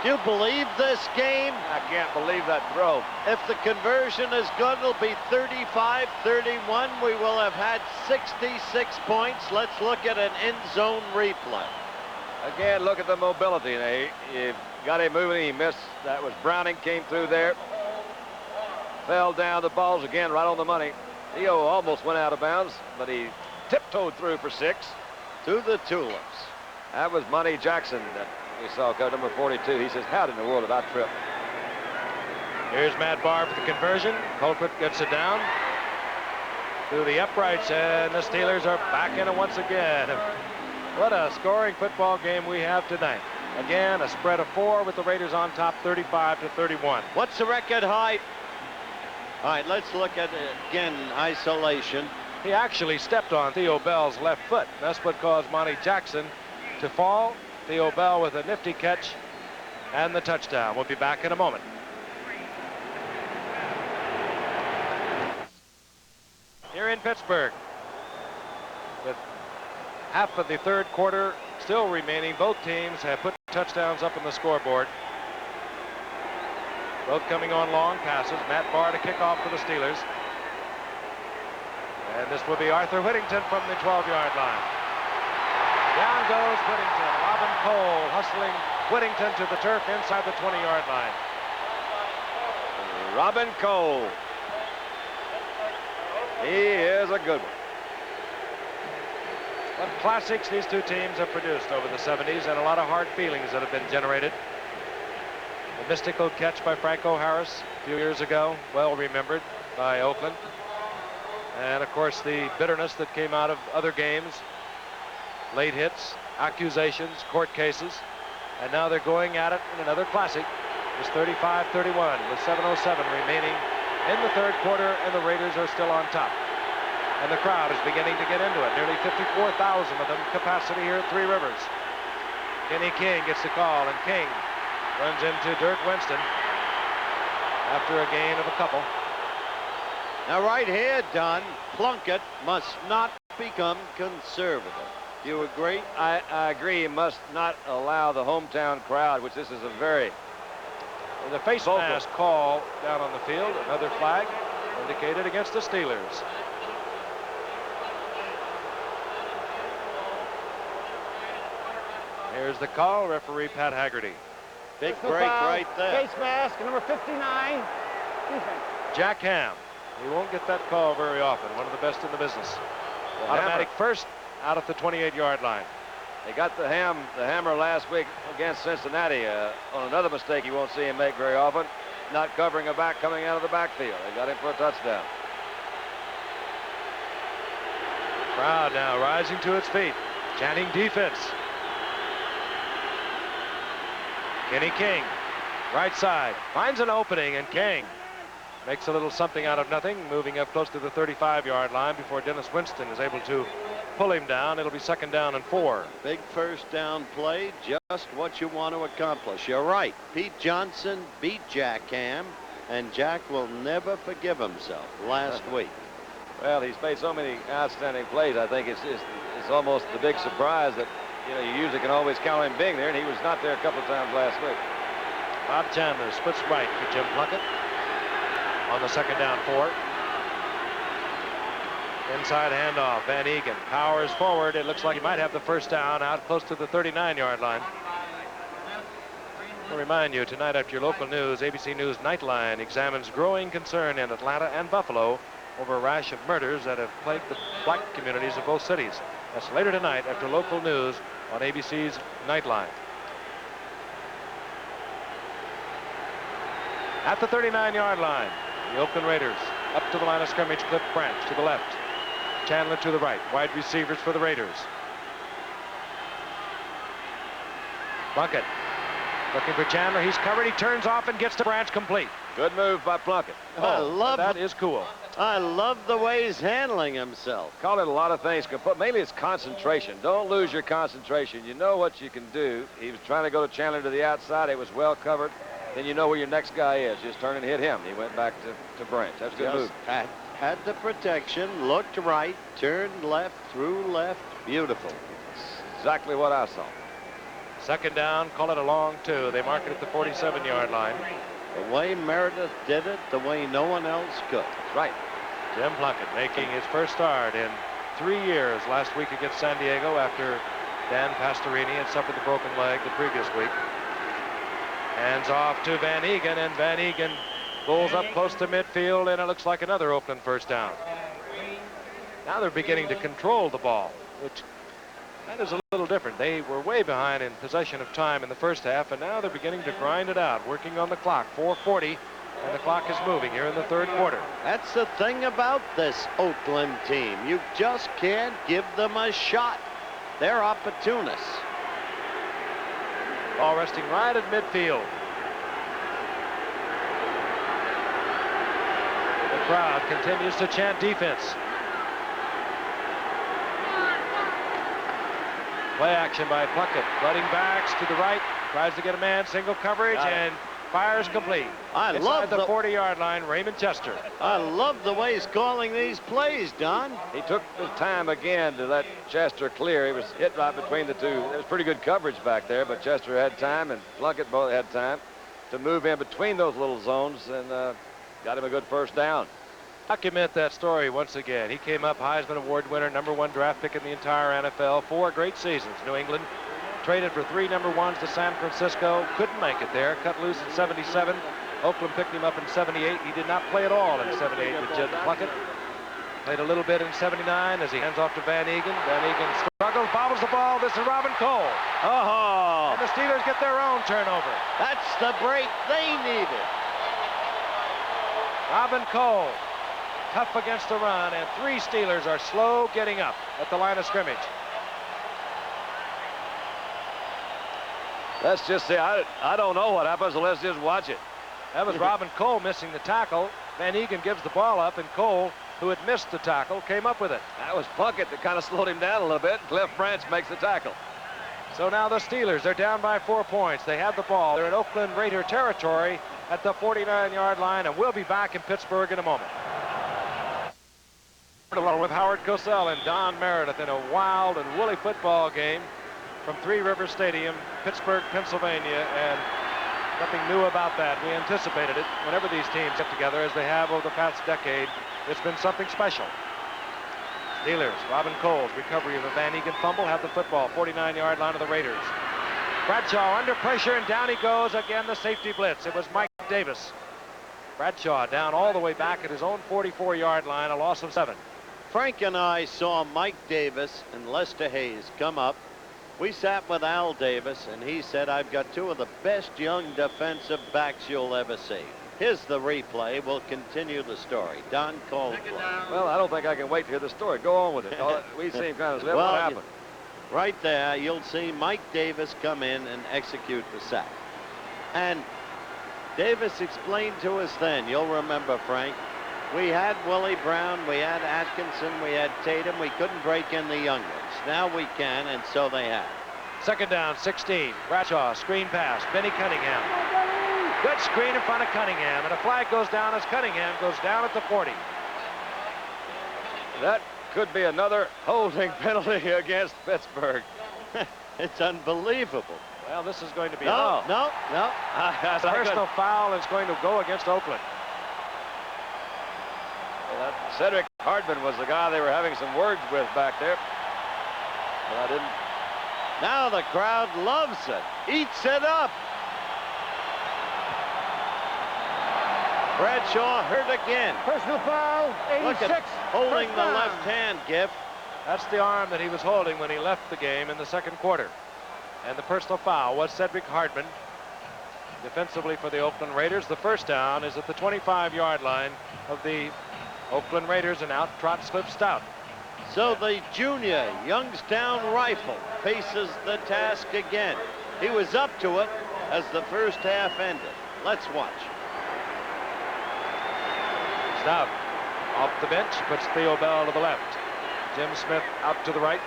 Do you believe this game? I can't believe that throw. If the conversion is good, it'll be 35-31. We will have had 66 points. Let's look at an end zone replay. Again, look at the mobility. He got him moving. He missed. That was Browning, came through there. Fell down. The ball's again right on the money. Theo almost went out of bounds, but he tiptoed through for 6. To the Tulips. That was Monty Jackson that we saw, number 42. He says, how in the world did I trip? Here's Matt Barr for the conversion. Colquitt gets it down through the uprights, and the Steelers are back in it once again. What a scoring football game we have tonight. Again, a spread of 4 with the Raiders on top, 35-31. What's the record height? All right, let's look at it again, isolation. He actually stepped on Theo Bell's left foot. That's what caused Monty Jackson to fall. Theo Bell with a nifty catch and the touchdown. We'll be back in a moment. Here in Pittsburgh, with half of the 3rd quarter still remaining, both teams have put touchdowns up on the scoreboard. Both coming on long passes. Matt Barr to kick off for the Steelers. And this will be Arthur Whittington from the 12-yard line. Down goes Whittington. Robin Cole hustling Whittington to the turf inside the 20-yard line. Robin Cole. He is a good one. What classics these two teams have produced over the 70s, and a lot of hard feelings that have been generated. The mystical catch by Franco Harris a few years ago, well remembered by Oakland. And of course the bitterness that came out of other games. Late hits, accusations, court cases. And now they're going at it in another classic. It's 35-31 with 7:07 remaining in the third quarter, and the Raiders are still on top. And the crowd is beginning to get into it. Nearly 54,000 of them capacity here at Three Rivers. Kenny King gets the call, and King runs into Dirk Winston after a gain of a couple. Now right here, Don, Plunkett must not become conservative. Do you agree? I agree. You must not allow the hometown crowd, which this is a very The face mask call down on the field. Another flag indicated against the Steelers. Here's the call, referee Pat Haggerty. Big break right there. Face mask, number 59. Defense. Jack Ham. He won't get that call very often. One of the best in the business. Automatic first out at the 28-yard line. They got the hammer last week against Cincinnati on another mistake you won't see him make very often, not covering a back coming out of the backfield. They got him for a touchdown. Crowd now rising to its feet, chanting defense. Kenny King, right side, finds an opening, and King makes a little something out of nothing, moving up close to the 35-yard line before Dennis Winston is able to pull him down. It'll be 2nd down and 4. Big first down play, just what you want to accomplish. You're right. Pete Johnson beat Jack Ham, and Jack will never forgive himself last week. Well, he's made so many outstanding plays. I think it's almost the big surprise that, you know, you usually can always count on him being there, and he was not there a couple of times last week. Bob Chandler splits right for Jim Plunkett on the 2nd down 4. Inside handoff, Van Egan powers forward. It looks like he might have the first down out close to the 39-yard line. I'll remind you, tonight after your local news, ABC News Nightline examines growing concern in Atlanta and Buffalo over a rash of murders that have plagued the black communities of both cities. That's later tonight after local news on ABC's Nightline. At the 39-yard line, the Oakland Raiders up to the line of scrimmage. Cliff Branch to the left. Chandler to the right. Wide receivers for the Raiders. Plunkett looking for Chandler. He's covered. He turns off and gets to Branch complete. Good move by Plunkett. That is cool. I love the way he's handling himself. Call it a lot of things, but mainly it's concentration. Don't lose your concentration. You know what you can do. He was trying to go to Chandler to the outside. It was well covered. Then you know where your next guy is. Just turn and hit him. He went back to Branch. That's a good move. Had the protection, looked right, turned left, threw left. Beautiful. That's exactly what I saw. 2nd down, call it a long 2. They mark it at the 47-yard line. The way Meredith did it, the way no one else could. That's right. Jim Plunkett making his first start in 3 years last week against San Diego after Dan Pastorini had suffered the broken leg the previous week. Hands off to Van Egan, and Van Egan pulls up close to midfield, and it looks like another Oakland first down. Now they're beginning to control the ball, which that is a little different. They were way behind in possession of time in the first half, and now they're beginning to grind it out, working on the clock. 4:40, and the clock is moving here in the third quarter. That's the thing about this Oakland team. You just can't give them a shot. They're opportunists. Ball resting right at midfield. The crowd continues to chant defense. Play action by Plunkett. Running backs to the right. Tries to get a man, single coverage, and fires complete. I love the 40-yard line, Raymond Chester. I love the way he's calling these plays, Don. He took the time again to let Chester clear. He was hit right between the two. There was pretty good coverage back there, but Chester had time, and Plunkett both had time to move in between those little zones, and got him a good first down. Document that story once again. He came up Heisman Award winner, #1 draft pick in the entire NFL, 4 great seasons. New England traded for 3 number 1s to San Francisco. Couldn't make it there. Cut loose in 77. Oakland picked him up in 78. He did not play at all in 78 with Jim Plunkett. Played a little bit in 79 as he hands off to Van Egan. Van Egan struggles, bobbles the ball. This is Robin Cole. Oh, And the Steelers get their own turnover. that's the break they needed. Robin Cole, tough against the run, and 3 Steelers are slow getting up at the line of scrimmage. Let's just say I don't know what happens, so let's just watch it. That was Robin Cole missing the tackle. Van Egan gives the ball up, and Cole, who had missed the tackle, came up with it. That was Plunkett that kind of slowed him down a little bit. Cliff Branch makes the tackle. So now the Steelers, they're down by 4 points. They have the ball. They're in Oakland Raider territory at the 49-yard line, and we'll be back in Pittsburgh in a moment. Along with Howard Cosell and Don Meredith in a wild and woolly football game from Three Rivers Stadium, Pittsburgh, Pennsylvania, and nothing new about that. We anticipated it. Whenever these teams get together, as they have over the past decade, it's been something special. Steelers, Robin Cole's recovery of a Van Egan fumble, have the football, 49-yard line of the Raiders. Bradshaw under pressure, and down he goes again, the safety blitz. It was Mike Davis. Bradshaw down all the way back at his own 44-yard line, a loss of 7. Frank and I saw Mike Davis and Lester Hayes come up. We sat with Al Davis, and he said, I've got 2 of the best young defensive backs you'll ever see. Here's the replay. We'll continue the story. Don Caldwell. Well, I don't think I can wait to hear the story. Go on with it. We seem kind of slip. Well, What happened? Right there, you'll see Mike Davis come in and execute the sack. And Davis explained to us then, you'll remember, Frank, we had Willie Brown, we had Atkinson, we had Tatum. We couldn't break in the young ones. Now we can, and so they have. Second down, 16. Bradshaw, screen pass. Benny Cunningham. Good screen in front of Cunningham, and a flag goes down as Cunningham goes down at the 40. That could be another holding penalty against Pittsburgh. It's unbelievable. Well, this is going to be No. personal foul is going to go against Oakland. Well, that Cedric Hardman was the guy they were having some words with back there. But I didn't. Now the crowd loves it, eats it up. Bradshaw hurt again. Personal foul, 86. Look at holding First the down. left hand, Giff. That's the arm that he was holding when he left the game in the second quarter. And the personal foul was Cedric Hardman. Defensively for the Oakland Raiders, the first down is at the 25-yard line of the Oakland Raiders, and out trots Cliff Stout. So the junior Youngstown Rifle faces the task again. He was up to it as the first half ended. Let's watch. Stout off the bench, puts Theo Bell to the left. Jim Smith out to the right.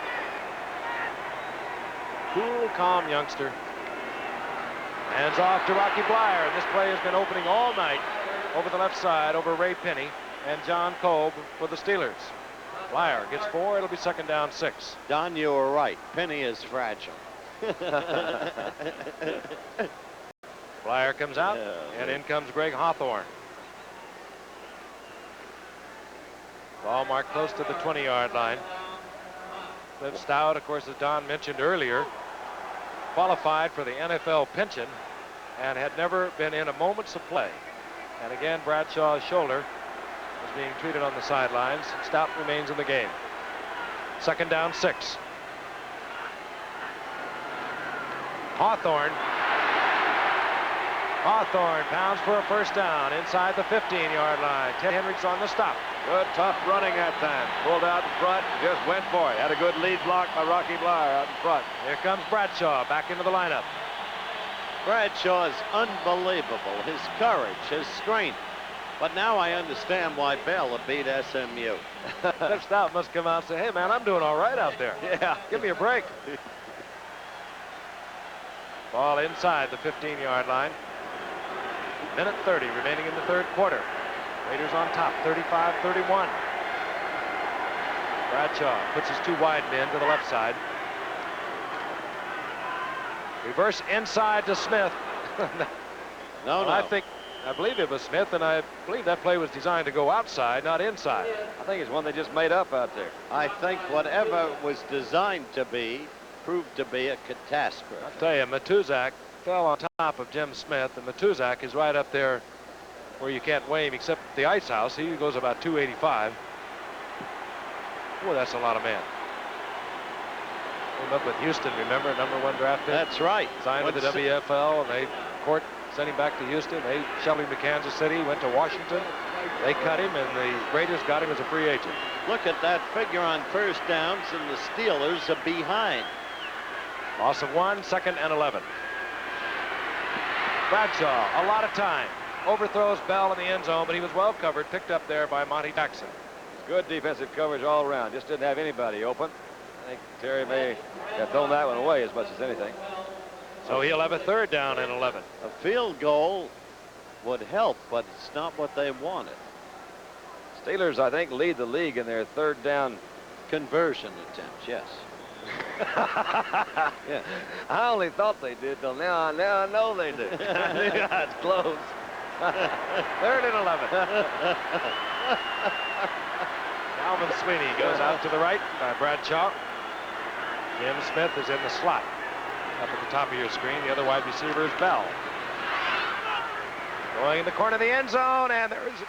Cool, calm youngster. Hands off to Rocky Blyer. And this play has been opening all night over the left side over Ray Penny and John Kolb for the Steelers. Blyer gets 4. It'll be second down 6. Don, you were right. Penny is fragile. Blyer comes out, and in comes Greg Hawthorne. Ball marked close to the 20-yard line. Cliff Stout, of course, as Don mentioned earlier, qualified for the NFL pension and had never been in a moments of play. And again, Bradshaw's shoulder was being treated on the sidelines. Stout remains in the game. Second down 6. Hawthorne pounds for a first down inside the 15-yard line. Ted Hendricks on the stop. Good tough running that time. Pulled out in front, just went for it. Had a good lead block by Rocky Blyer out in front. Here comes Bradshaw back into the lineup. Bradshaw is unbelievable. His courage, his strength. But now I understand why Bell beat SMU. Cliff Stout must come out and say, hey, man, I'm doing all right out there. Yeah. Give me a break. Ball inside the 15-yard line. Minute 30 remaining in the third quarter. Raiders on top, 35-31. Bradshaw puts his 2 wide men to the left side. Reverse inside to Smith. No. I believe it was Smith, and I believe that play was designed to go outside, not inside. I think it's one they just made up out there. I think whatever was designed to be proved to be a catastrophe. I'll tell you, Matuzak fell on top of Jim Smith, and Matuzak is right up there where you can't weigh him except the ice house. He goes about 285. Boy, that's a lot of men. Came up with Houston, remember, #1 draft pick? That's right. Signed with the WFL, and they court sent him back to Houston. They shoved him to Kansas City, went to Washington. They cut him, and the Raiders got him as a free agent. Look at that figure on first downs, and the Steelers are behind. Loss of 1, second and 11. Bradshaw, a lot of time. Overthrows Bell in the end zone, but he was well covered, picked up there by Monty Jackson. Good defensive coverage all around. Just didn't have anybody open. I think Terry may have thrown that one away as much as anything. So he'll have a 3rd down and 11. A field goal would help, but it's not what they wanted. Steelers, I think, lead the league in their 3rd down conversion attempts, yes. Yeah. I only thought they did till now. Now I know they do. Yeah, it's close. 3rd and 11. Calvin Sweeney goes out to the right by Bradshaw. Jim Smith is in the slot. Up at the top of your screen, the other wide receiver is Bell. Going in the corner of the end zone, and there is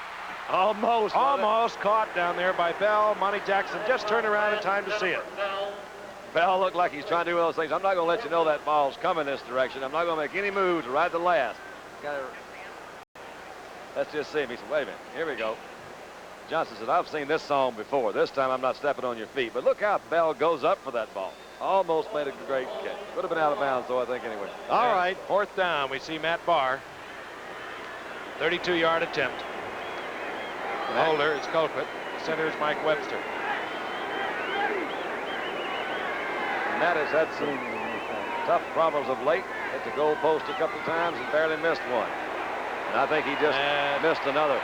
almost caught down there by Bell. Monty Jackson just turned around in time to see it. Bell looked like he's trying to do one of those things. I'm not going to let you know that ball's coming this direction. I'm not going to make any moves right to last. Let's just see him. He said, wait a minute. Here we go. Johnson said, I've seen this song before. This time I'm not stepping on your feet. But look how Bell goes up for that ball. Almost made a great catch. Would have been out of bounds, though, I think, anyway. All right, 4th down. We see Matt Barr. 32-yard attempt. The holder is Colquitt. The center is Mike Webster. Matt has had some tough problems of late. Hit the goal post a couple times and barely missed one. And I think he just missed another.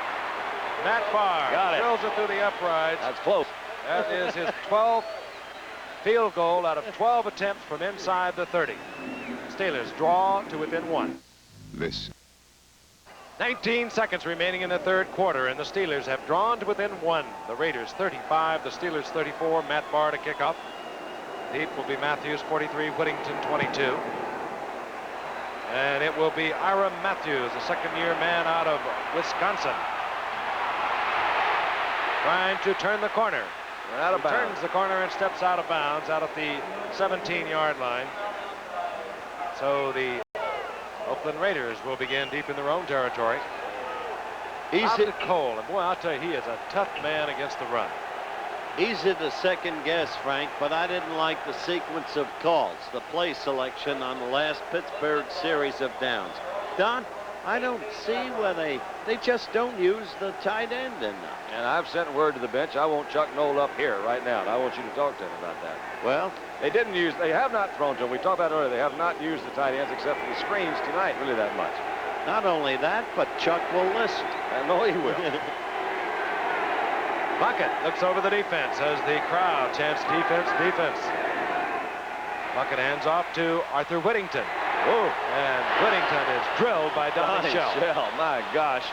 Matt Barr got it. drills it through the uprights. That's close. That is his 12th field goal out of 12 attempts from inside the 30. Steelers draw to within 1. This. 19 seconds remaining in the 3rd quarter, and the Steelers have drawn to within 1. The Raiders 35, the Steelers 34. Matt Barr to kick off. Deep will be Matthews 43, Whittington 22. And it will be Ira Matthews, a 2nd-year man out of Wisconsin, trying to turn the corner. Out of bounds. Turns the corner and steps out of bounds out at the 17-yard line. So the Oakland Raiders will begin deep in their own territory. He's hit Cole, and boy, I'll tell you, he is a tough man against the run. Easy to second guess, Frank, but I didn't like the sequence of calls, the play selection on the last Pittsburgh series of downs. Don, I don't see where they just don't use the tight end enough. And I've sent word to the bench. I want Chuck Noll up here right now, and I want you to talk to him about that. Well, they have not thrown to him. We talked about it earlier. They have not used the tight ends except for the screens tonight, really that much. Not only that, but Chuck will listen. I know he will. Bucket looks over the defense as the crowd chants defense, defense. Bucket hands off to Arthur Whittington. Whoa. And Whittington is drilled by Donnie Shell. My gosh.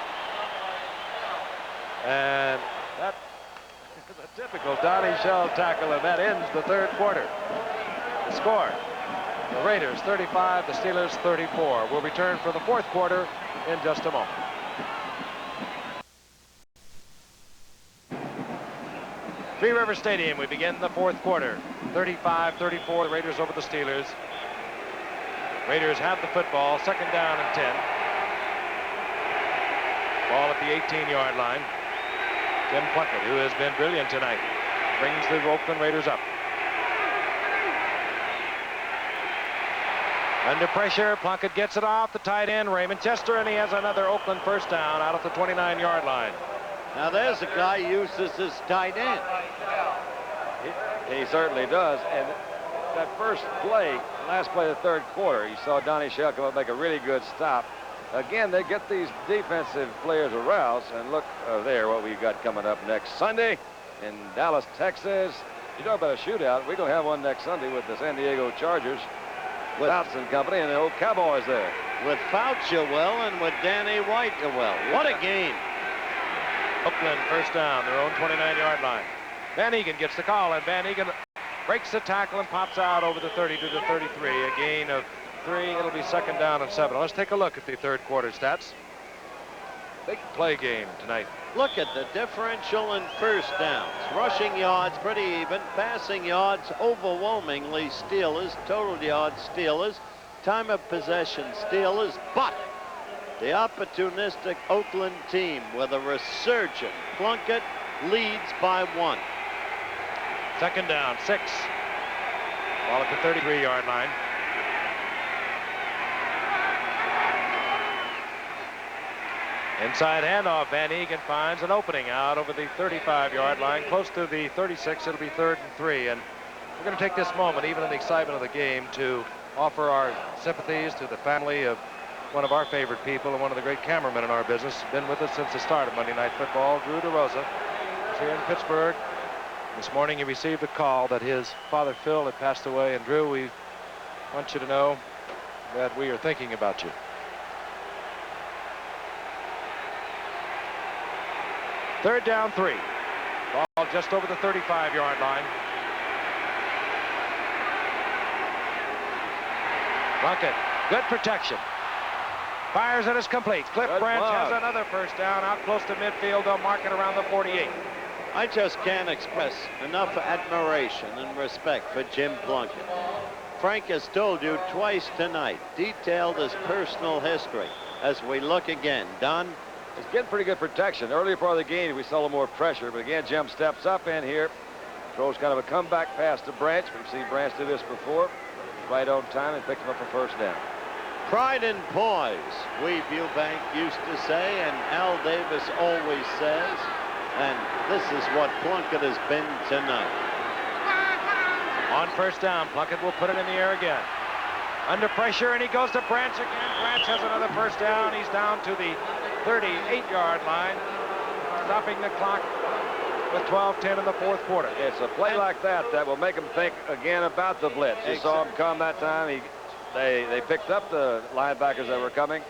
And that is a typical Donnie Shell tackle, and that ends the 3rd quarter. The score, the Raiders 35, the Steelers 34. We'll return for the 4th quarter in just a moment. Three River Stadium, we begin the 4th quarter. 35-34, the Raiders over the Steelers. Raiders have the football, 2nd down and 10. Ball at the 18-yard line. Tim Plunkett, who has been brilliant tonight, brings the Oakland Raiders up. Under pressure, Plunkett gets it off the tight end, Raymond Chester, and he has another Oakland 1st down out of the 29-yard line. Now there's a guy who uses his tight end. He certainly does. And that first play, last play of the 3rd quarter, you saw Donnie Shell come up and make a really good stop. Again, they get these defensive players aroused. And look there what we've got coming up next Sunday in Dallas, Texas. You talk about a shootout. We're going to have one next Sunday with the San Diego Chargers, with Fouts and company, and the old Cowboys there. With Fouts and with Danny White What a game. Oakland 1st down, their own 29-yard line. Van Egan gets the call, and Van Egan breaks the tackle and pops out over the 30 to the 33. A gain of 3. It'll be 2nd down and 7. Let's take a look at the 3rd quarter stats. Big play game tonight. Look at the differential in 1st downs. Rushing yards pretty even. Passing yards overwhelmingly Steelers. Total yards Steelers. Time of possession Steelers. But the opportunistic Oakland team with a resurgent Plunkett leads by 1. 2nd down, 6. Ball at the 33-yard line. Inside handoff. Van Egan finds an opening out over the 35-yard line, close to the 36. It'll be 3rd and 3. And we're going to take this moment, even in the excitement of the game, to offer our sympathies to the family of one of our favorite people and one of the great cameramen in our business. Been with us since the start of Monday Night Football. Drew DeRosa is here in Pittsburgh. This morning he received a call that his father Phil had passed away. And Drew, we want you to know that we are thinking about you. 3rd down 3. Ball just over the 35-yard line. Plunkett, good protection. Fires and it's complete. Cliff Branch has another first down out close to midfield. They'll mark it around the 48. I just can't express enough admiration and respect for Jim Plunkett. Frank has told you twice tonight, detailed his personal history. As we look again, Don. He's getting pretty good protection. Earlier part of the game, we saw a little more pressure, but again, Jim steps up in here, throws kind of a comeback pass to Branch. We've seen Branch do this before. Right on time and picks him up a first down. Pride and poise, we Viewbank used to say, and Al Davis always says, and this is what Plunkett has been tonight. On first down, Plunkett will put it in the air again. Under pressure, and he goes to Branch again. Branch has another first down. He's down to the 38-yard line, stopping the clock with 12:10 in the 4th quarter. It's a play like that that will make him think again about the blitz. You saw him come that time. They picked up the linebackers that were coming,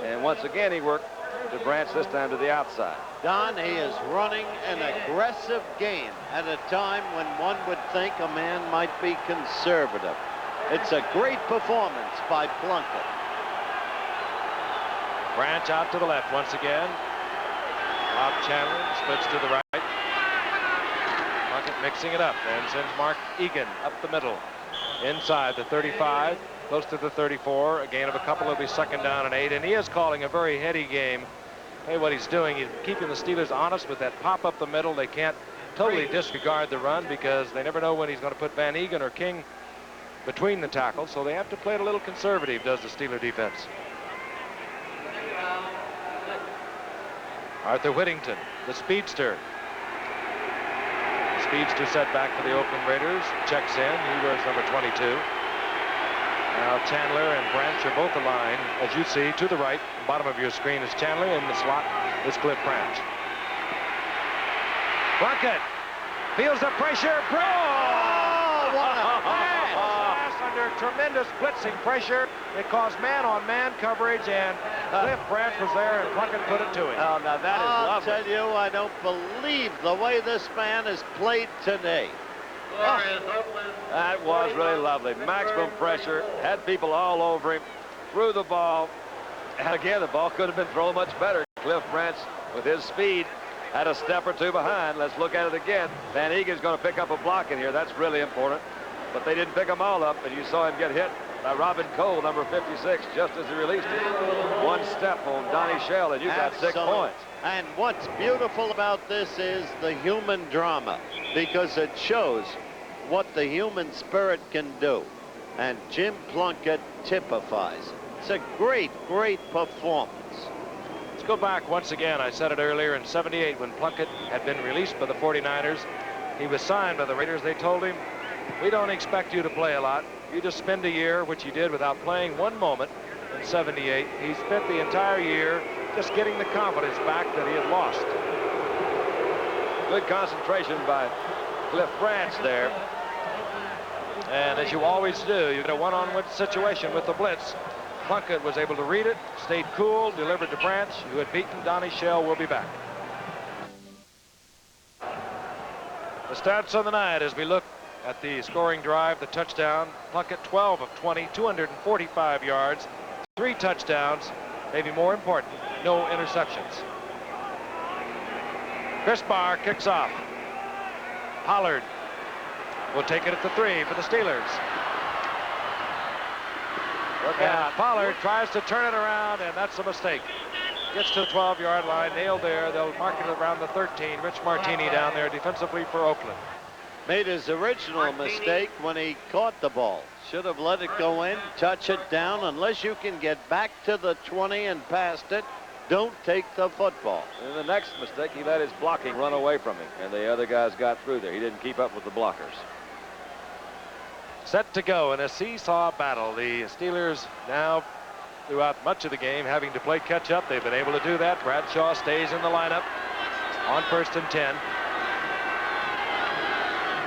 and once again he worked to Branch, this time to the outside. Don, he is running an aggressive game at a time when one would think a man might be conservative. It's a great performance by Plunkett. Branch out to the left once again. Bob Chandler splits to the right. Plunkett mixing it up and sends Mark Egan up the middle. Inside the 35, close to the 34. A gain of a couple. Will be 2nd down and 8. And he is calling a very heady game. Hey, what he's doing, he's keeping the Steelers honest with that pop up the middle. They can't totally disregard the run because they never know when he's going to put Van Egan or King between the tackles. So they have to play it a little conservative, does the Steeler defense. Arthur Whittington, the speedster. Speedster set back for the Oakland Raiders. Checks in. He wears number 22. Now Chandler and Branch are both aligned, as you see, to the right. Bottom of your screen is Chandler. In the slot is Cliff Branch. Plunkett feels the pressure. Oh, what a pass! Under tremendous blitzing pressure. It caused man-on-man coverage, and Cliff Branch was there, and Plunkett put it to him. Oh, now that is lovely. I'll tell you, I don't believe the way this man has played today. That was really lovely. Maximum pressure, had people all over him, threw the ball. And again, the ball could have been thrown much better. Cliff Branch, with his speed, had a step or two behind. Let's look at it again. Van Egan's going to pick up a block in here. That's really important. But they didn't pick them all up, and you saw him get hit by Robin Cole, number 56, just as he released it. One step on Donnie Shell, and you got 6 points. And what's beautiful about this is the human drama, because it shows what the human spirit can do. And Jim Plunkett typifies it. It's a great, great performance. Let's go back once again. I said it earlier in '78 when Plunkett had been released by the 49ers. He was signed by the Raiders. They told him, we don't expect you to play a lot. You just spend a year, which he did without playing one moment in '78. He spent the entire year just getting the confidence back that he had lost. Good concentration by Cliff Branch there. And as you always do, you get a one-on-one situation with the blitz. Plunkett was able to read it, stayed cool, delivered to Branch, who had beaten Donnie Shell. Will be back. The stats of the night as we look at the scoring drive, the touchdown. Plunkett 12 of 20, 245 yards, 3 touchdowns, maybe more important, no interceptions. Chris Barr kicks off. Pollard will take it at the 3 for the Steelers. Look out. Pollard tries to turn it around, and that's a mistake. Gets to the 12-yard line, nailed there. They'll mark it around the 13. Rich Martini down there defensively for Oakland. Made his original mistake when he caught the ball. Should have let it go in, touch it down. Unless you can get back to the 20 and past it, don't take the football. And the next mistake, he let his blocking run away from him, and the other guys got through there. He didn't keep up with the blockers. Set to go in a seesaw battle. The Steelers now, throughout much of the game, having to play catch up. They've been able to do that. Bradshaw stays in the lineup on 1st and 10.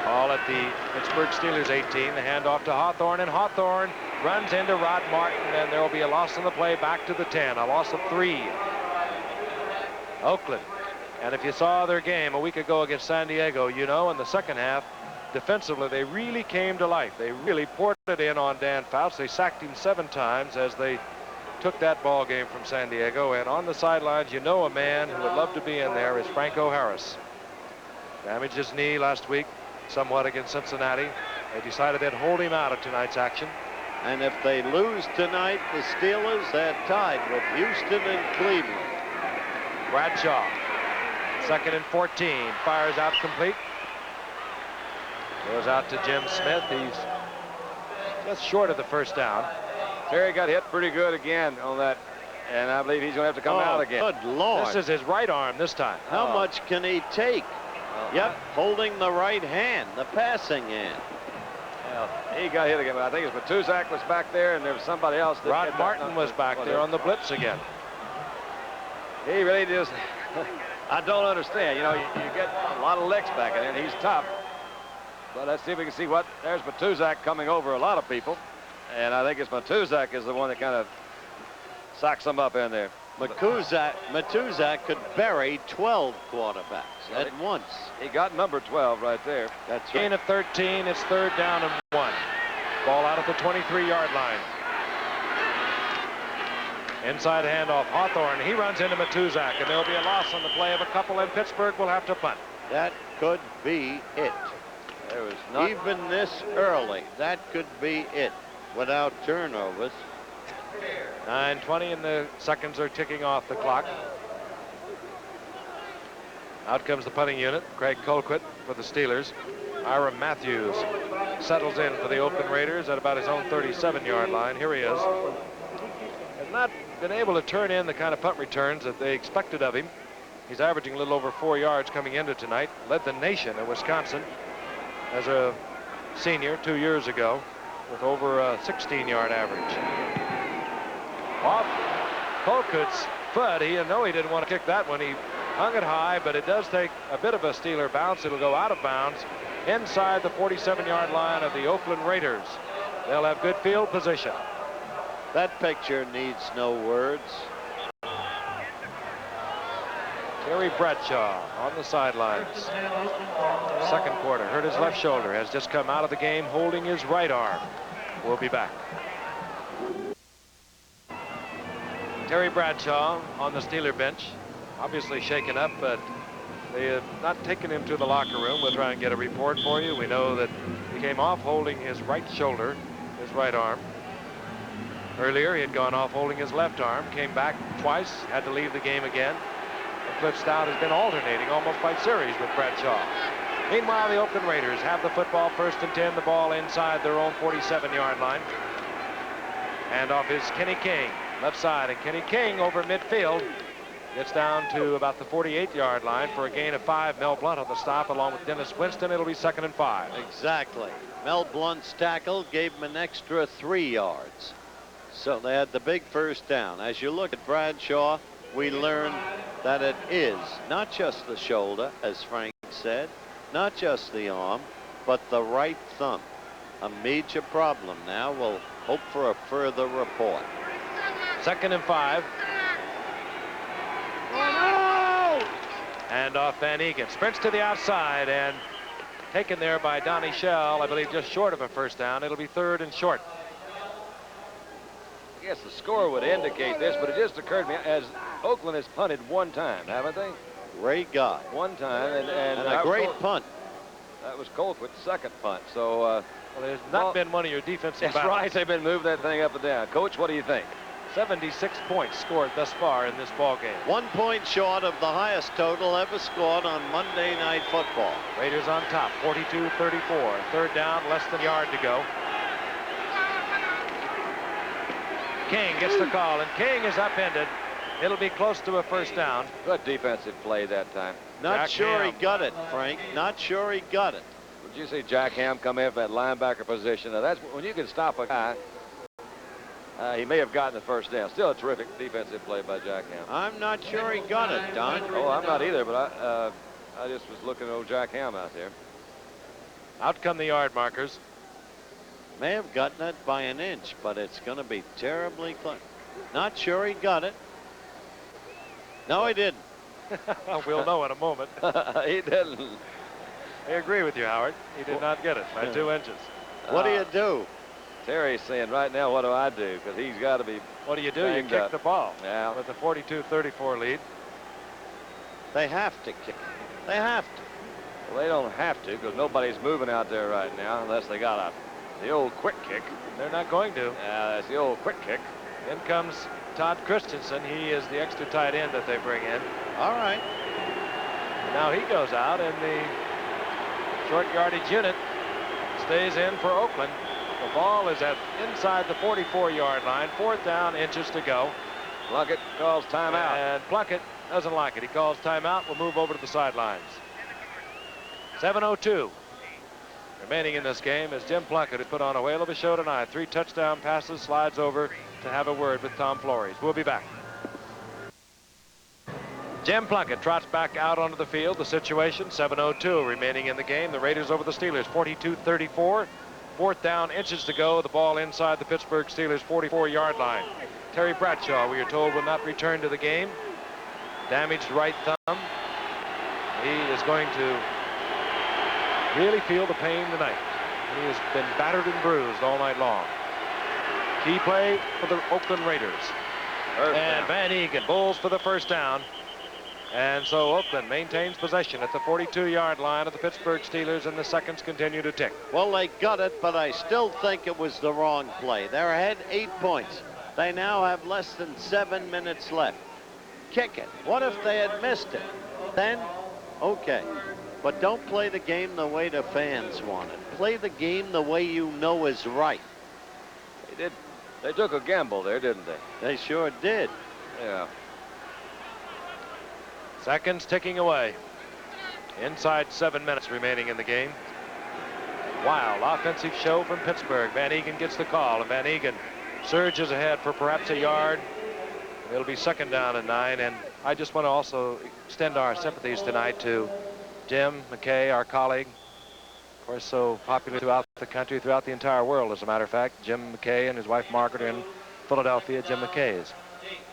Ball at the Pittsburgh Steelers 18. The handoff to Hawthorne, and Hawthorne runs into Rod Martin, and there will be a loss on the play back to the 10. A loss of 3. Oakland. And if you saw their game a week ago against San Diego, you know in the second half, defensively, they really came to life. They really poured it in on Dan Fouts. They sacked him 7 times as they took that ball game from San Diego. And on the sidelines, you know a man who would love to be in there is Franco Harris. Damaged his knee last week somewhat against Cincinnati. They decided they'd hold him out of tonight's action. And if they lose tonight, the Steelers are tied with Houston and Cleveland. Bradshaw, 2nd and 14, fires out complete. Goes out to Jim Smith. He's just short of the first down. Terry got hit pretty good again on that, and I believe he's going to have to come out again. Good Lord. This is his right arm this time. How much can he take? Yep, holding the right hand, the passing hand. Well, he got hit again, but I think it's Matuzak was back there, and there was somebody else. That Rod Martin was back there on the blitz again. He really just, I don't understand. You know, you get a lot of licks back in there, and he's tough. But let's see if we can see what, there's Matuzak coming over a lot of people. And I think it's Matuzak is the one that kind of socks them up in there. Matuzak could bury 12 quarterbacks at once. He got number 12 right there. That's Gain of 13. It's 3rd down and 1. Ball out at the 23-yard line. Inside handoff. Hawthorne. He runs into Matuzak, and there will be a loss on the play of a couple, and Pittsburgh will have to punt. That could be it. There was not even this early. That could be it without turnovers. 9:20 and the seconds are ticking off the clock. Out comes the punting unit. Craig Colquitt for the Steelers. Ira Matthews settles in for the Oakland Raiders at about his own 37-yard line. Here he is. Has not been able to turn in the kind of punt returns that they expected of him. He's averaging a little over 4 yards coming into tonight. Led the nation in Wisconsin as a senior 2 years ago with over a 16-yard average. Off Colquitt's foot. He didn't want to kick that one. He hung it high, but it does take a bit of a Steeler bounce. It'll go out of bounds inside the 47-yard line of the Oakland Raiders. They'll have good field position. That picture needs no words. Terry Bradshaw on the sidelines. Second quarter, hurt his left shoulder, has just come out of the game holding his right arm. We'll be back. Terry Bradshaw on the Steeler bench, obviously shaken up, but they have not taken him to the locker room. We'll try and get a report for you. We know that he came off holding his right shoulder, his right arm. Earlier, he had gone off holding his left arm, came back twice, had to leave the game again. And Cliff Stout has been alternating almost by series with Bradshaw. Meanwhile, the Oakland Raiders have the football, 1st and 10, the ball inside their own 47-yard line. And off is Kenny King, left side, and Kenny King over midfield gets down to about the 48-yard line for a gain of 5. Mel Blunt on the stop along with Dennis Winston. It'll be 2nd and 5. Exactly. Mel Blunt's tackle gave him an extra 3 yards. So they had the big first down. As you look at Bradshaw, we learn that it is not just the shoulder, as Frank said, not just the arm, but the right thumb. A major problem now. We'll hope for a further report. 2nd and 5. And off Van Egan. Sprints to the outside and taken there by Donnie Shell, I believe just short of a first down. It'll be 3rd and short. I guess the score would indicate this, but it just occurred to me as Oakland has punted 1 time, haven't they? Great guy. 1 time, and a great punt. That was Colquitt's second punt. So, well, there's not been one of your defensive That's battles. right. They've been moving that thing up and down. Coach, what do you think? 76 points scored thus far in this ball game. 1 point short of the highest total ever scored on Monday Night Football. Raiders on top, 42-34. 3rd down, less than a yard to go. King gets the call, and King is upended It'll be close to a first down. Good defensive play that time. Not Jack sure Ham. he got it, Frank. Not sure he got it. Did you see Jack Ham come in for that linebacker position? Now that's when you can stop a guy. He may have gotten the first down. Still a terrific defensive play by Jack Ham. I'm not sure he got it, Don. Oh, I'm not either, but I just was looking at old Jack Ham out there. Out come the yard markers. May have gotten it by an inch, but it's going to be terribly close. Not sure he got it. No, he didn't. We'll know in a moment. He didn't. I agree with you, Howard. He did not get it by 2 inches. What do you do? Terry's saying right now, what do I do? Because he's got to be. What do? You banged kick up. the ball. Yeah. With the 42-34 lead. They have to kick it. They have to. Well, they don't have to because nobody's moving out there right now unless they got the old quick kick. They're not going to. Yeah, that's the old quick kick. In comes Todd Christensen. He is the extra tight end that they bring in. All right. Now he goes out, and the short yardage unit stays in for Oakland. The ball is at inside the 44-yard line. 4th down, inches to go. Plunkett calls timeout. And Plunkett doesn't like it. He calls timeout. We'll move over to the sidelines. 7:02 remaining in this game as Jim Plunkett has put on a whale of a show tonight. 3 touchdown passes, slides over to have a word with Tom Flores. We'll be back. Jim Plunkett trots back out onto the field. The situation, 7:02 remaining in the game. The Raiders over the Steelers, 42-34. 4th down, inches to go. The ball inside the Pittsburgh Steelers 44-yard line. Terry Bradshaw, we are told, will not return to the game. Damaged right thumb. He is going to really feel the pain tonight. He has been battered and bruised all night long. Key play for the Oakland Raiders. And Van Egan bowls for the first down. And so Oakland maintains possession at the 42-yard line of the Pittsburgh Steelers, and the seconds continue to tick. Well, they got it, but I still think it was the wrong play. They're ahead 8 points. They now have less than 7 minutes left. Kick it. What if they had missed it? Then, okay. But don't play the game the way the fans want it. Play the game the way you know is right. They did. They took a gamble there, didn't they? They sure did. Yeah. Seconds ticking away. Inside 7 minutes remaining in the game. Wild offensive show from Pittsburgh. Van Egan gets the call, and Van Egan surges ahead for perhaps a yard. It'll be 2nd down and 9, and I just want to also extend our sympathies tonight to Jim McKay, our colleague, of course, so popular throughout the country, throughout the entire world, as a matter of fact. Jim McKay and his wife Margaret are in Philadelphia. Jim McKay's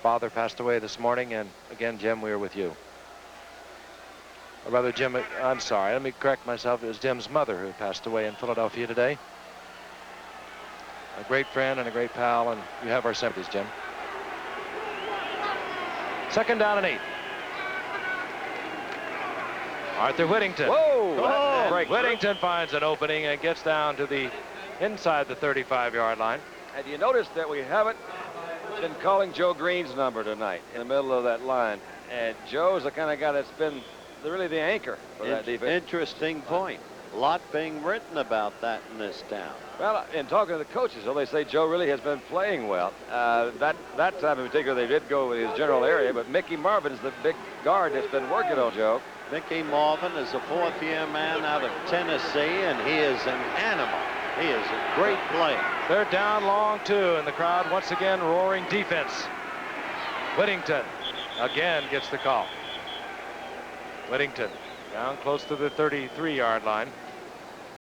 father passed away this morning, and again, Jim, we are with you. Or rather, Jim, I'm sorry, let me correct myself. It was Jim's mother who passed away in Philadelphia today. A great friend and a great pal, and you have our sympathies, Jim. 2nd down and 8. Arthur Whittington. Whoa! Whittington finds an opening and gets down to the inside the 35-yard line. And you notice that we haven't been calling Joe Green's number tonight in the middle of that line. And Joe's the kind of guy that's been really the anchor for that defense. Interesting point. A lot being written about that in this town. Well, in talking to the coaches, well, they say Joe really has been playing well. That time in particular, they did go with his general area, but Mickey Marvin's the big guard that's been working on Joe. Mickey Marvin is a 4th-year man out of Tennessee, and he is an animal. He is a great player. They're down long, too, and the crowd once again roaring defense. Whittington again gets the call. Whittington down close to the 33-yard line.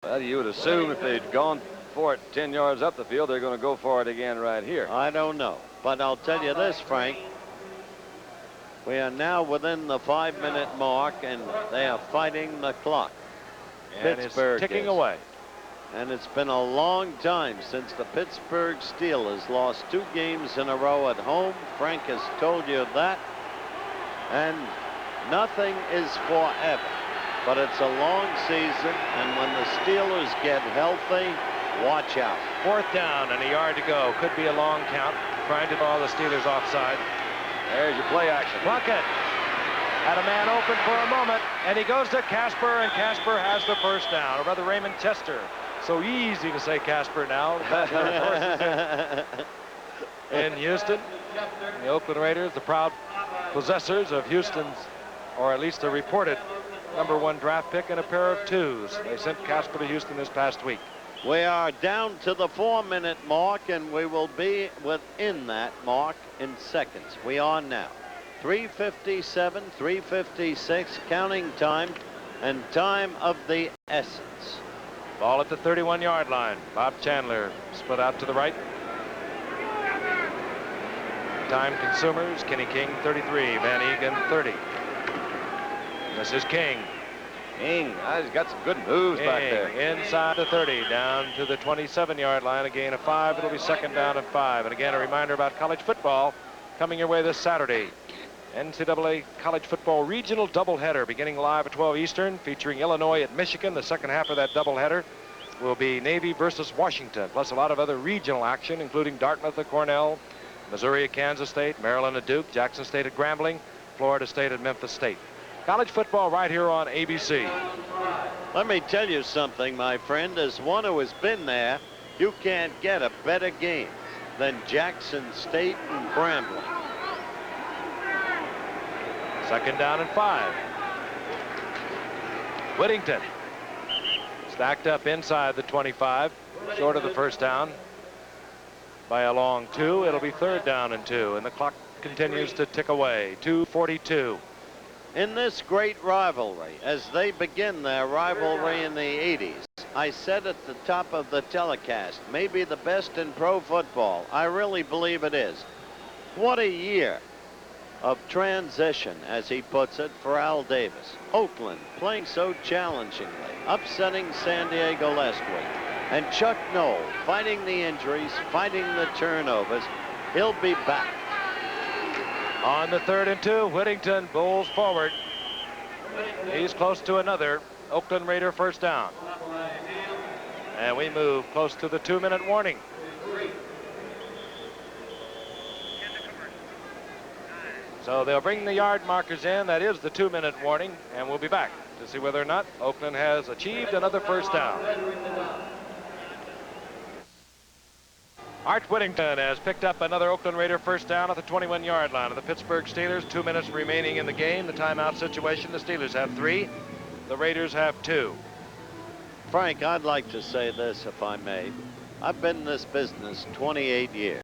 Well, you would assume if they'd gone for it 10 yards up the field, they're going to go for it again right here. I don't know, but I'll tell you this, Frank. We are now within the 5-minute mark, and they are fighting the clock. And Pittsburgh it's ticking is. away. And it's been a long time since the Pittsburgh Steelers lost 2 games in a row at home. Frank has told you that. And nothing is forever, but it's a long season, and when the Steelers get healthy, watch out. 4th down and a yard to go. Could be a long count. Trying to draw the Steelers offside. There's your play action. Plunkett had a man open for a moment, and he goes to Casper, and Casper has the first down. Or rather, Raymond Chester. So easy to say Casper now. In Houston, the Oakland Raiders, the proud possessors of Houston's, or at least a reported #1 draft pick and a pair of 2s. They sent Casper to Houston this past week. We are down to the 4-minute mark, and we will be within that mark in seconds. We are now. 3:57, 3:56, counting time, and time of the essence. Ball at the 31-yard line. Bob Chandler split out to the right. Time consumers, Kenny King 33, Van Egan 30. This is King. King, he's got some good moves back there. Inside the 30, down to the 27-yard line, a gain of 5. It'll be 2nd down and 5. And again, a reminder about college football coming your way this Saturday. NCAA college football regional doubleheader beginning live at 12 Eastern, featuring Illinois at Michigan. The second half of that doubleheader will be Navy versus Washington, plus a lot of other regional action, including Dartmouth at Cornell, Missouri at Kansas State, Maryland at Duke, Jackson State at Grambling, Florida State at Memphis State. College football right here on ABC. Let me tell you something, my friend. As one who has been there, you can't get a better game than Jackson State and Grambling. 2nd down and 5. Whittington stacked up inside the 25, short of the 1st down by a long 2. It'll be 3rd down and 2, and the clock continues to tick away. 2:42. In this great rivalry, as they begin their rivalry in the 80s, I said at the top of the telecast, maybe the best in pro football. I really believe it is. What a year of transition, as he puts it, for Al Davis. Oakland playing so challengingly, upsetting San Diego last week. And Chuck Noll fighting the injuries, fighting the turnovers. He'll be back. On the 3rd and 2, Whittington bowls forward. He's close to another Oakland Raider 1st down. And we move close to the 2-minute warning. So they'll bring the yard markers in. That is the 2-minute warning, and we'll be back to see whether or not Oakland has achieved another 1st down. Art Whittington has picked up another Oakland Raider 1st down at the 21-yard line of the Pittsburgh Steelers. 2 minutes remaining in the game. The timeout situation, the Steelers have 3. The Raiders have 2. Frank, I'd like to say this, if I may. I've been in this business 28 years.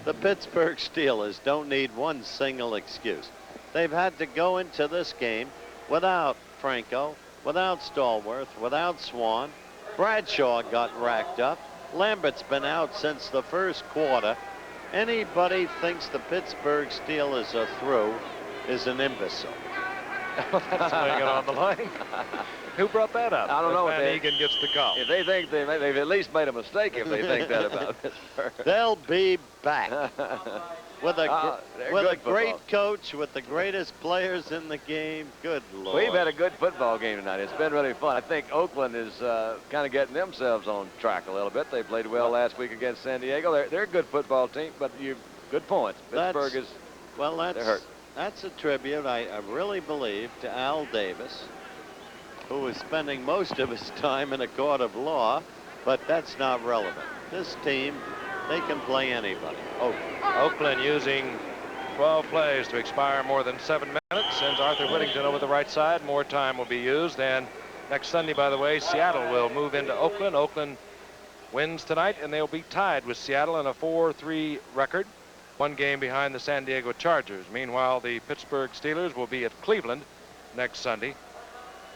The Pittsburgh Steelers don't need one single excuse. They've had to go into this game without Franco, without Stallworth, without Swan. Bradshaw got racked up. Lambert's been out since the 1st quarter. Anybody thinks the Pittsburgh Steelers are through is an imbecile. That's laying it on the line. Who brought that up? I don't know. Van Egan gets the call. If they think they've at least made a mistake if they think that about Pittsburgh. They'll be back with a great football. coach, with the greatest players in the game. Good Lord. We've had a good football game tonight. It's been really fun. I think Oakland is kind of getting themselves on track a little bit. They played well last week against San Diego. They're a good football team, but good points. Pittsburgh is, well, they're hurt. That's a tribute, I really believe, to Al Davis, who is spending most of his time in a court of law, but that's not relevant. This team, they can play anybody. Oakland using 12 plays to expire more than 7 minutes. Sends Arthur Whittington over the right side. More time will be used. And next Sunday, by the way, Seattle will move into Oakland. Oakland wins tonight, and they'll be tied with Seattle in a 4-3 record. 1 game behind the San Diego Chargers. Meanwhile, the Pittsburgh Steelers will be at Cleveland next Sunday.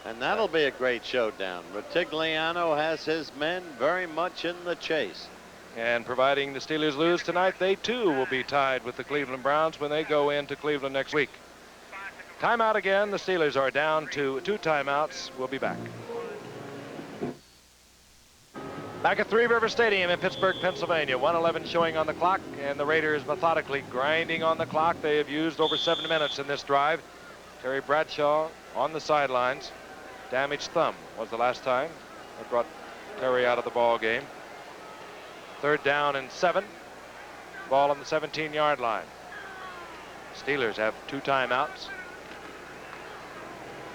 And that'll be a great showdown. Rutigliano has his men very much in the chase. And providing the Steelers lose tonight, they too will be tied with the Cleveland Browns when they go into Cleveland next week. Timeout again. The Steelers are down to 2 timeouts. We'll be back. Back at Three River Stadium in Pittsburgh, Pennsylvania. 1:11 showing on the clock, and the Raiders methodically grinding on the clock. They have used over 7 minutes in this drive. Terry Bradshaw on the sidelines. Damaged thumb was the last time that brought Terry out of the ball game. 3rd down and 7. Ball on the 17-yard line. Steelers have 2 timeouts.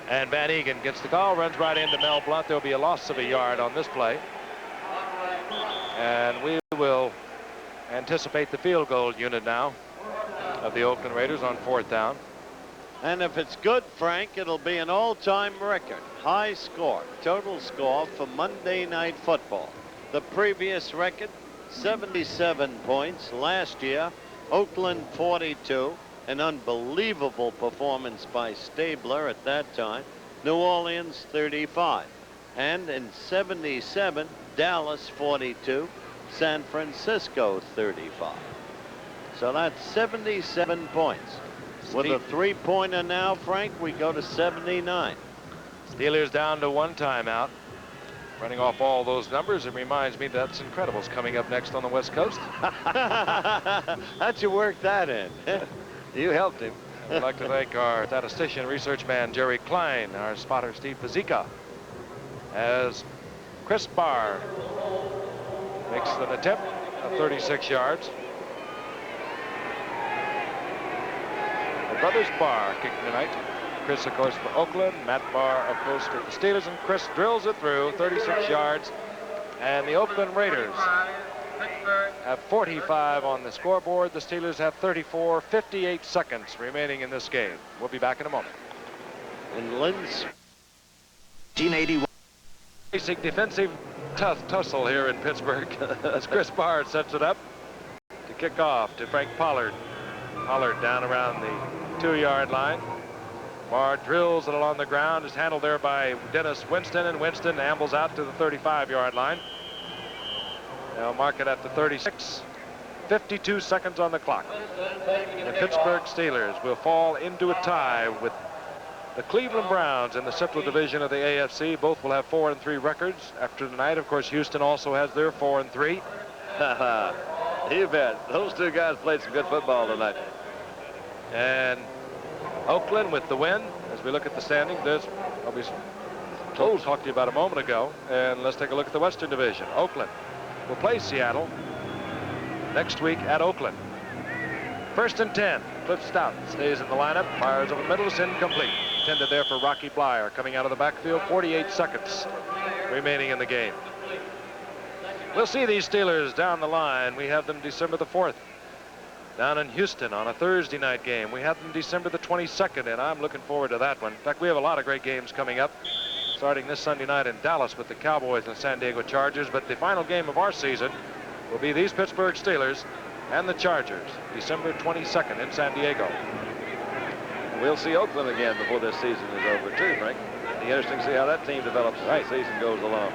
And Van Egan gets the call, runs right into Mel Blount. There'll be a loss of a yard on this play. And we will anticipate the field goal unit now of the Oakland Raiders on 4th down. And if it's good, Frank, it'll be an all-time record. High score, total score for Monday Night Football. The previous record, 77 points. Last year, Oakland 42. An unbelievable performance by Stabler at that time. New Orleans 35. And in 77, Dallas 42. San Francisco 35. So that's 77 points. With a three-pointer now, Frank, we go to 79. Steelers down to one timeout. Running off all those numbers, it reminds me that's Incredibles coming up next on the West Coast. How'd you work that in? You helped him. We'd like to thank our statistician, research man, Jerry Klein, our spotter, Steve Pazika, as Chris Barr makes an attempt of 36 yards. The brothers Barr kicking tonight. Chris, of course, for Oakland. Matt Barr, of course, for the Steelers. And Chris drills it through, 36 yards. And the Oakland Raiders have 45 on the scoreboard. The Steelers have 34, 58 seconds remaining in this game. We'll be back in a moment. And Lynn's 1981. Basic defensive tussle here in Pittsburgh as Chris Barr sets it up to kick off to Frank Pollard. Pollard down around the 2-yard line. Barr drills it along the ground. Is handled there by Dennis Winston, and Winston ambles out to the 35-yard line. They'll mark it at the 36. 52 seconds on the clock. The Pittsburgh Steelers will fall into a tie with the Cleveland Browns in the Central Division of the AFC. Both will have 4-3 records after tonight. Of course, Houston also has their 4-3. You bet. Those two guys played some good football tonight. And Oakland with the win. As we look at the standings, there's obviously talked to you about a moment ago. And let's take a look at the Western Division. Oakland will play Seattle next week at Oakland. 1st and 10. Cliff Stout stays in the lineup. Fires over the middle. Is incomplete. Intended there for Rocky Blyer coming out of the backfield. 48 seconds remaining in the game. We'll see these Steelers down the line. We have them December the 4th down in Houston on a Thursday night game. We have them December the 22nd, and I'm looking forward to that one. In fact, we have a lot of great games coming up, starting this Sunday night in Dallas with the Cowboys and San Diego Chargers. But the final game of our season will be these Pittsburgh Steelers and the Chargers, December 22nd in San Diego. We'll see Oakland again before this season is over, too, Frank. It'll be interesting to see how that team develops as the season goes along.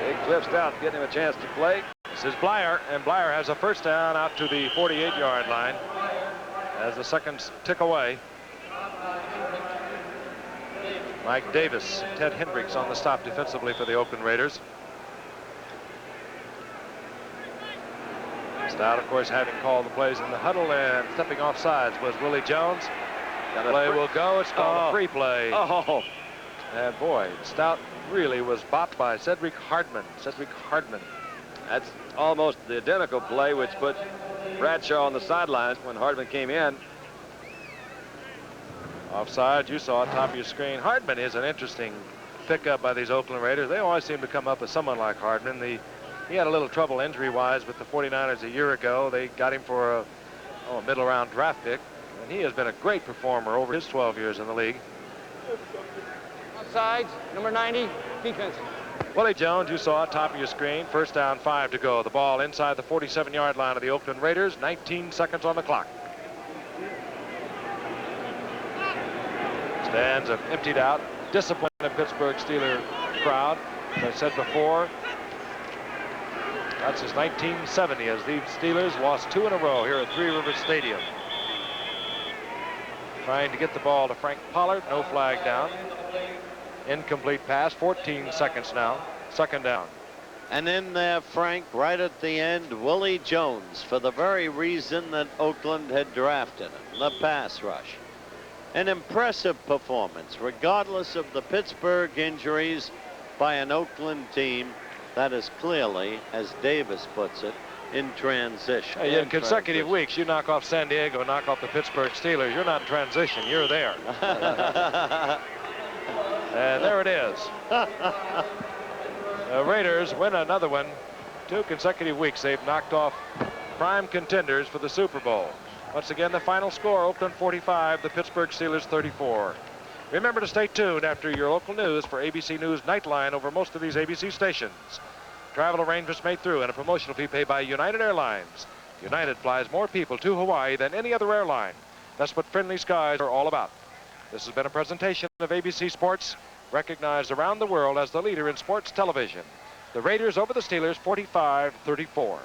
Big Cliff Stout getting him a chance to play. This is Blyer, and Blyer has a first down out to the 48-yard line as the seconds tick away. Mike Davis, Ted Hendricks on the stop defensively for the Oakland Raiders. Stout, of course, having called the plays in the huddle, and stepping off sides was Willie Jones. The play will go. It's called a free play. Oh. And boy, Stout really was bopped by Cedric Hardman. Cedric Hardman. That's almost the identical play which put Bradshaw on the sidelines when Hardman came in. Offside, you saw at top of your screen. Hardman is an interesting pickup by these Oakland Raiders. They always seem to come up with someone like Hardman. He had a little trouble injury-wise with the 49ers a year ago. They got him for a middle-round draft pick, and he has been a great performer over his 12 years in the league. Outside, number 90, defense. Willie Jones, you saw at top of your screen. First down, 5 to go. The ball inside the 47-yard line of the Oakland Raiders. 19 seconds on the clock. Stands have emptied out. Disappointed Pittsburgh Steeler crowd. As I said before, that's since 1970 as these Steelers lost 2 in a row here at Three Rivers Stadium. Trying to get the ball to Frank Pollard. No flag down. Incomplete pass. 14 seconds now. Second down. And in there, Frank, right at the end, Willie Jones, for the very reason that Oakland had drafted him, the pass rush. An impressive performance, regardless of the Pittsburgh injuries, by an Oakland team that is clearly, as Davis puts it, in transition. In consecutive weeks, you knock off San Diego, knock off the Pittsburgh Steelers. You're not in transition. You're there. And there it is. The Raiders win another one. 2 consecutive weeks they've knocked off prime contenders for the Super Bowl. Once again, the final score, Oakland 45, the Pittsburgh Steelers 34. Remember to stay tuned after your local news for ABC News Nightline over most of these ABC stations. Travel arrangements made through and a promotional fee paid by United Airlines. United flies more people to Hawaii than any other airline. That's what friendly skies are all about. This has been a presentation of ABC Sports, recognized around the world as the leader in sports television. The Raiders over the Steelers 45-34.